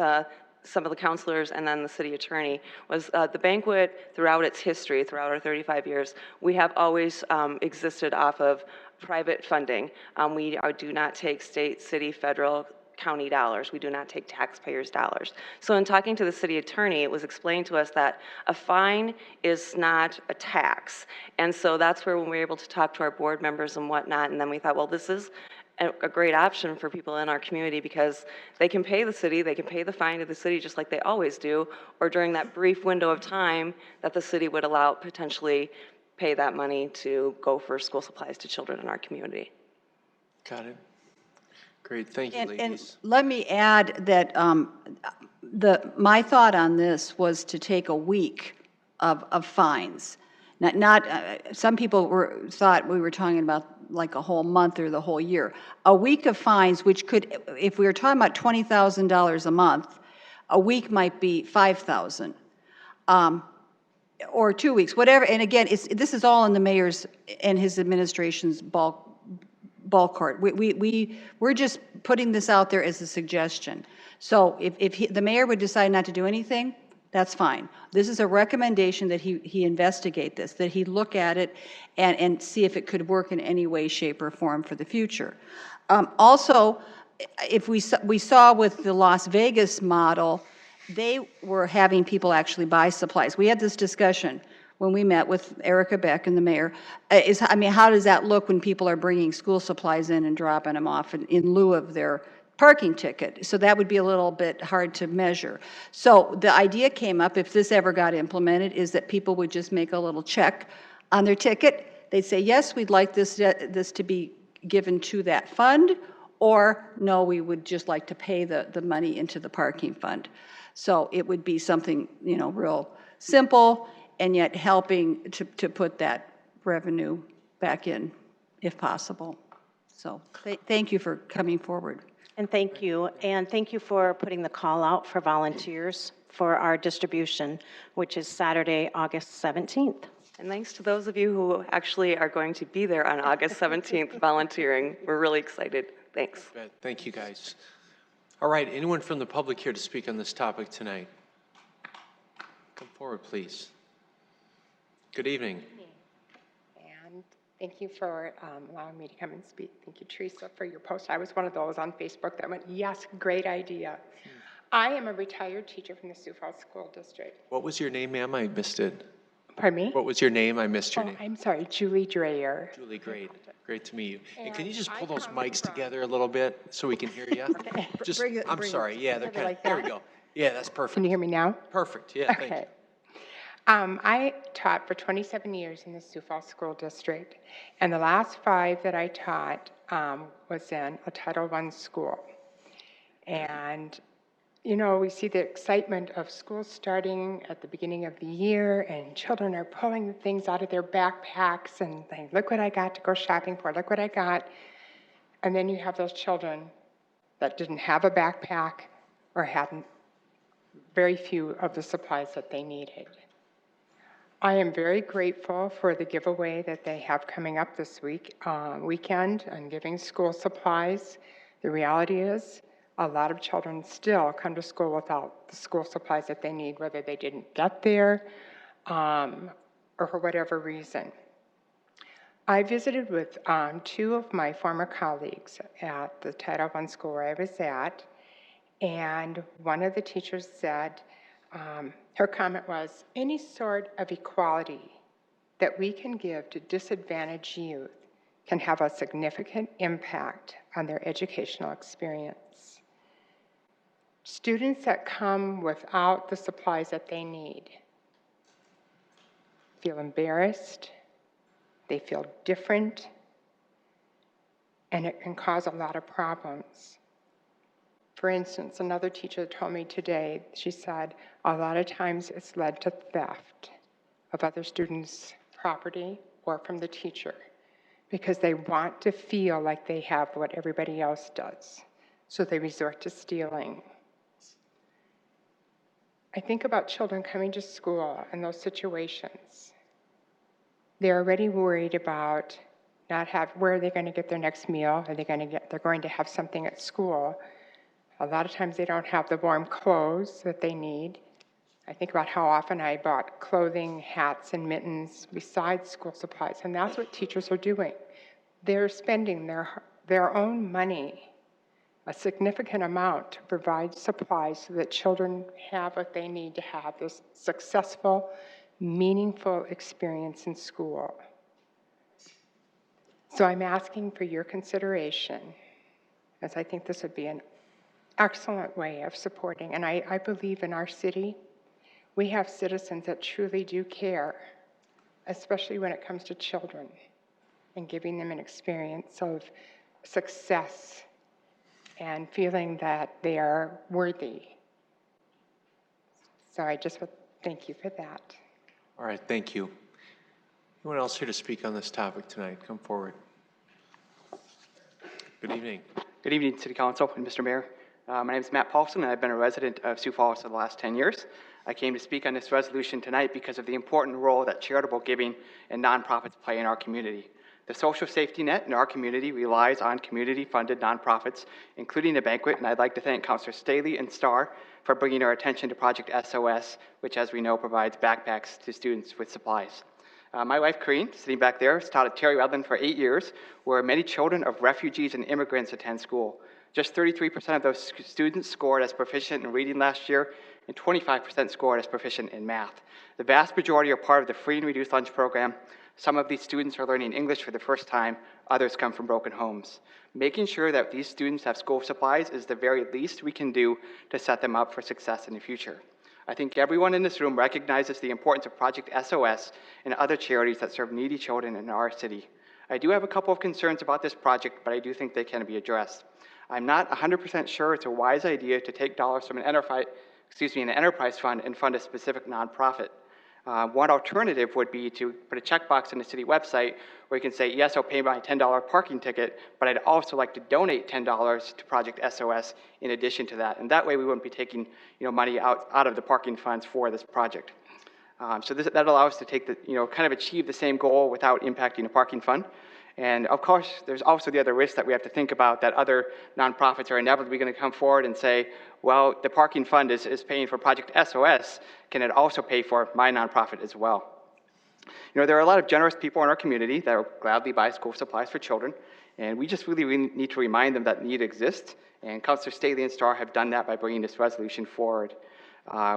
Speaker 21: some of the counselors and then the city attorney, was the banquet throughout its history, throughout our 35 years, we have always existed off of private funding. We do not take state, city, federal, county dollars. We do not take taxpayers' dollars. So in talking to the city attorney, it was explained to us that a fine is not a tax. And so that's where when we were able to talk to our board members and whatnot, and then we thought, well, this is a great option for people in our community because they can pay the city, they can pay the fine to the city just like they always do, or during that brief window of time that the city would allow potentially pay that money to go for school supplies to children in our community.
Speaker 3: Got it. Great, thank you, ladies.
Speaker 13: And let me add that my thought on this was to take a week of fines. Some people thought we were talking about like a whole month or the whole year. A week of fines, which could, if we were talking about $20,000 a month, a week might be $5,000. Or 2 weeks, whatever. And again, this is all in the mayor's and his administration's ball court. We're just putting this out there as a suggestion. So if the mayor would decide not to do anything, that's fine. This is a recommendation that he investigate this, that he look at it and see if it could work in any way, shape, or form for the future. Also, if we saw with the Las Vegas model, they were having people actually buy supplies. We had this discussion when we met with Erica Beck and the mayor. How does that look when people are bringing school supplies in and dropping them off in lieu of their parking ticket? So that would be a little bit hard to measure. So the idea came up, if this ever got implemented, is that people would just make a little check on their ticket. They'd say, yes, we'd like this to be given to that fund, or no, we would just like to pay the money into the parking fund. So it would be something, real simple, and yet helping to put that revenue back in, if possible. So thank you for coming forward.
Speaker 15: And thank you. And thank you for putting the call out for volunteers for our distribution, which is Saturday, August 17th.
Speaker 21: And thanks to those of you who actually are going to be there on August 17th volunteering. We're really excited. Thanks.
Speaker 3: Thank you, guys. All right, anyone from the public here to speak on this topic tonight? Come forward, please. Good evening.
Speaker 9: And thank you for allowing me to come and speak. Thank you, Teresa, for your post. I was one of those on Facebook that went, yes, great idea. I am a retired teacher from the Sioux Falls School District.
Speaker 3: What was your name, ma'am? I missed it.
Speaker 9: Pardon me?
Speaker 3: What was your name? I missed your name.
Speaker 9: I'm sorry, Julie Dreyer.
Speaker 3: Julie, great. Great to meet you. And can you
Speaker 9: And
Speaker 3: just
Speaker 9: I
Speaker 3: pull those
Speaker 9: come
Speaker 3: mics
Speaker 9: from-
Speaker 3: together a little bit so we can hear you? Just, I'm sorry. Yeah, they're kind of,
Speaker 9: like
Speaker 3: there we
Speaker 9: that?
Speaker 3: go. Yeah, that's perfect.
Speaker 9: Can you hear me now?
Speaker 3: Perfect. Yeah, thank you.
Speaker 9: Okay. I taught for 27 years in the Sioux Falls School District, and the last 5 that I taught was in a Title I school. And, you know, we see the excitement of school starting at the beginning of the year, and children are pulling things out of their backpacks and saying, look what I got to go shopping for, look what I got. And then you have those children that didn't have a backpack or hadn't very few of the supplies that they needed. I am very grateful for the giveaway that they have coming up this weekend on giving school supplies. The reality is a lot of children still come to school without the school supplies that they need, whether they didn't get there or for whatever reason. I visited with 2 of my former colleagues at the Title I school where I was at, and one of the teachers said, her comment was, any sort of equality that we can give to disadvantaged youth can have a significant impact on their educational experience. Students that come without the supplies that they need feel embarrassed, they feel different, and it can cause a lot of problems. For instance, another teacher told me today, she said, a lot of times it's led to theft of other students' property or from the teacher because they want to feel like they have what everybody else does. So they resort to stealing. I think about children coming to school in those situations. They're already worried about where are they going to get their next meal? They're going to have something at school. A lot of times they don't have the warm clothes that they need. I think about how often I bought clothing, hats, and mittens besides school supplies, and that's what teachers are doing. They're spending their own money, a significant amount, to provide supplies so that children have what they need to have this successful, meaningful experience in school. So I'm asking for your consideration, as I think this would be an excellent way of supporting. And I believe in our city, we have citizens that truly do care, especially when it comes to children and giving them an experience of success and feeling that they are worthy. So I just would thank you for that.
Speaker 3: All right, thank you. Anyone else here to speak on this topic tonight? Come forward. Good evening.
Speaker 22: Good evening, City Council and Mr. Mayor. My name is Matt Paulson, and I've been a resident of Sioux Falls for the last 10 years. I came to speak on this resolution tonight because of the important role that charitable giving and nonprofits play in our community. The social safety net in our community relies on community-funded nonprofits, including the banquet, and I'd like to thank Councilors Staley and Starr for bringing our attention to Project SOS, which, as we know, provides backpacks to students with supplies. My wife, Corrine, sitting back there, has taught at Terry Redland for 8 years, where many children of refugees and immigrants attend school. Just 33% of those students scored as proficient in reading last year, and 25% scored as proficient in math. The vast majority are part of the free and reduced lunch program. Some of these students are learning English for the first time, others come from broken homes. Making sure that these students have school supplies is the very least we can do to set them up for success in the future. I think everyone in this room recognizes the importance of Project SOS and other charities that serve needy children in our city. I do have a couple of concerns about this project, but I do think they can be addressed. I'm not 100% sure it's a wise idea to take dollars from an enterprise fund and fund a specific nonprofit. One alternative would be to put a checkbox on the city website where you can say, yes, I'll pay my $10 parking ticket, but I'd also like to donate $10 to Project SOS in addition to that. And that way we wouldn't be taking money out of the parking funds for this project. That allows us to take the, kind of achieve the same goal without impacting the parking fund. And of course, there's also the other risk that we have to think about, that other nonprofits are inevitably going to come forward and say, well, the parking fund is paying for Project SOS. Can it also pay for my nonprofit as well? There are a lot of generous people in our community that will gladly buy school supplies for children. And we just really need to remind them that need exists. And Councilor Staley and Starr have done that by bringing this resolution forward.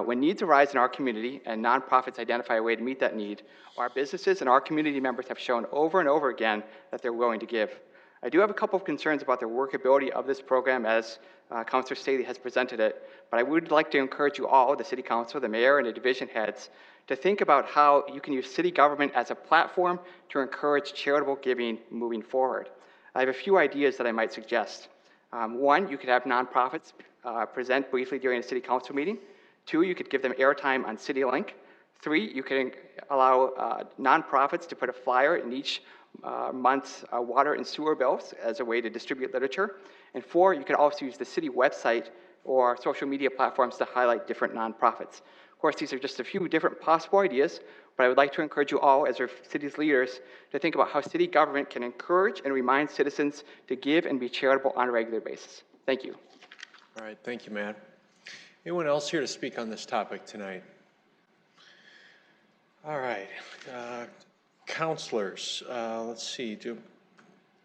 Speaker 22: When needs arise in our community and nonprofits identify a way to meet that need, our businesses and our community members have shown over and over again that they're willing to give. I do have a couple of concerns about the workability of this program as Councilor Staley has presented it, but I would like to encourage you all, the City Council, the Mayor, and the division heads, to think about how you can use city government as a platform to encourage charitable giving moving forward. I have a few ideas that I might suggest. One, you could have nonprofits present briefly during a City Council meeting. 2, you could give them airtime on CityLink. 3, you can allow nonprofits to put a flyer in each month's water and sewer bills as a way to distribute literature. And 4, you could also use the city website or social media platforms to highlight different nonprofits. Of course, these are just a few different possible ideas, but I would like to encourage you all, as our city's leaders, to think about how city government can encourage and remind citizens to give and be charitable on a regular basis. Thank you.
Speaker 3: All right, thank you, Matt. Anyone else here to speak on this topic tonight? All right, counselors, let's see, do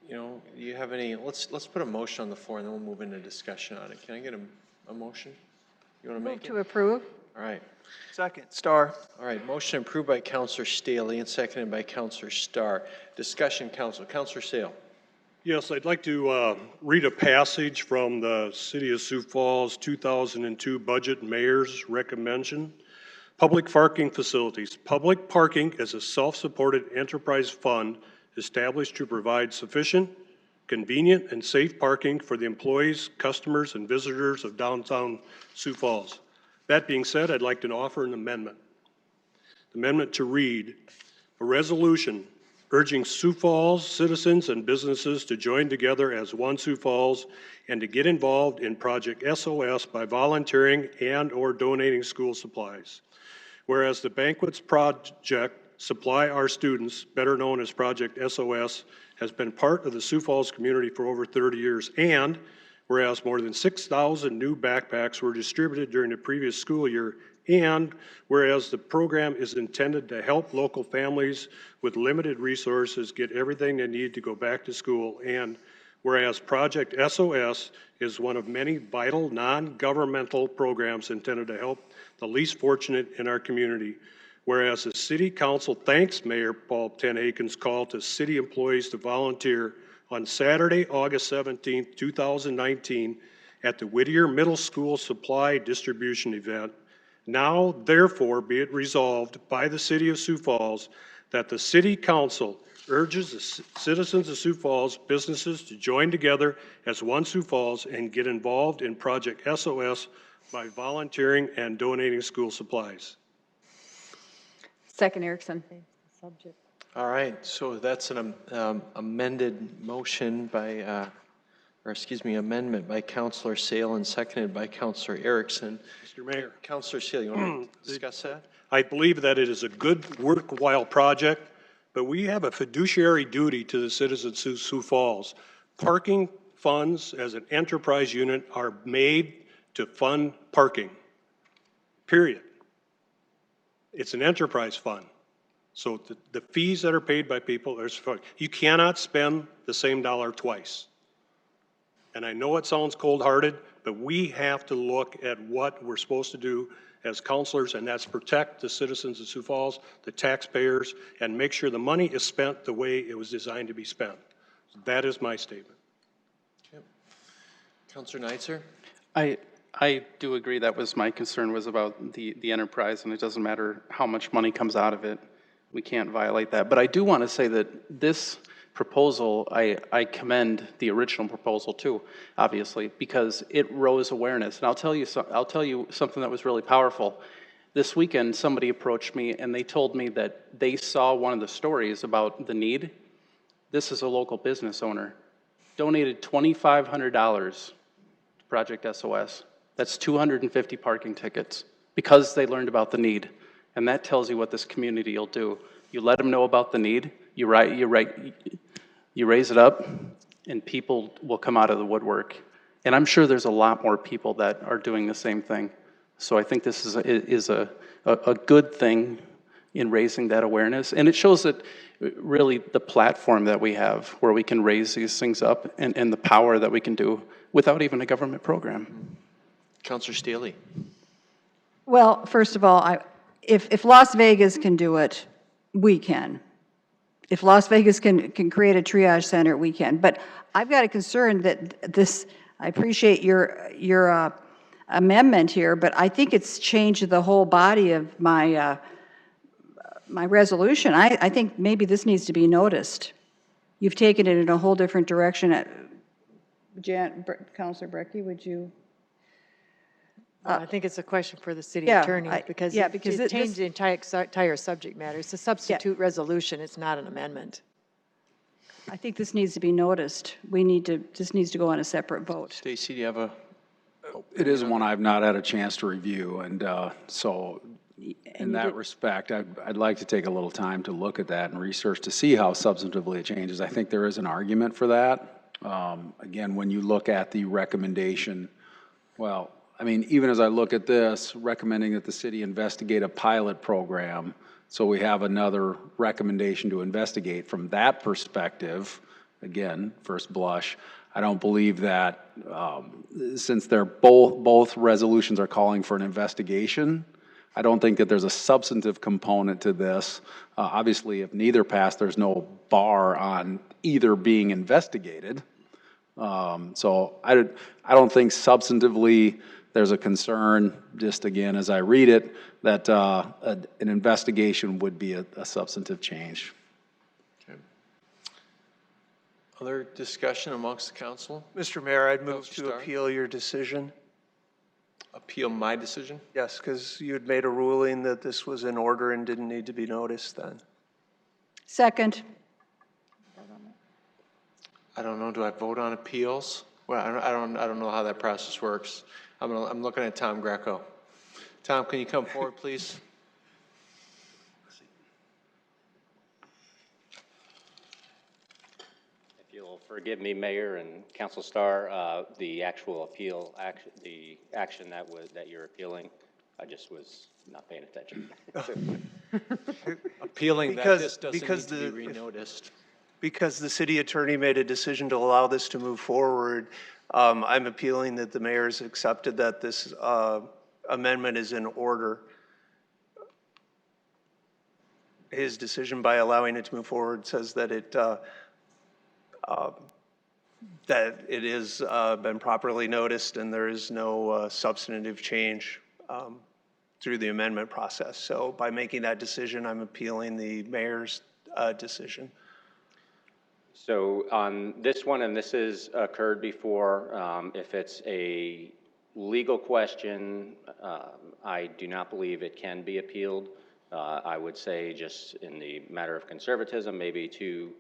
Speaker 3: you have any, let's put a motion on the floor and then we'll move into discussion on it. Can I get a motion? You want to make it?
Speaker 4: Move to approve.
Speaker 3: All right.
Speaker 12: Second, Starr.
Speaker 3: All right, motion approved by Councilor Staley and seconded by Councilor Starr. Discussion, Councilor Sale.
Speaker 8: Yes, I'd like to read a passage from the City of Sioux Falls 2002 Budget Mayor's Recommendation. Public parking facilities. Public parking is a self-supported enterprise fund established to provide sufficient, convenient, and safe parking for the employees, customers, and visitors of downtown Sioux Falls. That being said, I'd like to offer an amendment. The amendment to read, a resolution urging Sioux Falls citizens and businesses to join together as one Sioux Falls and to get involved in Project SOS by volunteering and/or donating school supplies. Whereas the Banquets Project Supply Our Students, better known as Project SOS, has been part of the Sioux Falls community for over 30 years, and whereas more than 6,000 new backpacks were distributed during the previous school year, and whereas the program is intended to help local families with limited resources get everything they need to go back to school, and whereas Project SOS is one of many vital non-governmental programs intended to help the least fortunate in our community, whereas the City Council thanks Mayor Paul Tenhaken's call to city employees to volunteer on Saturday, August 17, 2019, at the Whittier Middle School Supply Distribution event. Now, therefore, be it resolved by the City of Sioux Falls that the City Council urges the citizens of Sioux Falls businesses to join together as one Sioux Falls and get involved in Project SOS by volunteering and donating school supplies.
Speaker 19: Second, Erickson.
Speaker 16: Subject.
Speaker 3: All right, so that's an amended motion by, amendment by Councilor Sale and seconded by Councilor Erickson.
Speaker 8: Mr. Mayor.
Speaker 3: Councilor Sale, you want to discuss that?
Speaker 8: I believe that it is a good, worthwhile project, but we have a fiduciary duty to the citizens of Sioux Falls. Parking funds as an enterprise unit are made to fund parking, period. It's an enterprise fund. So the fees that are paid by people, you cannot spend the same dollar twice. And I know it sounds cold-hearted, but we have to look at what we're supposed to do as counselors, and that's protect the citizens of Sioux Falls, the taxpayers, and make sure the money is spent the way it was designed to be spent. That is my statement.
Speaker 3: Okay. Councilor Neitzer?
Speaker 18: I do agree. That was my concern, was about the enterprise, and it doesn't matter how much money comes out of it. We can't violate that. But I do want to say that this proposal, I commend the original proposal too, obviously, because it rose awareness. And I'll tell you something that was really powerful. This weekend, somebody approached me and they told me that they saw one of the stories about the need. This is a local business owner, donated $2,500 to Project SOS. That's 250 parking tickets because they learned about the need. And that tells you what this community will do. You let them know about the need, you raise it up, and people will come out of the woodwork. And I'm sure there's a lot more people that are doing the same thing. So I think this is a good thing in raising that awareness. And it shows that really the platform that we have where we can raise these things up and the power that we can do without even a government program.
Speaker 3: Councillor Staley.
Speaker 13: Well, first of all, if Las Vegas can do it, we can. If Las Vegas can create a triage center, we can. But I've got a concern that this, I appreciate your amendment here, but I think it's changed the whole body of my my resolution. I think maybe this needs to be noticed. You've taken it in a whole different direction. Councilor Brecky, would you?
Speaker 16: I think it's a question for the city
Speaker 13: Yeah,
Speaker 16: attorney, because
Speaker 13: because
Speaker 16: it changed the entire subject matter. It's a substitute resolution, it's not an amendment.
Speaker 13: I think this needs to be noticed. This needs to go on a separate vote.
Speaker 3: Stacy, do you have a?
Speaker 1: It is one I've not had a chance to review, and so in that respect, I'd like to take a little time to look at that and research to see how substantively it changes. I think there is an argument for that. Again, when you look at the recommendation, well, I mean, even as I look at this, recommending that the city investigate a pilot program, so we have another recommendation to investigate from that perspective, again, first blush, I don't believe that, since they're both resolutions are calling for an investigation, I don't think that there's a substantive component to this. Obviously, if neither pass, there's no bar on either being investigated. So I don't think substantively there's a concern, just again, as I read it, that an investigation would be a substantive change.
Speaker 3: Okay. Other discussion amongst the council?
Speaker 11: Mr. Mayor, I'd move
Speaker 3: Councilor
Speaker 11: to
Speaker 3: Starr?
Speaker 11: appeal your decision.
Speaker 3: Appeal my decision?
Speaker 11: Yes, because you had made a ruling that this was in order and didn't need to be noticed then.
Speaker 13: Second.
Speaker 3: I don't know, do I vote on appeals? Well, I don't know how that process works. I'm looking at Tom Greco. Tom, can you come forward, please?
Speaker 23: If you'll forgive me, Mayor and Council Starr, the actual appeal, the action that you're appealing, I just was not paying attention.
Speaker 3: Appealing that this doesn't need to be renoticed.
Speaker 11: Because the city attorney made a decision to allow this to move forward, I'm appealing that the mayor's accepted that this amendment is in order. His decision by allowing it to move forward says that it is been properly noticed and there is no substantive change through the amendment process. So by making that decision, I'm appealing the mayor's decision.
Speaker 23: So on this one, and this has occurred before, if it's a legal question, I do not believe it can be appealed. I would say just in the matter of conservatism, maybe to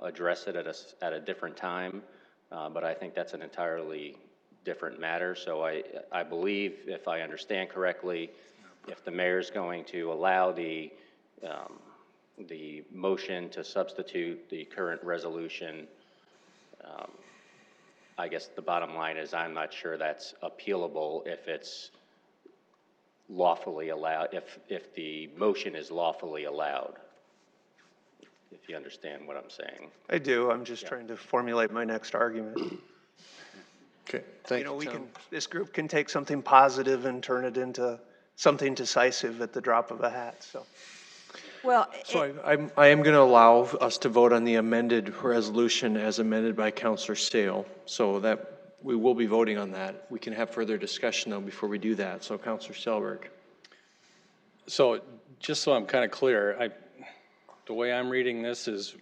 Speaker 23: address it at a different time, but I think that's an entirely different matter. So I believe, if I understand correctly, if the mayor's going to allow the motion to substitute the current resolution, I guess the bottom line is I'm not sure that's appealable if it's lawfully allowed, if the motion is lawfully allowed, if you understand what I'm saying.
Speaker 11: I do. I'm just trying to formulate my next argument.
Speaker 3: Okay, thank you,
Speaker 11: Tom. This group can take something positive and turn it into something decisive at the drop of a hat, so.
Speaker 13: Well,
Speaker 3: so I am going to allow us to vote on the amended resolution as amended by Councilor Sale, so that we will be voting on that. We can have further discussion though before we do that. So Councilor Selberg.
Speaker 14: So just so I'm kind of clear, the way I'm reading this is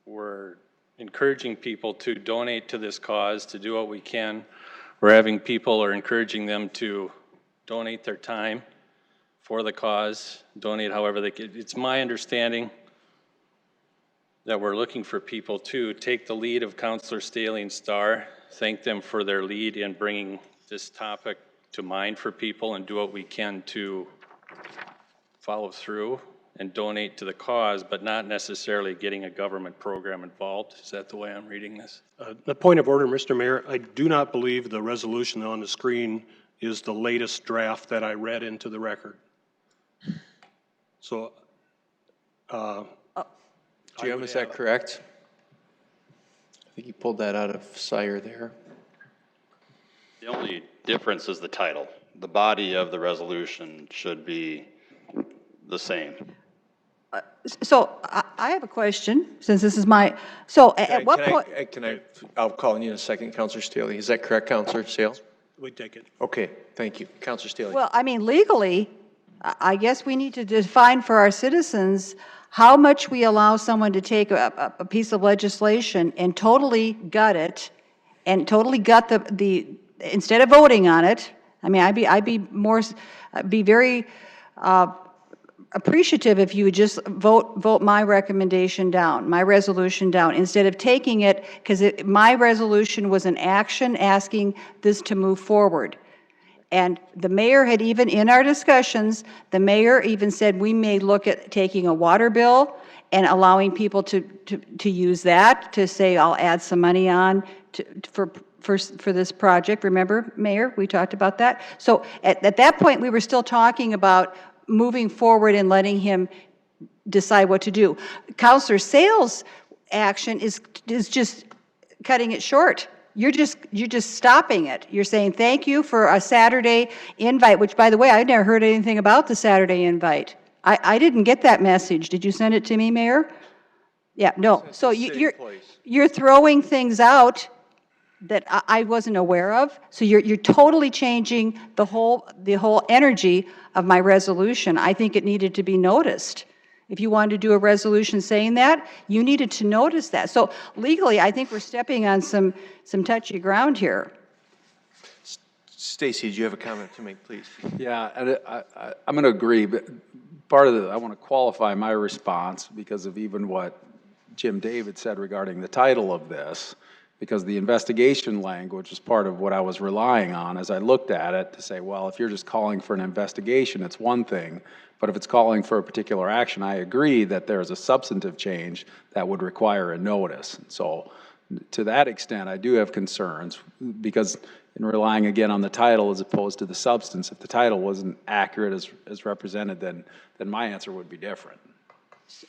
Speaker 14: we're encouraging people to donate to this cause, to do what we can. We're having people, or encouraging them to donate their time for the cause, donate however they can. It's my understanding that we're looking for people to take the lead of Councilor Staley and Starr, thank them for their lead in bringing this topic to mind for people, and do what we can to follow through and donate to the cause, but not necessarily getting a government program involved. Is that the way I'm reading this?
Speaker 8: The point of order, Mr. Mayor, I do not believe the resolution on the screen is the latest draft that I read into the record. So,
Speaker 3: Jim, is that correct? I think you pulled that out of Sire there.
Speaker 6: The only difference is the title. The body of the resolution should be the same.
Speaker 13: So I have a question, since this is my, so at what point?
Speaker 3: I'll call on you in a second, Counselor Staley. Is that correct, Counselor Staley?
Speaker 8: we take it.
Speaker 3: Okay, thank you. Counselor Staley.
Speaker 13: Well, I mean, legally, I guess we need to define for our citizens how much we allow someone to take a piece of legislation and totally gut it, and totally gut the instead of voting on it. I mean, I'd be very appreciative if you would just vote my recommendation down, my resolution down, instead of taking it, because my resolution was an action asking this to move forward. And the mayor had even, in our discussions, the mayor even said we may look at taking a water bill and allowing people to use that, to say, I'll add some money on for this project. Remember, Mayor, we talked about that? So at that point, we were still talking about moving forward and letting him decide what to do. Councilor Sales' action is just cutting it short. You're just stopping it. You're saying thank you for a Saturday invite, which, by the way, I never heard anything about the Saturday invite. I didn't get that message. Did you send it to me, Mayor? Yeah, no. So you're throwing things out that I wasn't aware of. So you're totally changing the whole energy of my resolution. I think it needed to be noticed. If you wanted to do a resolution saying that, you needed to notice that. So legally, I think we're stepping on some touchy ground here.
Speaker 3: Stacy, do you have a comment to make, please?
Speaker 1: Yeah, and I'm going to agree, but part of I want to qualify my response because of even what Jim David said regarding the title of this, because the investigation language is part of what I was relying on as I looked at it to say, well, if you're just calling for an investigation, it's one thing, but if it's calling for a particular action, I agree that there's a substantive change that would require a notice. So to that extent, I do have concerns because in relying again on the title as opposed to the substance, if the title wasn't accurate as represented, then my answer would be different.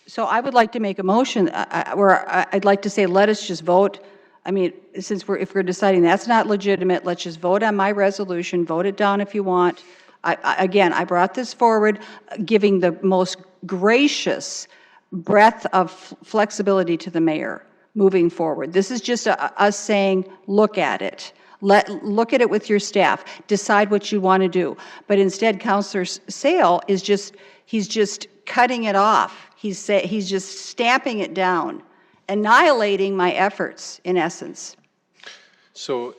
Speaker 13: So I would like to make a motion where I'd like to say, let us just vote. I mean, since if we're deciding that's not legitimate, let's just vote on my resolution, vote it down if you want. Again, I brought this forward, giving the most gracious breadth of flexibility to the mayor moving forward. This is just us saying, look at it. Look at it with your staff. Decide what you want to do. But instead, Councilor Sale is he's just cutting it off. He's just stamping it down, annihilating my efforts, in essence.
Speaker 3: So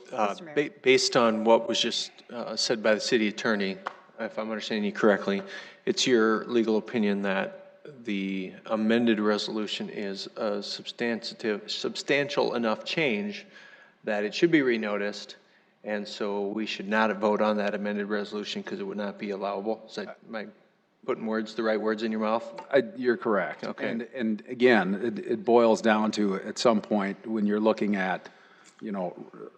Speaker 3: based on what was just said by the city attorney, if I'm understanding you correctly, it's your legal opinion that the amended resolution is a substantial enough change that it should be renoticed, and so we should not vote on that amended resolution because it would not be allowable. Is that, am I putting the right words in your mouth?
Speaker 1: You're correct.
Speaker 3: Okay.
Speaker 1: And again, it boils down to, at some point, when you're looking at, a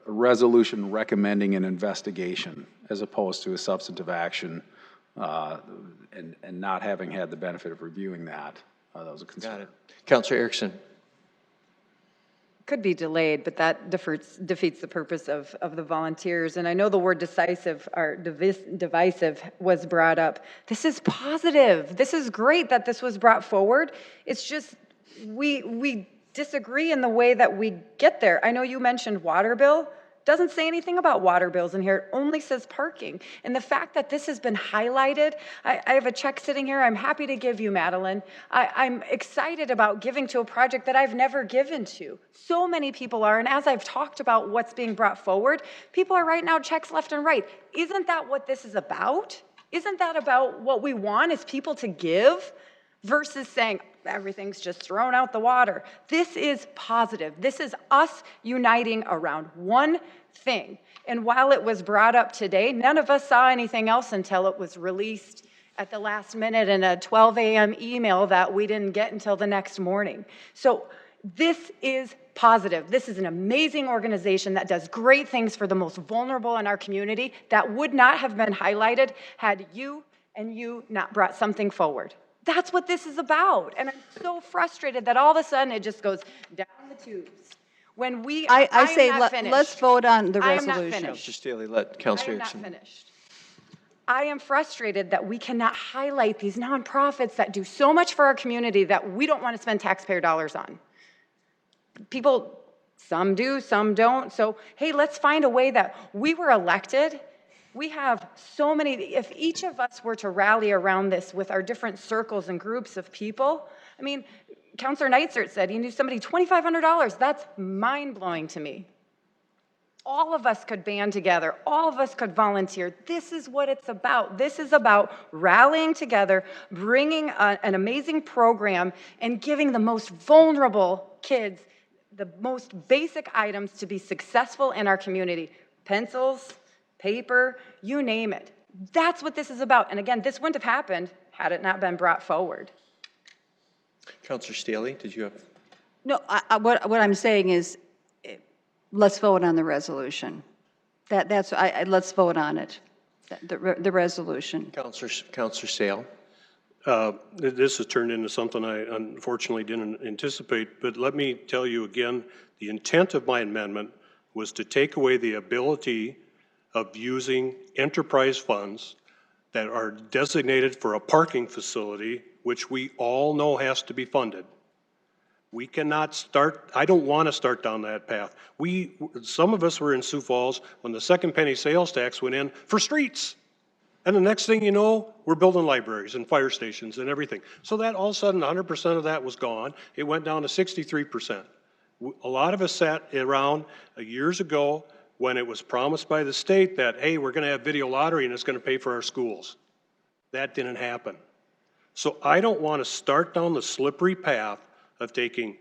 Speaker 1: resolution recommending an investigation as opposed to a substantive action, and not having had the benefit of reviewing that, that was a concern.
Speaker 3: Got it. Councilor Erickson.
Speaker 19: Could be delayed, but that defeats the purpose of the volunteers. And I know the word decisive or divisive was brought up. This is positive. This is great that this was brought forward. It's just we disagree in the way that we get there. I know you mentioned water bill. Doesn't say anything about water bills in here. It only says parking. And the fact that this has been highlighted, I have a check sitting here. I'm happy to give you, Madeline. I'm excited about giving to a project that I've never given to. So many people are, and as I've talked about what's being brought forward, people are writing out checks left and right. Isn't that what this is about? Isn't that about what we want, is people to give versus saying, everything's just thrown out the water? This is positive. This is us uniting around one thing. And while it was brought up today, none of us saw anything else until it was released at the last minute in a 12 a.m. email that we didn't get until the next morning. So this is positive. This is an amazing organization that does great things for the most vulnerable in our community that would not have been highlighted had you and you not brought something forward. That's what this is about. And I'm so frustrated that all of a sudden it just goes down the tubes. When
Speaker 13: I say
Speaker 19: am not finished.
Speaker 13: let's vote on the
Speaker 19: I am not
Speaker 13: resolution.
Speaker 19: finished.
Speaker 3: Counselor Staley, let Counselor
Speaker 19: I am not
Speaker 3: Erickson.
Speaker 19: finished. I am frustrated that we cannot highlight these nonprofits that do so much for our community that we don't want to spend taxpayer dollars on. People, some do, some don't. So, hey, let's find a way that we were elected. We have so many, if each of us were to rally around this with our different circles and groups of people, I mean, Counselor Neitzer said he knew somebody $2,500. That's mind-blowing to me. All of us could band together. All of us could volunteer. This is what it's about. This is about rallying together, bringing an amazing program, and giving the most vulnerable kids the most basic items to be successful in our community. Pencils, paper, you name it. That's what this is about. And again, this wouldn't have happened had it not been brought forward.
Speaker 3: Counselor Staley, did you have?
Speaker 13: No, what I'm saying is, let's vote on the resolution. Let's vote on it, the resolution.
Speaker 3: Counselor Sale.
Speaker 8: This has turned into something I unfortunately didn't anticipate, but let me tell you again, the intent of my amendment was to take away the ability of using enterprise funds that are designated for a parking facility, which we all know has to be funded. We cannot start, I don't want to start down that path. Some of us were in Sioux Falls when the second penny sales tax went in for streets. And the next thing you know, we're building libraries and fire stations and everything. So that all of a sudden 100% of that was gone. It went down to 63%. A lot of us sat around years ago when it was promised by the state that, hey, we're going to have video lottery and it's going to pay for our schools. That didn't happen. So I don't want to start down the slippery path of taking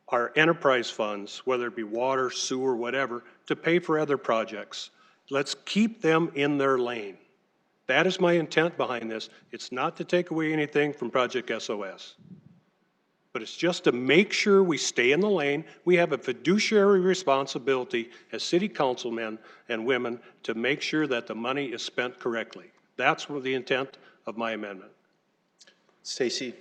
Speaker 8: our enterprise funds, whether it be water, sewer, whatever, to pay for other projects. Let's keep them in their lane. That is my intent behind this. It's not to take away anything from Project SOS, but it's just to make sure we stay in the lane. We have a fiduciary responsibility as city councilmen and women to make sure that the money is spent correctly. That's what the intent of my amendment.
Speaker 3: Stacy.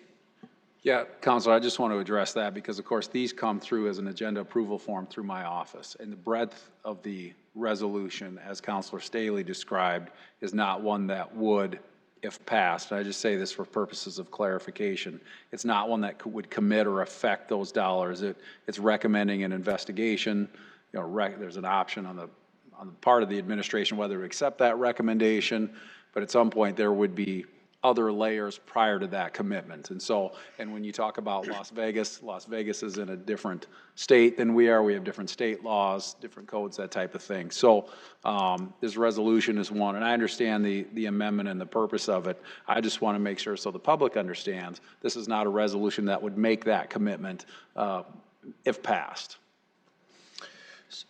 Speaker 1: Yeah, Counselor, I just want to address that because, of course, these come through as an agenda approval form through my office. And the breadth of the resolution, as Counselor Staley described, is not one that would, if passed, I just say this for purposes of clarification, it's not one that would commit or affect those dollars. It's recommending an investigation. You know, there's an option on the part of the administration whether to accept that recommendation, but at some point there would be other layers prior to that commitment. And so, and when you talk about Las Vegas is in a different state than we are. We have different state laws, different codes, that type of thing. So this resolution is one, and I understand the amendment and the purpose of it. I just want to make sure so the public understands this is not a resolution that would make that commitment if passed.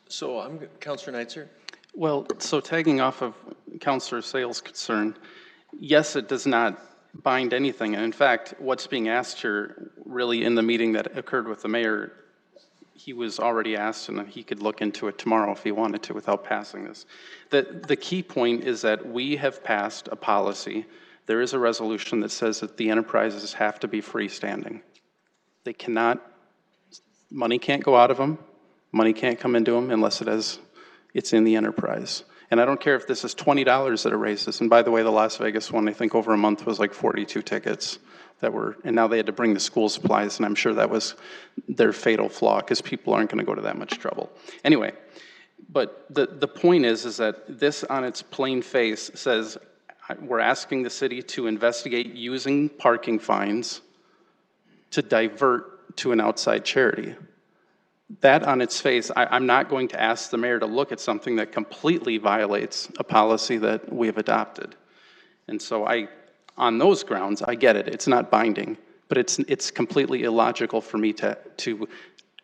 Speaker 3: So I'm Counselor Neitzer.
Speaker 18: Well, so tagging off of Counselor Sale's concern, yes, it does not bind anything. And in fact, what's being asked here, really in the meeting that occurred with the mayor, he was already asked and he could look into it tomorrow if he wanted to without passing this. The key point is that we have passed a policy. There is a resolution that says that the enterprises have to be freestanding. They cannot, money can't go out of them, money can't come into them unless it's in the enterprise. And I don't care if this is $20 that erased this. And by the way, the Las Vegas one, I think over a month was like 42 tickets that were, and now they had to bring the school supplies, and I'm sure that was their fatal flaw because people aren't going to go to that much trouble. Anyway, but the point is that this on its plain face says we're asking the city to investigate using parking fines to divert to an outside charity. That on its face, I'm not going to ask the mayor to look at something that completely violates a policy that we have adopted. And so on those grounds, I get it. It's not binding, but it's completely illogical for me to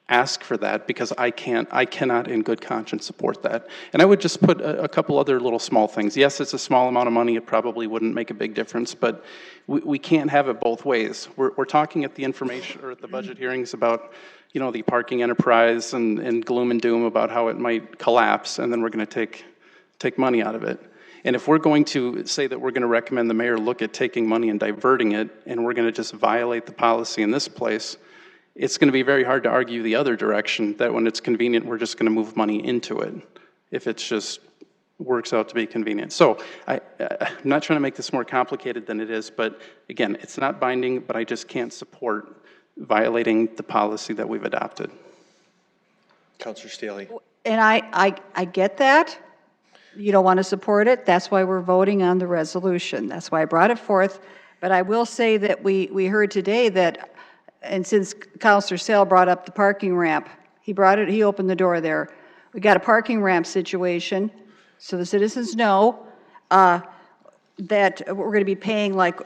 Speaker 18: ask for that because I cannot in good conscience support that. And I would just put a couple other little small things. Yes, it's a small amount of money. It probably wouldn't make a big difference, but we can't have it both ways. We're talking at the information or at the budget hearings about, you know, the parking enterprise and gloom and doom about how it might collapse, and then we're going to take money out of it. And if we're going to say that we're going to recommend the mayor look at taking money and diverting it, and we're going to just violate the policy in this place, it's going to be very hard to argue the other direction, that when it's convenient, we're just going to move money into it, if it's just works out to be convenient. So I'm not trying to make this more complicated than it is, but again, it's not binding, but I just can't support violating the policy that we've adopted.
Speaker 3: Councilor Staley.
Speaker 13: And I get that. You don't want to support it. That's why we're voting on the resolution. That's why I brought it forth. But I will say that we heard today that, and since Councilor Sale brought up the parking ramp, he opened the door there. We got a parking ramp situation, so the citizens know that we're going to be paying like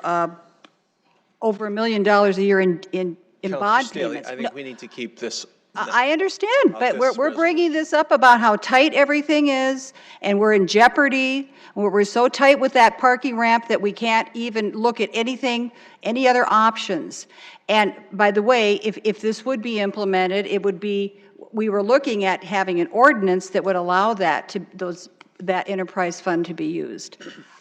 Speaker 13: over $1 million a year in bond
Speaker 3: Staley,
Speaker 13: payments.
Speaker 3: I think we need to keep this.
Speaker 13: I understand, but
Speaker 3: this
Speaker 13: we're bringing this up about how tight everything is, and we're in jeopardy. We're so tight with that parking ramp that we can't even look at anything, any other options. And by the way, if this would be implemented, it would be, we were looking at having an ordinance that would allow that that enterprise fund to be used.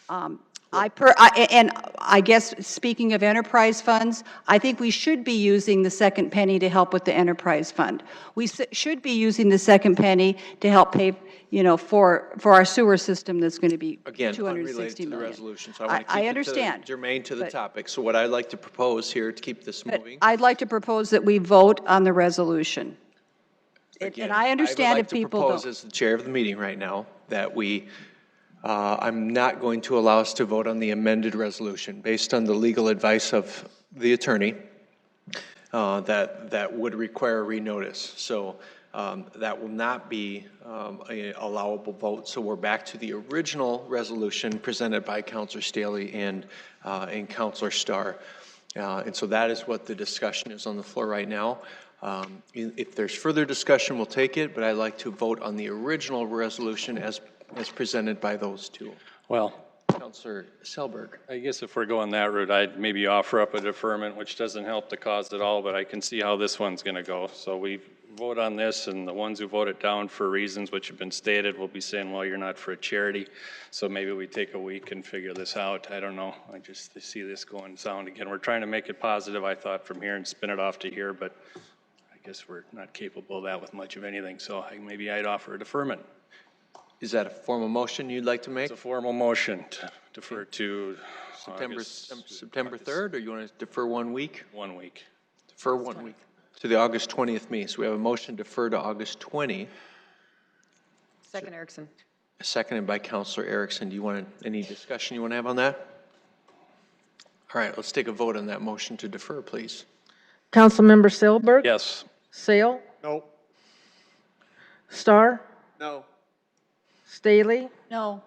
Speaker 13: And I guess, speaking of enterprise funds, I think we should be using the second penny to help with the enterprise fund. We should be using the second penny to help pay, you know, for our sewer system that's going to be
Speaker 3: Again,
Speaker 13: 260
Speaker 3: unrelated to the
Speaker 13: million.
Speaker 3: resolution, so I want to
Speaker 13: I
Speaker 3: keep
Speaker 13: understand,
Speaker 3: it germane to the
Speaker 13: but-
Speaker 3: topic. So what I'd like to propose here to keep this moving.
Speaker 13: I'd like to propose that we vote on the resolution. And I understand if people
Speaker 3: I would like to propose,
Speaker 13: don't.
Speaker 3: as the chair of the meeting right now, that we, I'm not going to allow us to vote on the amended resolution based on the legal advice of the attorney that would require a renotice. So that will not be a allowable vote. So we're back to the original resolution presented by Councilor Staley and Councilor Starr. And so that is what the discussion is on the floor right now. If there's further discussion, we'll take it, but I'd like to vote on the original resolution as presented by those two.
Speaker 14: Well,
Speaker 3: Councilor Selberg.
Speaker 14: I guess if we're going that route, I'd maybe offer up a deferment, which doesn't help the cause at all, but I can see how this one's going to go. So we vote on this, and the ones who vote it down for reasons which have been stated will be saying, well, you're not for a charity. So maybe we take a week and figure this out. I don't know. I just see this going sound again. We're trying to make it positive, I thought, from here and spin it off to here, but I guess we're not capable of that with much of anything. So maybe I'd offer a deferment.
Speaker 3: Is that a formal motion you'd like to make?
Speaker 14: It's a formal motion to defer to
Speaker 3: September 3rd, or you want to defer 1 week?
Speaker 14: 1 week.
Speaker 3: Defer 1 week to the August 20th meeting. So we have a motion to defer to August 20.
Speaker 19: Second, Erickson.
Speaker 3: Seconded by Councilor Erickson. Do you want any discussion you want to have on that? All right, let's take a vote on that motion to defer, please.
Speaker 4: Councilmember Selberg?
Speaker 14: Yes.
Speaker 4: Sale?
Speaker 12: No.
Speaker 4: Starr?
Speaker 11: No.
Speaker 4: Staley?
Speaker 13: No.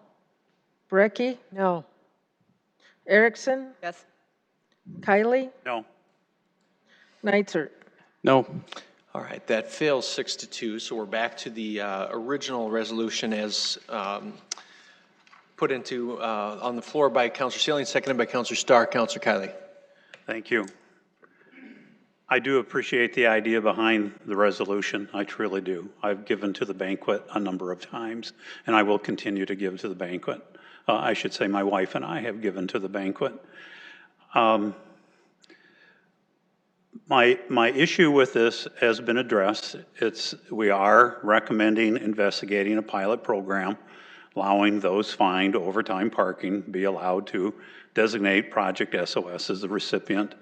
Speaker 4: Brecky?
Speaker 16: No.
Speaker 4: Erickson?
Speaker 19: Yes.
Speaker 4: Kylie?
Speaker 10: No.
Speaker 4: Neitzer?
Speaker 18: No.
Speaker 3: All right, that fails 6-2, so we're back to the original resolution as put into, on the floor by Councilor Staley, seconded by Councilor Starr. Councilor Kylie.
Speaker 10: Thank you. I do appreciate the idea behind the resolution. I truly do. I've given to the banquet a number of times, and I will continue to give to the banquet. I should say my wife and I have given to the banquet. My issue with this has been addressed. We are recommending investigating a pilot program, allowing those fined overtime parking be allowed to designate Project SOS as the recipient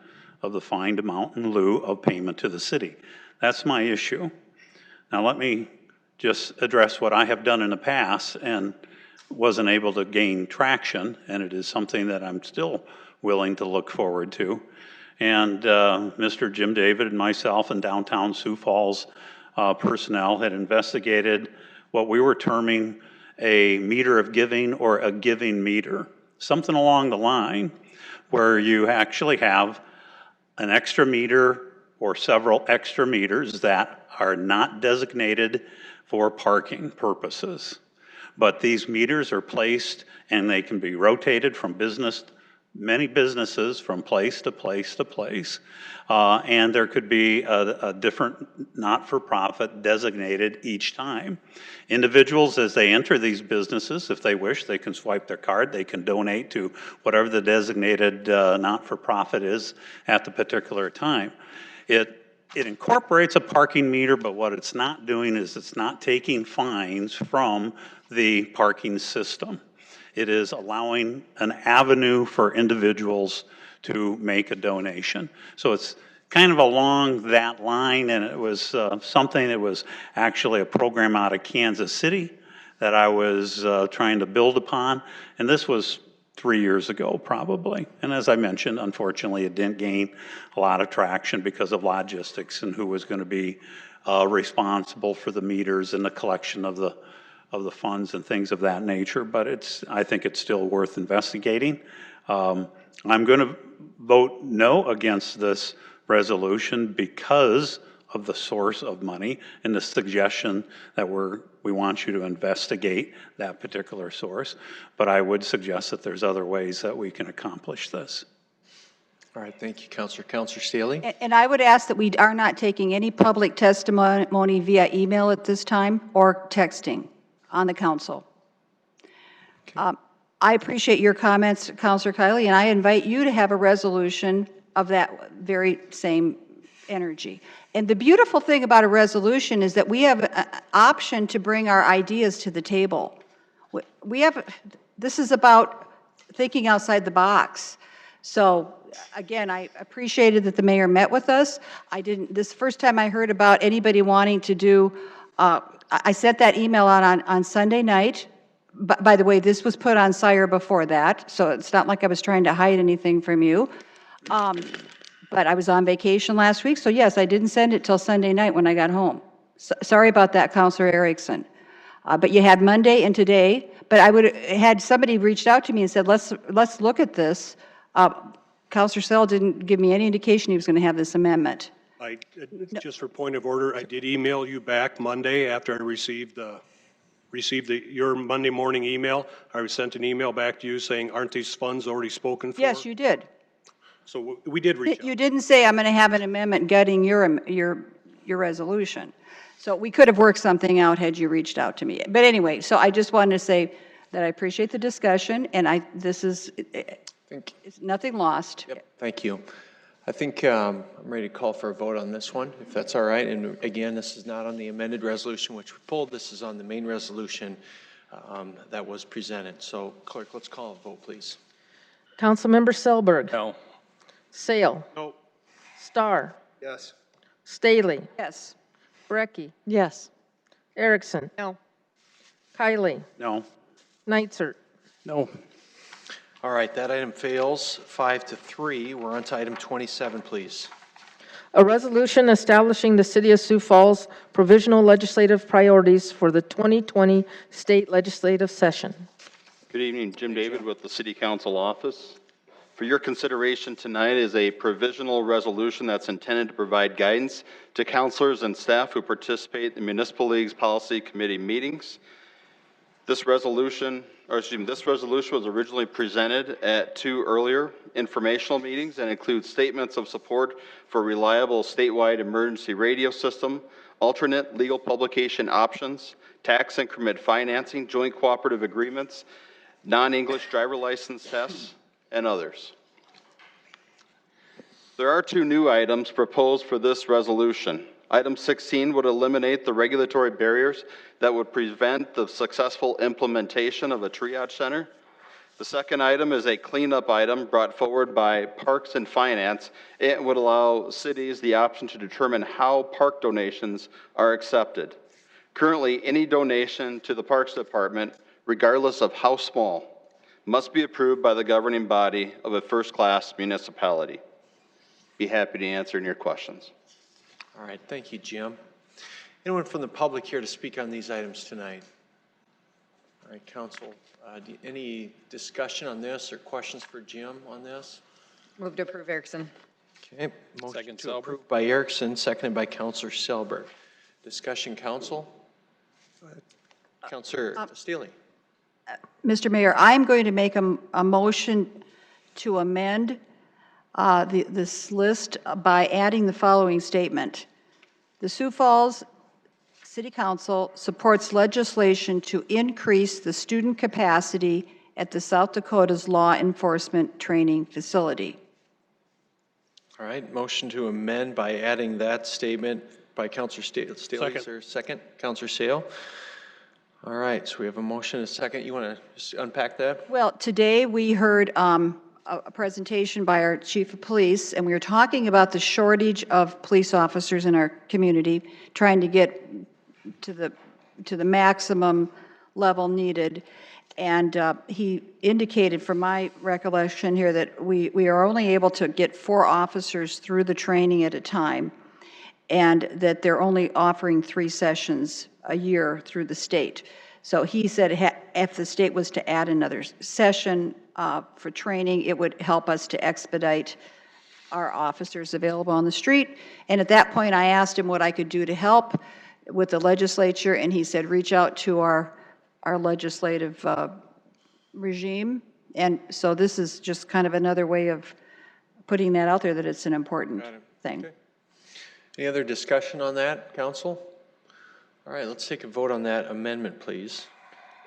Speaker 10: of the fined amount in lieu of payment to the city. That's my issue. Now let me just address what I have done in the past and wasn't able to gain traction, and it is something that I'm still willing to look forward to. And Mr. Jim David and myself and downtown Sioux Falls personnel had investigated what we were terming a meter of giving or a giving meter, something along the line where you actually have an extra meter or several extra meters that are not designated for parking purposes. But these meters are placed and they can be rotated from many businesses from place to place to place. And there could be a different not-for-profit designated each time. Individuals, as they enter these businesses, if they wish, they can swipe their card, they can donate to whatever the designated not-for-profit is at the particular time. It incorporates a parking meter, but what it's not doing is it's not taking fines from the parking system. It is allowing an avenue for individuals to make a donation. So it's kind of along that line, and it was something that was actually a program out of Kansas City that I was trying to build upon, and this was 3 years ago, probably. And as I mentioned, unfortunately, it didn't gain a lot of traction because of logistics and who was going to be responsible for the meters and the collection of the funds and things of that nature. But I think it's still worth investigating. I'm going to vote no against this resolution because of the source of money and the suggestion that we want you to investigate that particular source. But I would suggest that there's other ways that we can accomplish this.
Speaker 3: All right, thank you, Counselor. Counselor Staley?
Speaker 13: And I would ask that we are not taking any public testimony via email at this time or texting on the council. I appreciate your comments, Counselor Kiley, and I invite you to have a resolution of that very same energy. And the beautiful thing about a resolution is that we have an option to bring our ideas to the table. This is about thinking outside the box. So again, I appreciated that the mayor met with us. This first time I heard about anybody wanting to do, I sent that email out on Sunday night. By the way, this was put on SIRE before that, so it's not like I was trying to hide anything from you. But I was on vacation last week, so yes, I didn't send it till Sunday night when I got home. Sorry about that, Counselor Erickson. But you had Monday and today, but I would had somebody reached out to me and said, let's look at this. Counselor Sell didn't give me any indication he was going to have this amendment.
Speaker 8: Just for point of order, I did email you back Monday after I received your Monday morning email. I sent an email back to you saying, aren't these funds already spoken for?
Speaker 13: Yes, you did.
Speaker 8: So we did reach out.
Speaker 13: You didn't say I'm going to have an amendment gutting your resolution. So we could have worked something out had you reached out to me. But anyway, so I just wanted to say that I appreciate the discussion, and this is it's nothing lost.
Speaker 3: Yep, thank you. I think I'm ready to call for a vote on this one, if that's all right. And again, this is not on the amended resolution which we pulled. This is on the main resolution that was presented. So, Clerk, let's call a vote, please.
Speaker 4: Councilmember Selberg.
Speaker 14: No.
Speaker 4: Sale.
Speaker 8: No.
Speaker 4: Starr.
Speaker 11: Yes.
Speaker 4: Staley.
Speaker 13: Yes.
Speaker 4: Brecky.
Speaker 16: Yes.
Speaker 4: Erickson.
Speaker 19: No.
Speaker 4: Kiley.
Speaker 10: No.
Speaker 4: Nitzert.
Speaker 18: No.
Speaker 3: All right, that item fails 5-3. We're on to item 27, please.
Speaker 4: A resolution establishing the City of Sioux Falls provisional legislative priorities for the 2020 state legislative session.
Speaker 6: Good evening, Jim David with the City Council Office. For your consideration tonight is a provisional resolution that's intended to provide guidance to councilors and staff who participate in Municipal League's Policy Committee meetings. This resolution was originally presented at 2 earlier informational meetings and includes statements of support for reliable statewide emergency radio system, alternate legal publication options, tax increment financing, joint cooperative agreements, non-English driver license tests, and others. There are 2 new items proposed for this resolution. Item 16 would eliminate the regulatory barriers that would prevent the successful implementation of a triage center. The second item is a cleanup item brought forward by Parks and Finance. It would allow cities the option to determine how park donations are accepted. Currently, any donation to the Parks Department, regardless of how small, must be approved by the governing body of a first-class municipality. Be happy to answer any of your questions.
Speaker 3: All right, thank you, Jim. Anyone from the public here to speak on these items tonight? All right, Council, any discussion on this or questions for Jim on this?
Speaker 19: Move to approve, Erickson.
Speaker 3: Okay, motion
Speaker 14: Second,
Speaker 3: to
Speaker 14: Selber.
Speaker 3: approve by Erickson, seconded by Counselor Selberg. Discussion, council? Counselor Steele.
Speaker 13: Mr. Mayor, I'm going to make a motion to amend this list by adding the following statement. The Sioux Falls City Council supports legislation to increase the student capacity at the South Dakota's law enforcement training facility.
Speaker 3: All right, motion to amend by adding that statement by Counselor Steele. Is there a second? Counselor Sale. All right, so we have a motion and a second. You want to just unpack that?
Speaker 13: Well, today we heard a presentation by our chief of police, and we were talking about the shortage of police officers in our community, trying to get to the maximum level needed. And he indicated, from my recollection here, that we are only able to get 4 officers through the training at a time, and that they're only offering 3 sessions a year through the state. So he said if the state was to add another session for training, it would help us to expedite our officers available on the street. And at that point, I asked him what I could do to help with the legislature, and he said, reach out to our legislative regime. And so this is just kind of another way of putting that out there, that it's an important thing.
Speaker 3: Okay. Any other discussion on that, council? All right, let's take a vote on that amendment, please.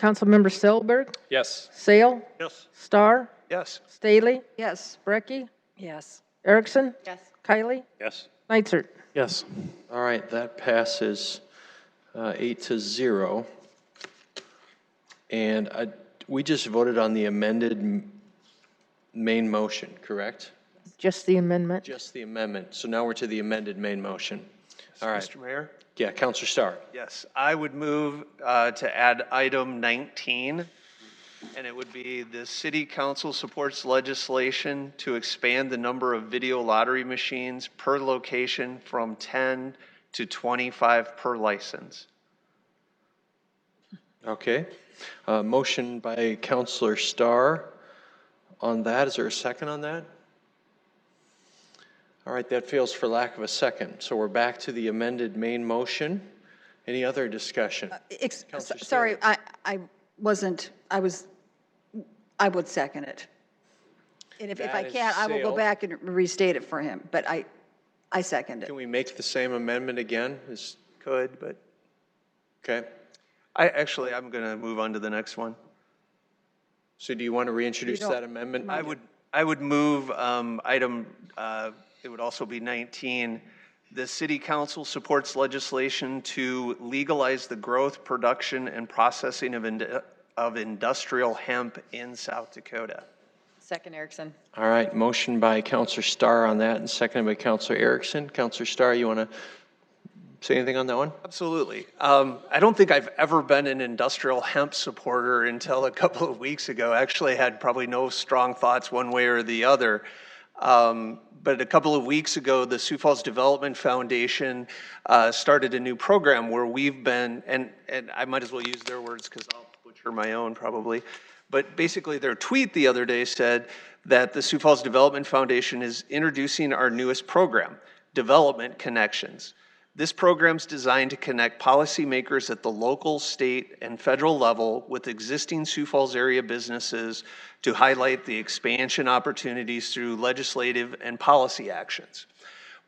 Speaker 4: Councilmember Selberg,
Speaker 14: Yes.
Speaker 4: Sale,
Speaker 8: Yes.
Speaker 4: Starr,
Speaker 11: Yes.
Speaker 4: Staley,
Speaker 13: Yes.
Speaker 4: Brecky,
Speaker 19: Yes.
Speaker 4: Erickson,
Speaker 19: Yes.
Speaker 4: Kylie,
Speaker 10: Yes.
Speaker 4: Nitzert.
Speaker 18: Yes.
Speaker 3: All right, that passes 8-0. And we just voted on the amended main motion, correct?
Speaker 4: Just the amendment.
Speaker 3: Just the amendment. So now we're to the amended main motion. All right.
Speaker 11: Mr. Mayor?
Speaker 3: Yeah, Counselor Starr.
Speaker 11: Yes, I would move to add item 19, and it would be the city council supports legislation to expand the number of video lottery machines per location from 10 to 25 per license.
Speaker 3: Okay. Motion by Counselor Starr on that. Is there a second on that? All right, that fails for lack of a second. So we're back to the amended main motion. Any other discussion?
Speaker 13: Sorry, I would second it. And if I can't, I will go back and restate it for him, but I second it.
Speaker 3: Can we make the same amendment again?
Speaker 11: Could, but.
Speaker 3: Okay.
Speaker 11: I'm going to move on to the next one.
Speaker 3: So do you want to reintroduce that amendment?
Speaker 11: I would move item, it would also be 19. The city council supports legislation to legalize the growth, production, and processing of industrial hemp in South Dakota.
Speaker 19: Second, Erickson.
Speaker 3: All right, motion by Counselor Starr on that and seconded by Counselor Erickson. Counselor Starr, you want to say anything on that one?
Speaker 11: Absolutely. I don't think I've ever been an industrial hemp supporter until a couple of weeks ago. Actually, I had probably no strong thoughts one way or the other. But a couple of weeks ago, the Sioux Falls Development Foundation started a new program where we've been, and I might as well use their words because I'll butcher my own probably, but basically their tweet the other day said that the Sioux Falls Development Foundation is introducing our newest program, Development Connections. This program's designed to connect policymakers at the local, state, and federal level with existing Sioux Falls area businesses to highlight the expansion opportunities through legislative and policy actions.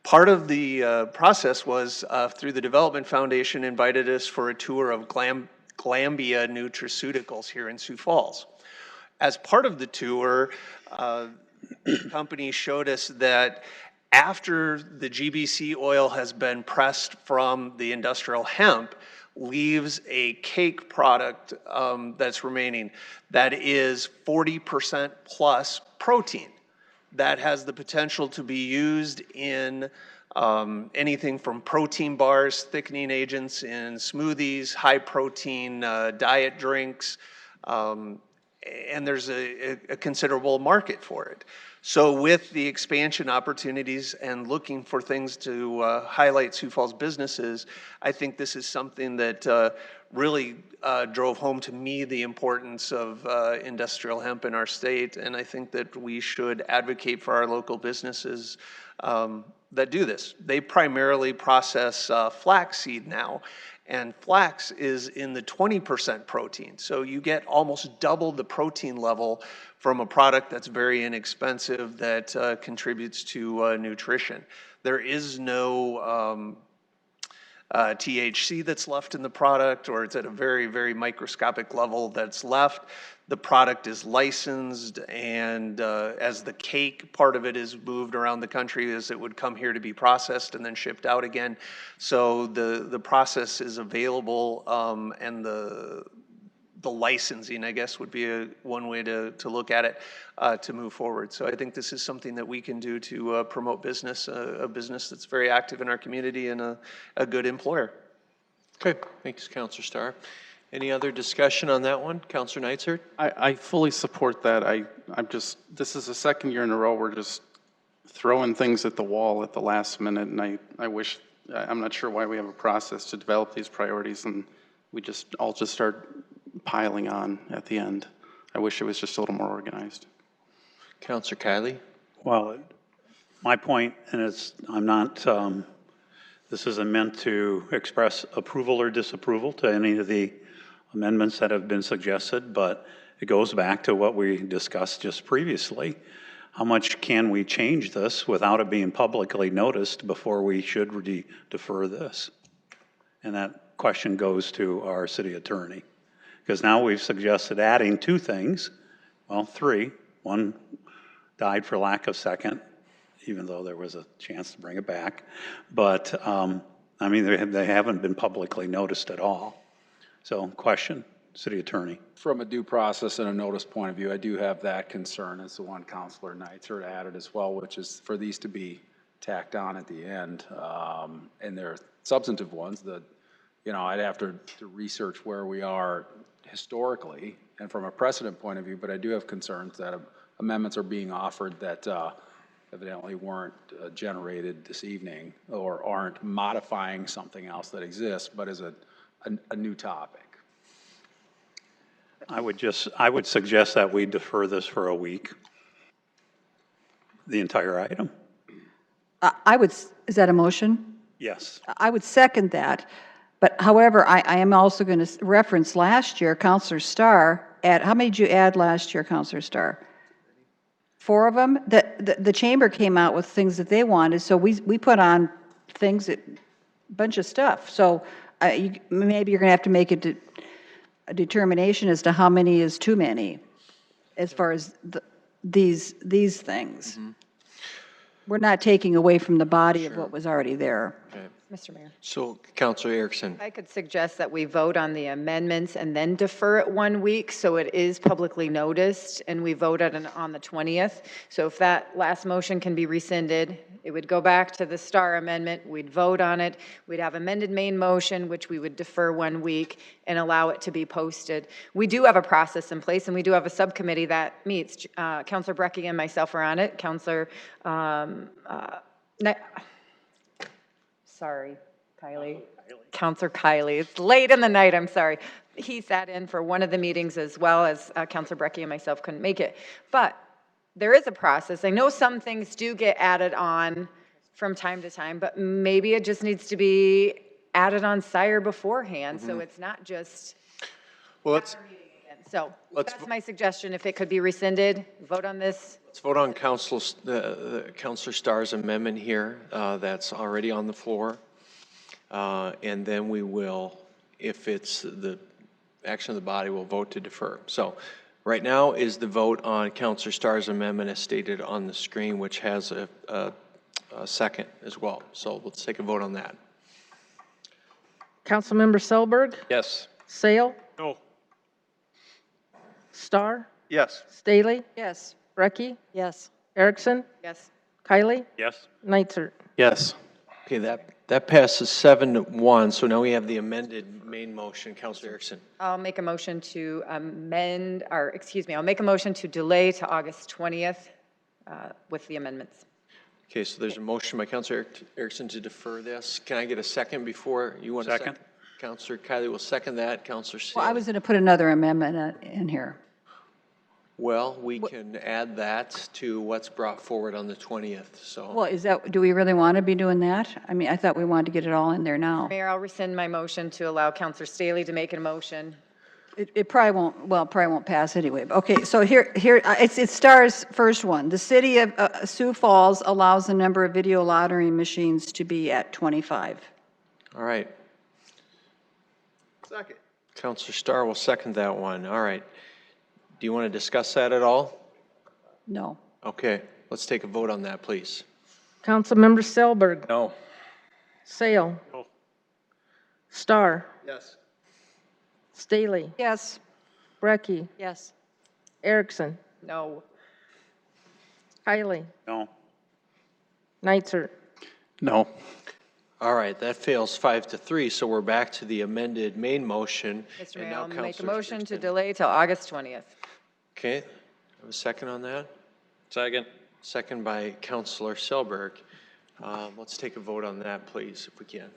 Speaker 11: Part of the process was through the Development Foundation invited us for a tour of Glambia Nutraceuticals here in Sioux Falls. As part of the tour, the company showed us that after the GBC oil has been pressed from the industrial hemp, leaves a cake product that's remaining that is 40% plus protein. That has the potential to be used in anything from protein bars, thickening agents in smoothies, high protein diet drinks, and there's a considerable market for it. So with the expansion opportunities and looking for things to highlight Sioux Falls businesses, I think this is something that really drove home to me the importance of industrial hemp in our state, and I think that we should advocate for our local businesses that do this. They primarily process flaxseed now, and flax is in the 20% protein. So you get almost double the protein level from a product that's very inexpensive that contributes to nutrition. There is no THC that's left in the product, or it's at a very, very microscopic level that's left. The product is licensed, and as the cake, part of it is moved around the country as it would come here to be processed and then shipped out again. So the process is available, and the licensing, I guess, would be one way to look at it to move forward. So I think this is something that we can do to promote business, a business that's very active in our community and a good employer.
Speaker 3: Okay, thanks, Counselor Starr. Any other discussion on that one? Counselor Neitzer?
Speaker 18: I fully support that. I'm just, this is the second year in a row we're just throwing things at the wall at the last minute, and I wish, I'm not sure why we have a process to develop these priorities, and we just all just start piling on at the end. I wish it was just a little more organized.
Speaker 3: Counselor Kiley?
Speaker 10: Well, my point, and it's, I'm not, this isn't meant to express approval or disapproval to any of the amendments that have been suggested, but it goes back to what we discussed just previously. How much can we change this without it being publicly noticed before we should defer this? And that question goes to our city attorney. Because now we've suggested adding two things, well, three. One died for lack of second, even though there was a chance to bring it back. But, I mean, they haven't been publicly noticed at all. So, question, city attorney.
Speaker 1: From a due process and a notice point of view, I do have that concern as the one Counselor Neitzer added as well, which is for these to be tacked on at the end. And they're substantive ones that, you know, I'd have to research where we are historically and from a precedent point of view, but I do have concerns that amendments are being offered that evidently weren't generated this evening or aren't modifying something else that exists, but is a new topic.
Speaker 10: I would suggest that we defer this for a week, the entire item.
Speaker 13: Is that a motion?
Speaker 10: Yes.
Speaker 13: I would second that. But however, I am also going to reference last year, Counselor Starr, how many did you add last year, Counselor Starr? 4 of them? The chamber came out with things that they wanted, so we put on things, a bunch of stuff. So maybe you're going to have to make a determination as to how many is too many as far as these things. Mm-hmm. We're not taking away from the body of what was already there.
Speaker 3: Okay.
Speaker 19: Mr. Mayor.
Speaker 3: So, Counselor Erickson.
Speaker 19: I could suggest that we vote on the amendments and then defer it 1 week so it is publicly noticed and we vote on the 20th. So if that last motion can be rescinded, it would go back to the Starr amendment, we'd vote on it, we'd have amended main motion, which we would defer 1 week and allow it to be posted. We do have a process in place and we do have a subcommittee that meets. Councilor Brecky and myself are on it. Counselor Kiley. It's late in the night, I'm sorry. He sat in for one of the meetings as well as Counselor Brecky and myself couldn't make it. But there is a process. I know some things do get added on from time to time, but maybe it just needs to be added on SIRE beforehand, so it's not just.
Speaker 3: Well,
Speaker 19: that's my suggestion. If it could be rescinded, vote on this.
Speaker 3: Let's vote on Counselor Starr's amendment here that's already on the floor. And then we will, if it's the action of the body, we'll vote to defer. So right now is the vote on Counselor Starr's amendment as stated on the screen, which has a second as well. So let's take a vote on that.
Speaker 4: Councilmember Selberg?
Speaker 3: Yes.
Speaker 4: Sale?
Speaker 8: No.
Speaker 4: Starr?
Speaker 10: Yes.
Speaker 4: Staley?
Speaker 13: Yes.
Speaker 4: Brecky?
Speaker 13: Yes.
Speaker 4: Erickson?
Speaker 19: Yes.
Speaker 4: Kiley?
Speaker 10: Yes.
Speaker 4: Neitzer?
Speaker 18: Yes.
Speaker 3: Okay, that passes 7-1. So now we have the amended main motion. Counselor Erickson.
Speaker 19: I'll make a motion to I'll make a motion to delay to August 20th with the amendments.
Speaker 3: Okay, so there's a motion by Counselor Erickson to defer this. Can I get a second before you want a second? Counselor Kylie will second that. Counselor
Speaker 13: Well, I
Speaker 3: Sealy.
Speaker 13: was going to put another amendment in here.
Speaker 3: Well, we can add that to what's brought forward on the 20th, so.
Speaker 13: Well, do we really want to be doing that? I mean, I thought we wanted to get it all in there now.
Speaker 19: Mayor, I'll rescind my motion to allow Counselor Staley to make a motion.
Speaker 13: It probably won't, well, it probably won't pass anyway. But okay, so it stars first one. The city of Sioux Falls allows the number of video lottery machines to be at 25.
Speaker 3: All right.
Speaker 11: Second.
Speaker 3: Counselor Starr will second that one. All right. Do you want to discuss that at all?
Speaker 13: No.
Speaker 3: Okay, let's take a vote on that, please.
Speaker 4: Councilmember Selberg.
Speaker 14: No.
Speaker 4: Sale.
Speaker 8: No.
Speaker 4: Starr.
Speaker 11: Yes.
Speaker 4: Staley.
Speaker 13: Yes.
Speaker 4: Brecky.
Speaker 13: Yes.
Speaker 4: Erickson.
Speaker 19: No.
Speaker 4: Kylie.
Speaker 10: No.
Speaker 4: Neitzer.
Speaker 18: No.
Speaker 3: All right, that fails 5-3, so we're back to the amended main motion.
Speaker 19: Mr.
Speaker 3: And
Speaker 19: Mayor,
Speaker 3: now
Speaker 19: I'll make a
Speaker 3: Counselor
Speaker 19: motion to
Speaker 3: Sturgeon.
Speaker 19: delay till August 20th.
Speaker 3: Okay, have a second on that?
Speaker 14: Second.
Speaker 3: Second by Counselor Selberg. Let's take a vote on that, please, if we can.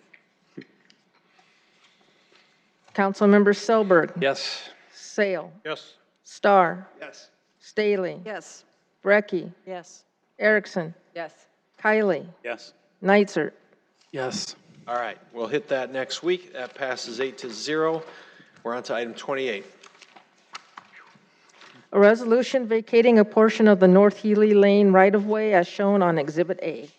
Speaker 4: Councilmember Selberg.
Speaker 18: Yes.
Speaker 4: Sale.
Speaker 8: Yes.
Speaker 4: Starr.
Speaker 11: Yes.
Speaker 4: Staley.
Speaker 13: Yes.
Speaker 4: Brecky.
Speaker 13: Yes.
Speaker 4: Erickson.
Speaker 19: Yes.
Speaker 4: Kylie.
Speaker 10: Yes.
Speaker 4: Neitzer.
Speaker 18: Yes.
Speaker 3: All right, we'll hit that next week. That passes 8-0. We're on to item 28.
Speaker 4: A resolution vacating a portion of the North Healy Lane right-of-way as shown on Exhibit A.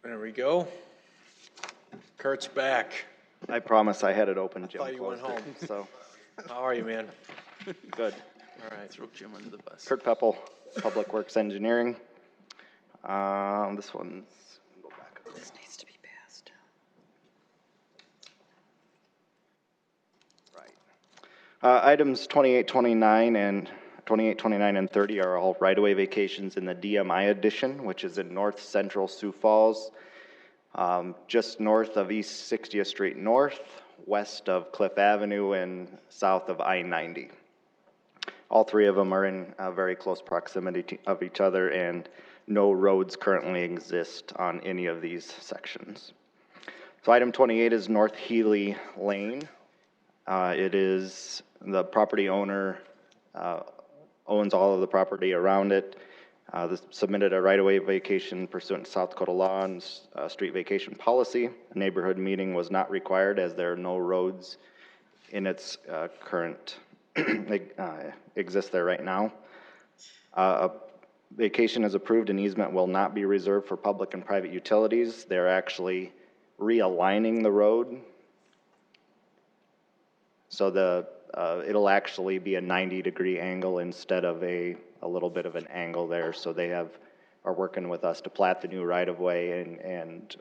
Speaker 3: There we go. Kurt's back.
Speaker 5: I promise I had it open, Jim.
Speaker 3: thought you went
Speaker 5: closed it,
Speaker 3: home.
Speaker 5: So,
Speaker 3: How are you, man?
Speaker 5: good.
Speaker 3: All right.
Speaker 18: Throw Jim under the bus.
Speaker 5: Kurt Peppel, Public Works Engineering. This one's, go back a little.
Speaker 13: This needs to be passed.
Speaker 5: Items 28, 29, and 28, 29, and 30 are all right-of-way vacations in the DMI edition, which is in north central Sioux Falls, just north of East 60th Street North, west of Cliff Avenue, and south of I-90. All three of them are in very close proximity of each other, and no roads currently exist on any of these sections. So item 28 is North Healy Lane. It is the property owner owns all of the property around it. Submitted a right-of-way vacation pursuant to South Dakota law and street vacation policy. A neighborhood meeting was not required as there are no roads in its current exist there right now. A vacation is approved and easement will not be reserved for public and private utilities. They're actually realigning the road. So it'll actually be a 90-degree angle instead of a little bit of an angle there. So they are working with us to plat the new right-of-way, and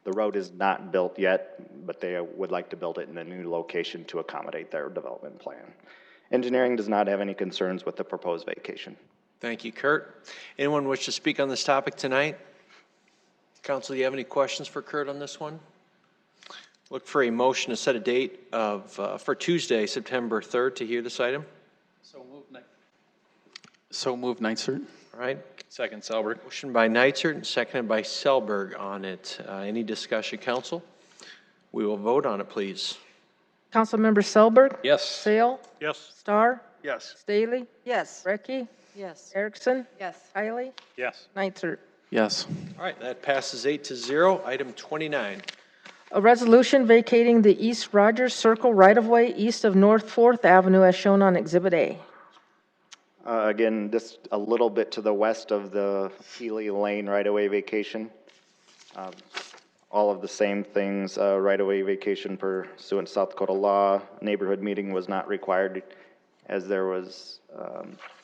Speaker 5: the road is not built yet, but they would like to build it in a new location to accommodate their development plan. Engineering does not have any concerns with the proposed vacation.
Speaker 3: Thank you, Kurt. Anyone wish to speak on this topic tonight? Council, do you have any questions for Kurt on this one? Look for a motion to set a date for Tuesday, September 3rd to hear this item.
Speaker 18: So move, Neitzer.
Speaker 3: All right.
Speaker 14: Second, Selberg.
Speaker 3: Motion by Neitzer and seconded by Selberg on it. Any discussion, council? We will vote on it, please.
Speaker 4: Councilmember Selberg.
Speaker 14: Yes.
Speaker 4: Sale.
Speaker 8: Yes.
Speaker 4: Starr.
Speaker 11: Yes.
Speaker 4: Staley.
Speaker 13: Yes.
Speaker 4: Brecky.
Speaker 13: Yes.
Speaker 4: Erickson.
Speaker 19: Yes.
Speaker 4: Kylie.
Speaker 10: Yes.
Speaker 4: Neitzer.
Speaker 18: Yes.
Speaker 3: All right, that passes 8-0. Item 29.
Speaker 4: A resolution vacating the East Rogers Circle right-of-way east of North 4th Avenue as shown on Exhibit A.
Speaker 5: Again, just a little bit to the west of the Healy Lane right-of-way vacation. All of the same things, right-of-way vacation pursuant to South Dakota law. Neighborhood meeting was not required as there was,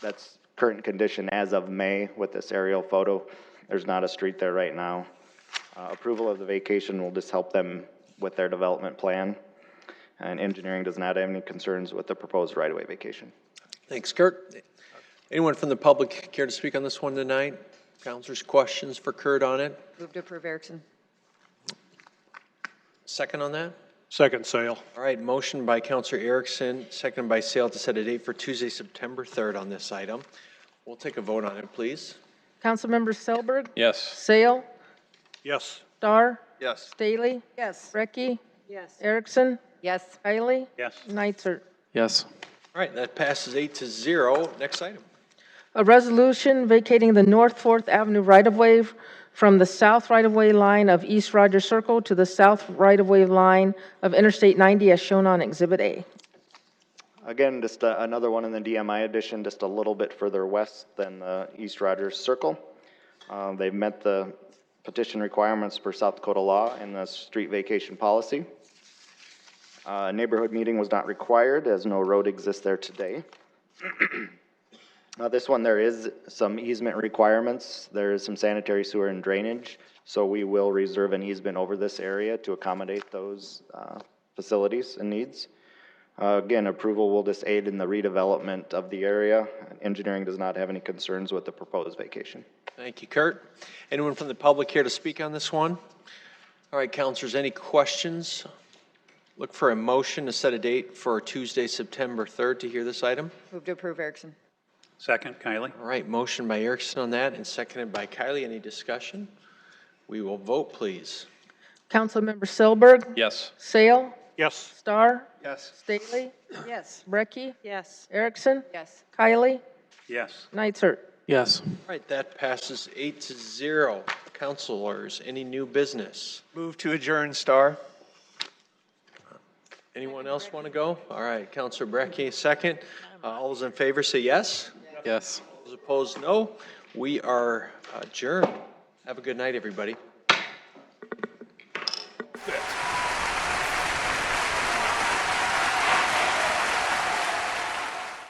Speaker 5: that's current condition as of May with this aerial photo. There's not a street there right now. Approval of the vacation will just help them with their development plan. And engineering does not have any concerns with the proposed right-of-way vacation.
Speaker 3: Thanks, Kurt. Anyone from the public care to speak on this one tonight? Counselors, questions for Kurt on it?
Speaker 19: Move to approve Erickson.
Speaker 3: Second on that?
Speaker 8: Second, Sale.
Speaker 3: All right, motion by Counselor Erickson, seconded by Sale to set a date for Tuesday, September 3rd on this item. We'll take a vote on it, please.
Speaker 4: Councilmember Selberg?
Speaker 14: Yes.
Speaker 4: Sale?
Speaker 8: Yes.
Speaker 4: Starr?
Speaker 6: Yes.
Speaker 4: Staley?
Speaker 13: Yes.
Speaker 4: Brecky?
Speaker 13: Yes.
Speaker 4: Erickson?
Speaker 19: Yes.
Speaker 4: Kylie?
Speaker 10: Yes.
Speaker 4: Nitzert?
Speaker 18: Yes.
Speaker 3: All right, that passes 8-0. Next item.
Speaker 4: A resolution vacating the North 4th Avenue right-of-way from the south right-of-way line of East Rogers Circle to the south right-of-way line of Interstate 90 as shown on Exhibit A.
Speaker 5: Again, just another one in the DMI edition, just a little bit further west than the East Rogers Circle. They've met the petition requirements per South Dakota law and the street vacation policy. A neighborhood meeting was not required as no road exists there today. This one, there is some easement requirements. There is some sanitary sewer and drainage, so we will reserve an easement over this area to accommodate those facilities and needs. Again, approval will just aid in the redevelopment of the area. Engineering does not have any concerns with the proposed vacation.
Speaker 3: Thank you, Kurt. Anyone from the public here to speak on this one? All right, counselors, any questions? Look for a motion to set a date for Tuesday, September 3rd to hear this item.
Speaker 19: Move to approve Erickson.
Speaker 10: Second, Kylie.
Speaker 3: All right, motion by Erickson on that and seconded by Kylie. Any discussion? We will vote, please.
Speaker 4: Councilmember Selberg?
Speaker 14: Yes.
Speaker 4: Sale?
Speaker 8: Yes.
Speaker 4: Starr?
Speaker 6: Yes.
Speaker 4: Staley?
Speaker 13: Yes.
Speaker 4: Brecky?
Speaker 13: Yes.
Speaker 4: Erickson?
Speaker 19: Yes.
Speaker 4: Kylie?
Speaker 10: Yes.
Speaker 4: Nitzert?
Speaker 18: Yes.
Speaker 3: All right, that passes 8-0. Counselors, any new business?
Speaker 11: Move to adjourn, Star.
Speaker 3: Anyone else want to go? All right, Counselor Brecky, second. All those in favor say yes.
Speaker 18: Yes.
Speaker 3: Those opposed, no. We are adjourned. Have a good night, everybody.